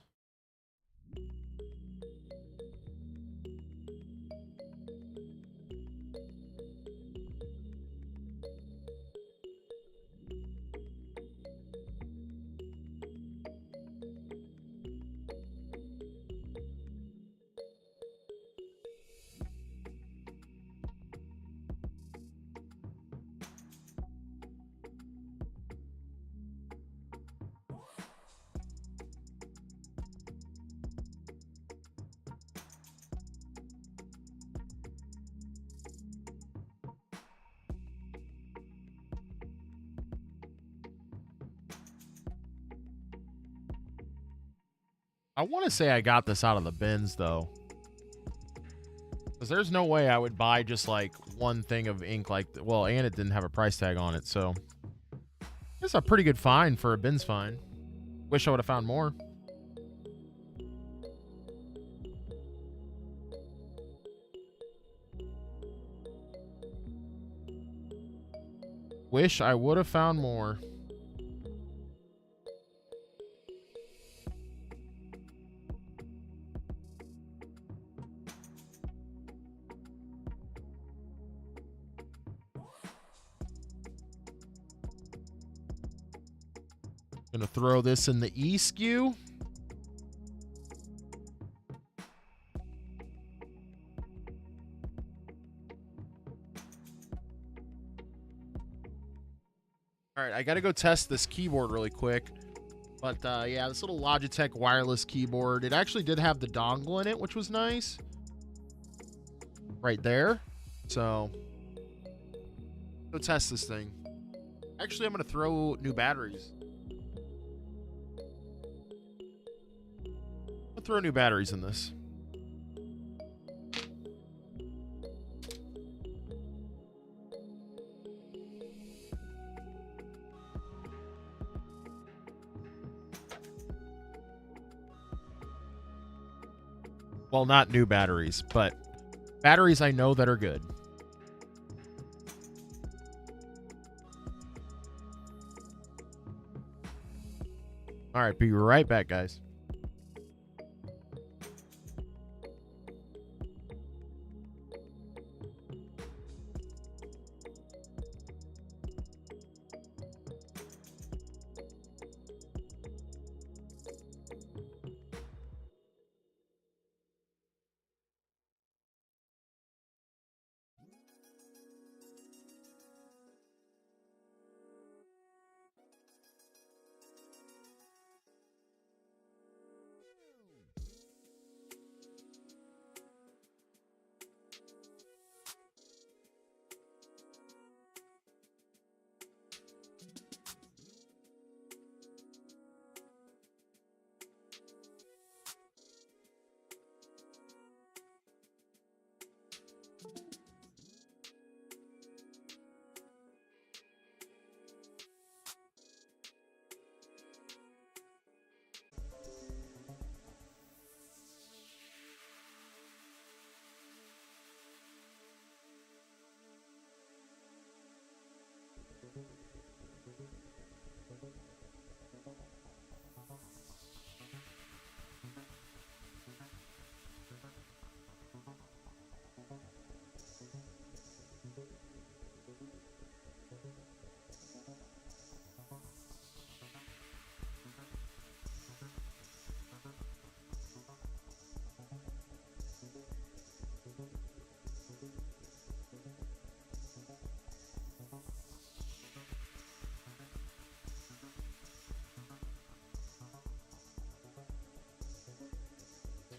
I want to say I got this out of the bins, though. Because there's no way I would buy just, like, one thing of ink like... Well, and it didn't have a price tag on it, so... It's a pretty good find for a bins find. Wish I would have found more. Wish I would have found more. Gonna throw this in the E SKU. All right, I gotta go test this keyboard really quick. But yeah, this little Logitech wireless keyboard, it actually did have the dongle in it, which was nice. Right there. So, go test this thing. Actually, I'm gonna throw new batteries. I'll throw new batteries in this. Well, not new batteries, but batteries I know that are good. All right, be right back, guys.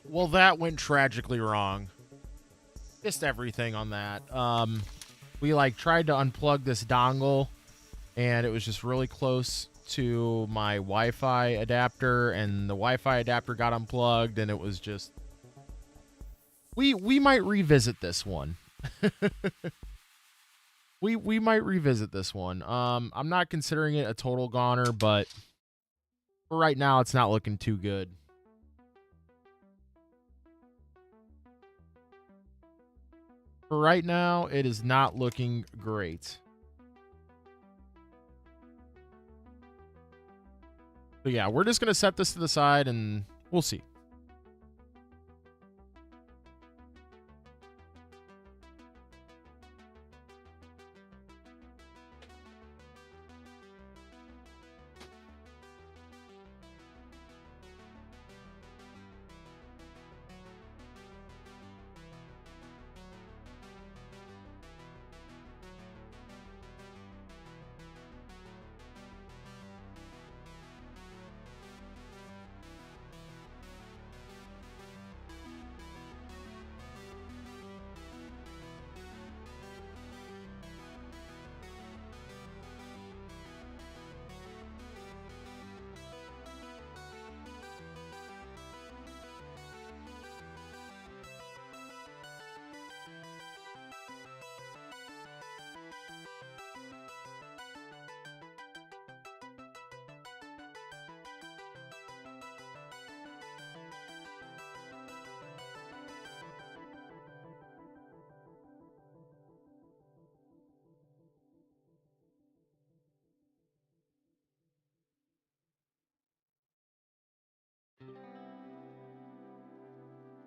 Well, that went tragically wrong. Just everything on that. We like tried to unplug this dongle, and it was just really close to my Wi-Fi adapter, and the Wi-Fi adapter got unplugged, and it was just... We might revisit this one. We might revisit this one. I'm not considering it a total goner, but for right now, it's not looking too good. For right now, it is not looking great. But yeah, we're just going to set this to the side and we'll see.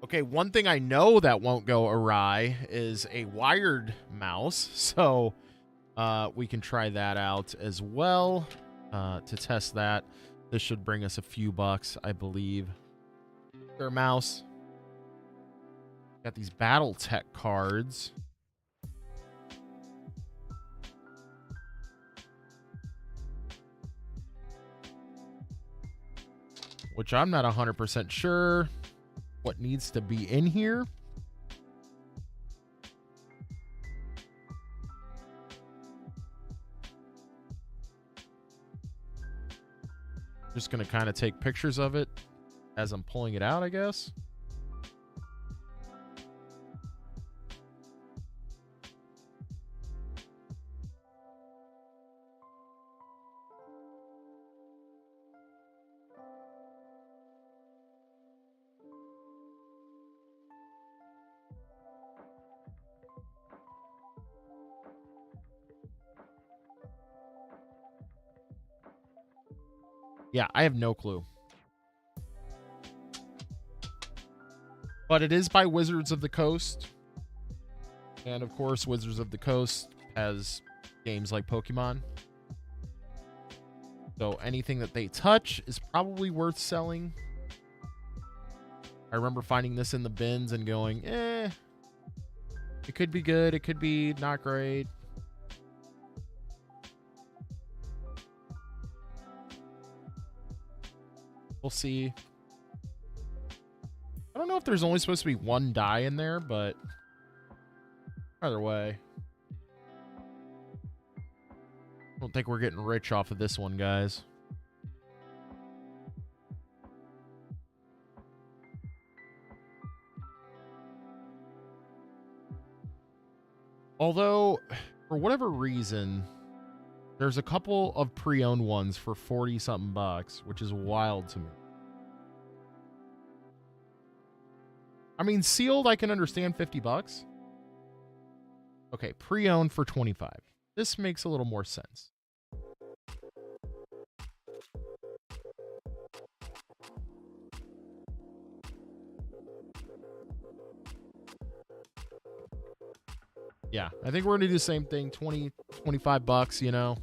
Okay, one thing I know that won't go awry is a wired mouse. So we can try that out as well to test that. This should bring us a few bucks, I believe. Their mouse. Got these BattleTech cards. Which I'm not 100% sure what needs to be in here. Just going to kind of take pictures of it as I'm pulling it out, I guess. Yeah, I have no clue. But it is by Wizards of the Coast. And of course, Wizards of the Coast has games like Pokemon. So anything that they touch is probably worth selling. I remember finding this in the bins and going, it could be good. It could be not great. We'll see. I don't know if there's only supposed to be one die in there, but either way. I don't think we're getting rich off of this one, guys. Although, for whatever reason, there's a couple of pre-owned ones for 40-something bucks, which is wild to me. I mean, sealed, I can understand 50 bucks. Okay, pre-owned for 25. This makes a little more sense. Yeah, I think we're going to do the same thing. 20, 25 bucks, you know.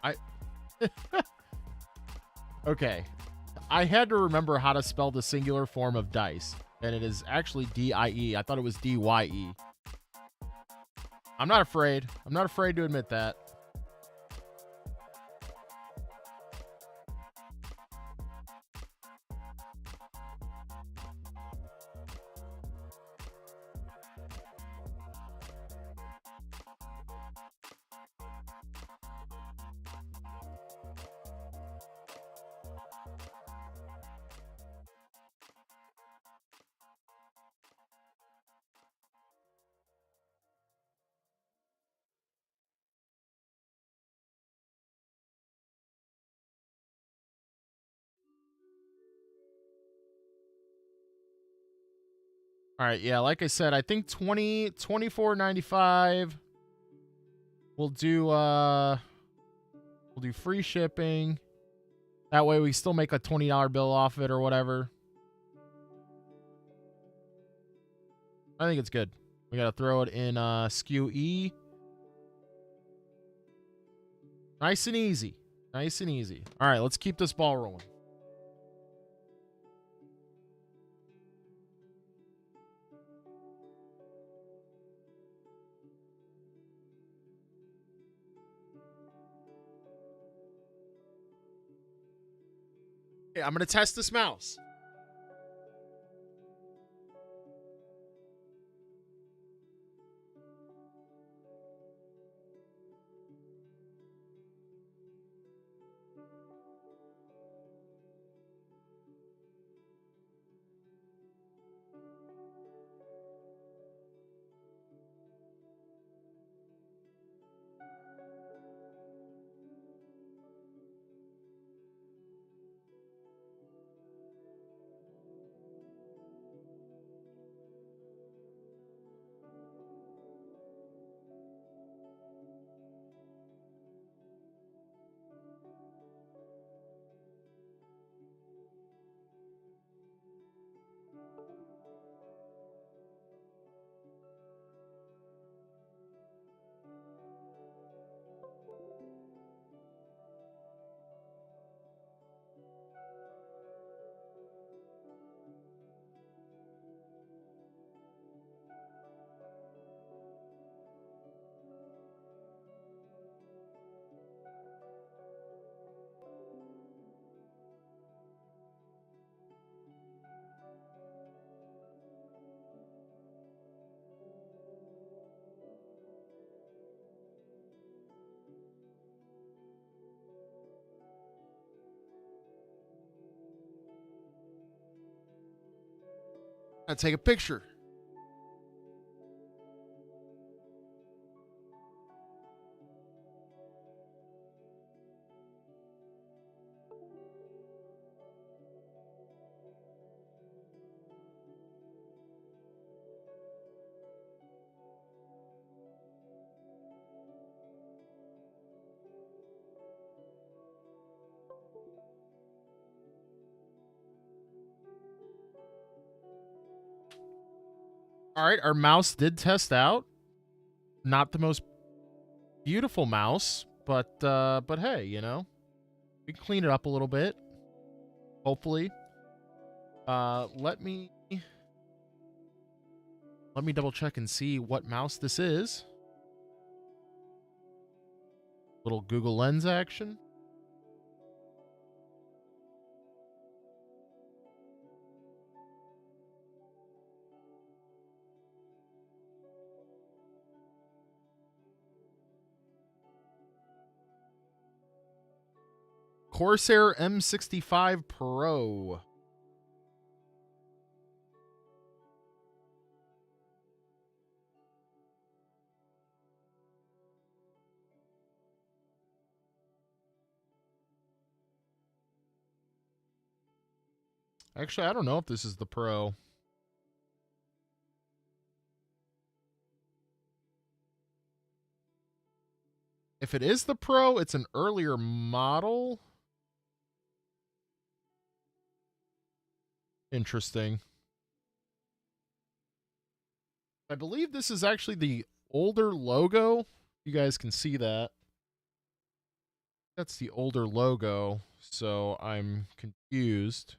I okay. I had to remember how to spell the singular form of dice, and it is actually D-I-E. I thought it was D-Y-E. I'm not afraid. I'm not afraid to admit that. All right, yeah, like I said, I think 24.95. We'll do free shipping. That way we still make a $20 bill off it or whatever. I think it's good. We got to throw it in SKU E. Nice and easy. Nice and easy. All right, let's keep this ball rolling. Okay, I'm going to test this mouse. I'll take a picture. All right, our mouse did test out. Not the most beautiful mouse, but hey, you know, we can clean it up a little bit. Hopefully. Let me double check and see what mouse this is. Little Google Lens action. Corsair M65 Pro. Actually, I don't know if this is the Pro. If it is the Pro, it's an earlier model. Interesting. I believe this is actually the older logo. You guys can see that. That's the older logo, so I'm confused.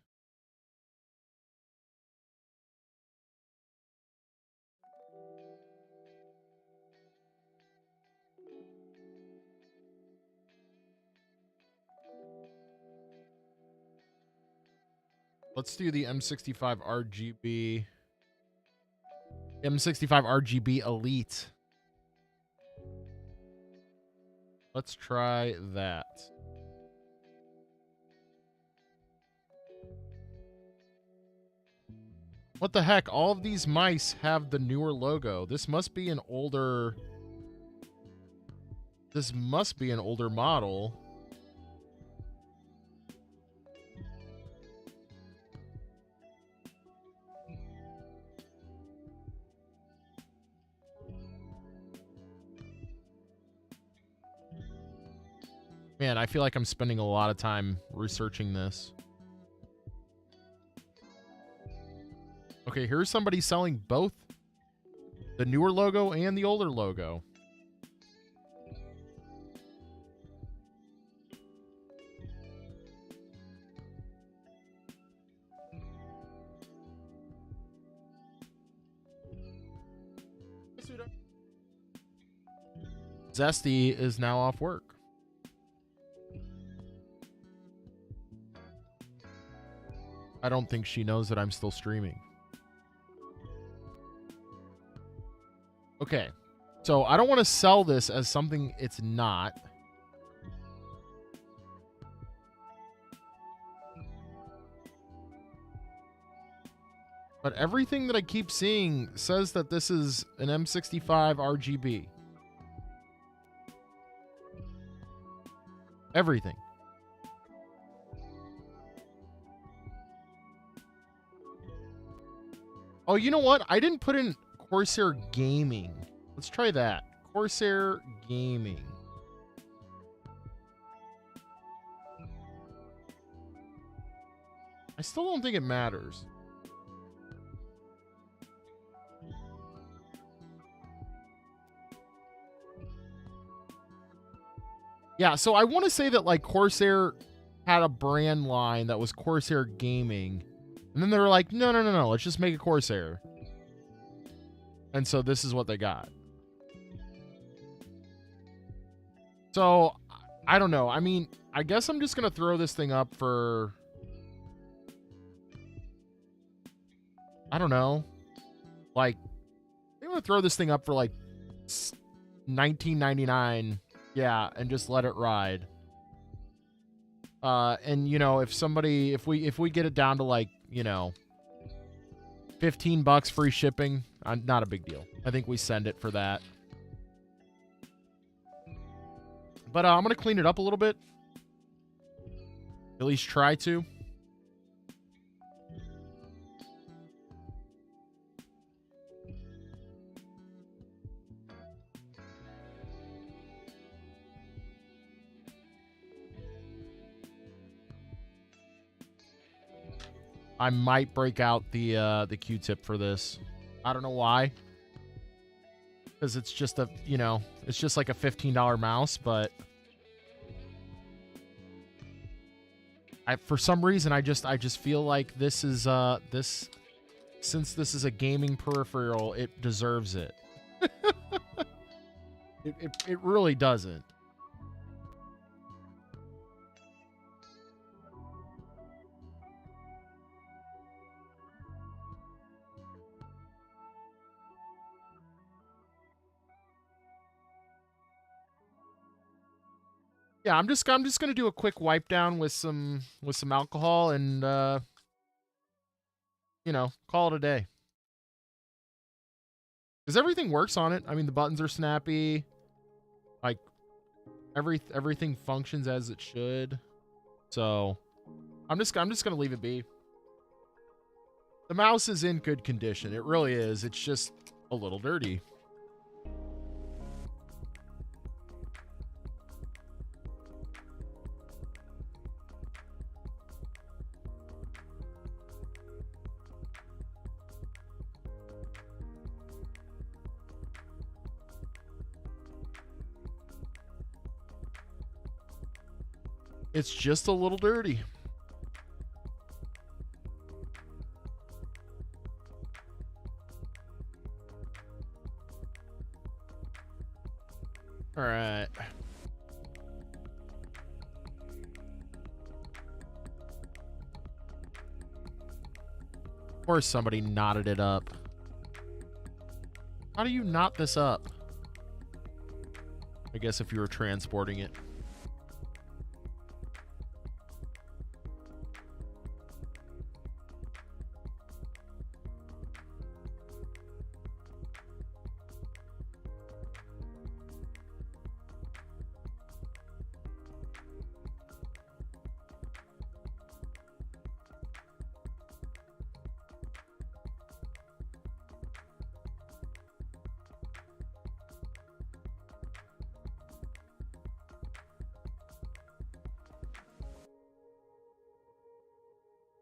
Let's do the M65 RGB. M65 RGB Elite. Let's try that. What the heck? All of these mice have the newer logo. This must be an older... This must be an older model. Man, I feel like I'm spending a lot of time researching this. Okay, here's somebody selling both the newer logo and the older logo. Zesty is now off work. I don't think she knows that I'm still streaming. Okay. So I don't want to sell this as something it's not. But everything that I keep seeing says that this is an M65 RGB. Everything. Oh, you know what? I didn't put in Corsair Gaming. Let's try that. Corsair Gaming. I still don't think it matters. Yeah, so I want to say that like Corsair had a brand line that was Corsair Gaming. And then they were like, no, let's just make a Corsair. And so this is what they got. So, I don't know. I mean, I guess I'm just going to throw this thing up for... I don't know. Like, I'm going to throw this thing up for like $19.99. Yeah, and just let it ride. And you know, if we get it down to like, you know, $15 free shipping, not a big deal. I think we send it for that. But I'm gonna clean it up a little bit. At least try to. I might break out the Q-tip for this. I don't know why. Because it's just a, you know, it's just like a $15 mouse, but for some reason I just feel like this is since this is a gaming peripheral, it deserves it. It really doesn't. Yeah, I'm just gonna do a quick wipe down with some alcohol and you know, call it a day. Because everything works on it. I mean, the buttons are snappy. Like everything functions as it should. So I'm just gonna leave it be. The mouse is in good condition. It really is. It's just a little dirty. It's just a little dirty. All right. Of course somebody knotted it up. How do you knot this up? I guess if you were transporting it.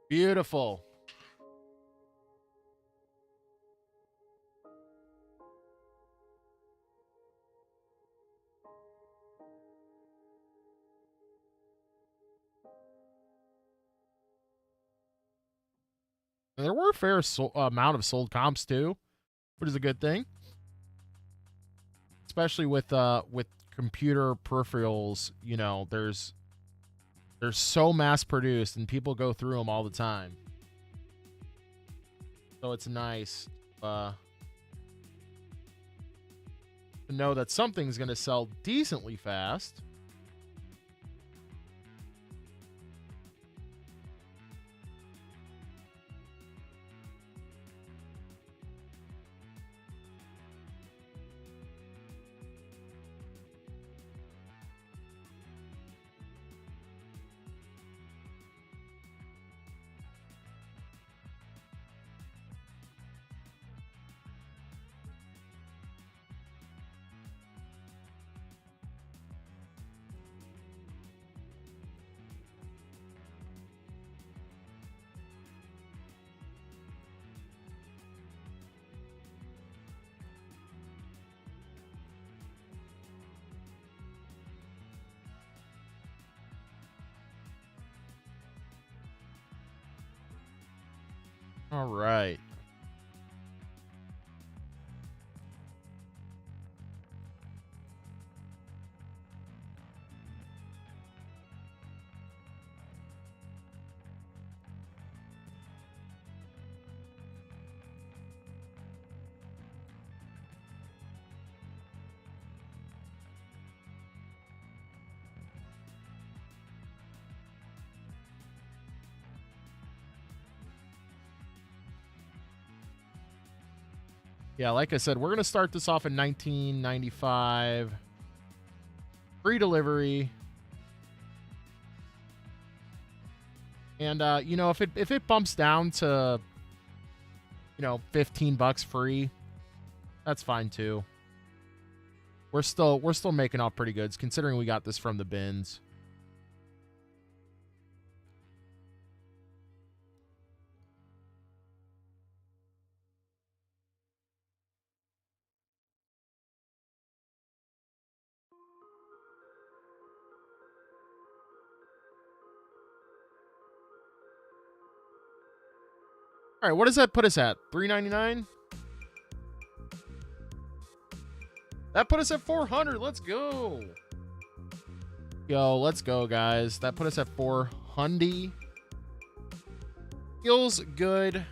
Beautiful. There were a fair amount of sold comps too, which is a good thing, especially with computer peripherals. You know, they're so mass produced and people go through them all the time, so it's nice to know that something's going to sell decently fast. All right. Yeah, like I said, we're going to start this off in 1995. Free delivery. And you know, if it bumps down to, you know, $15 free, that's fine too. We're still making off pretty good considering we got this from the bins. All right, what does that put us at? $3.99? That put us at 400. Let's go. Yo, let's go, guys. That put us at 400. Feels good,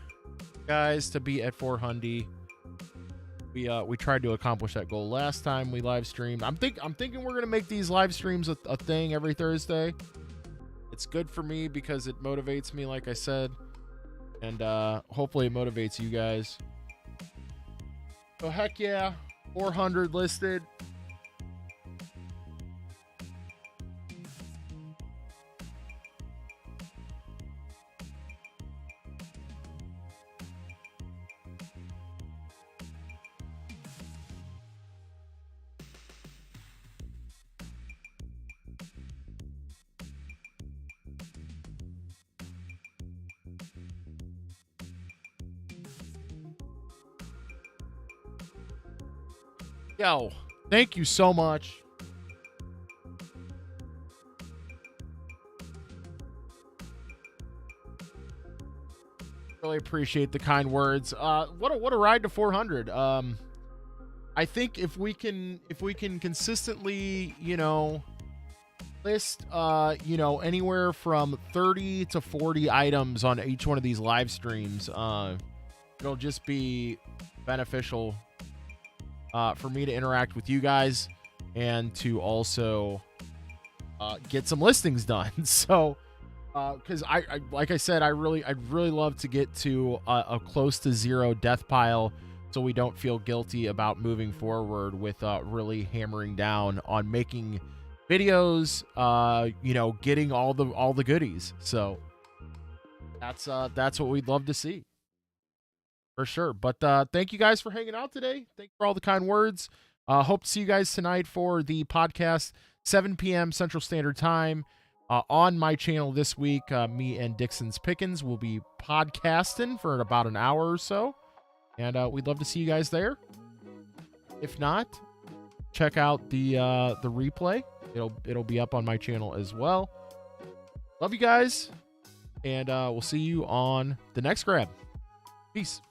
guys, to be at 400. We tried to accomplish that goal last time we live streamed. I'm thinking we're gonna make these live streams a thing every Thursday. It's good for me because it motivates me, like I said, and hopefully it motivates you guys. So heck yeah, 400 listed. Yo, thank you so much. Really appreciate the kind words. What a ride to 400. I think if we can consistently, list anywhere from 30 to 40 items on each one of these live streams, it'll just be beneficial for me to interact with you guys and to also get some listings done. So because I like I said, I'd really love to get to a close to zero death pile, so we don't feel guilty about moving forward with really hammering down on making videos, getting all the goodies. So that's what we'd love to see for sure. But thank you guys for hanging out today. Thank you for all the kind words. Hope to see you guys tonight for the podcast, 7 p.m. Central Standard Time. On my channel this week, me and Dixon's Pickens will be podcasting for about an hour or so, and we'd love to see you guys there. If not, check out the replay. It'll be up on my channel as well. Love you guys, and we'll see you on the next grab. Peace.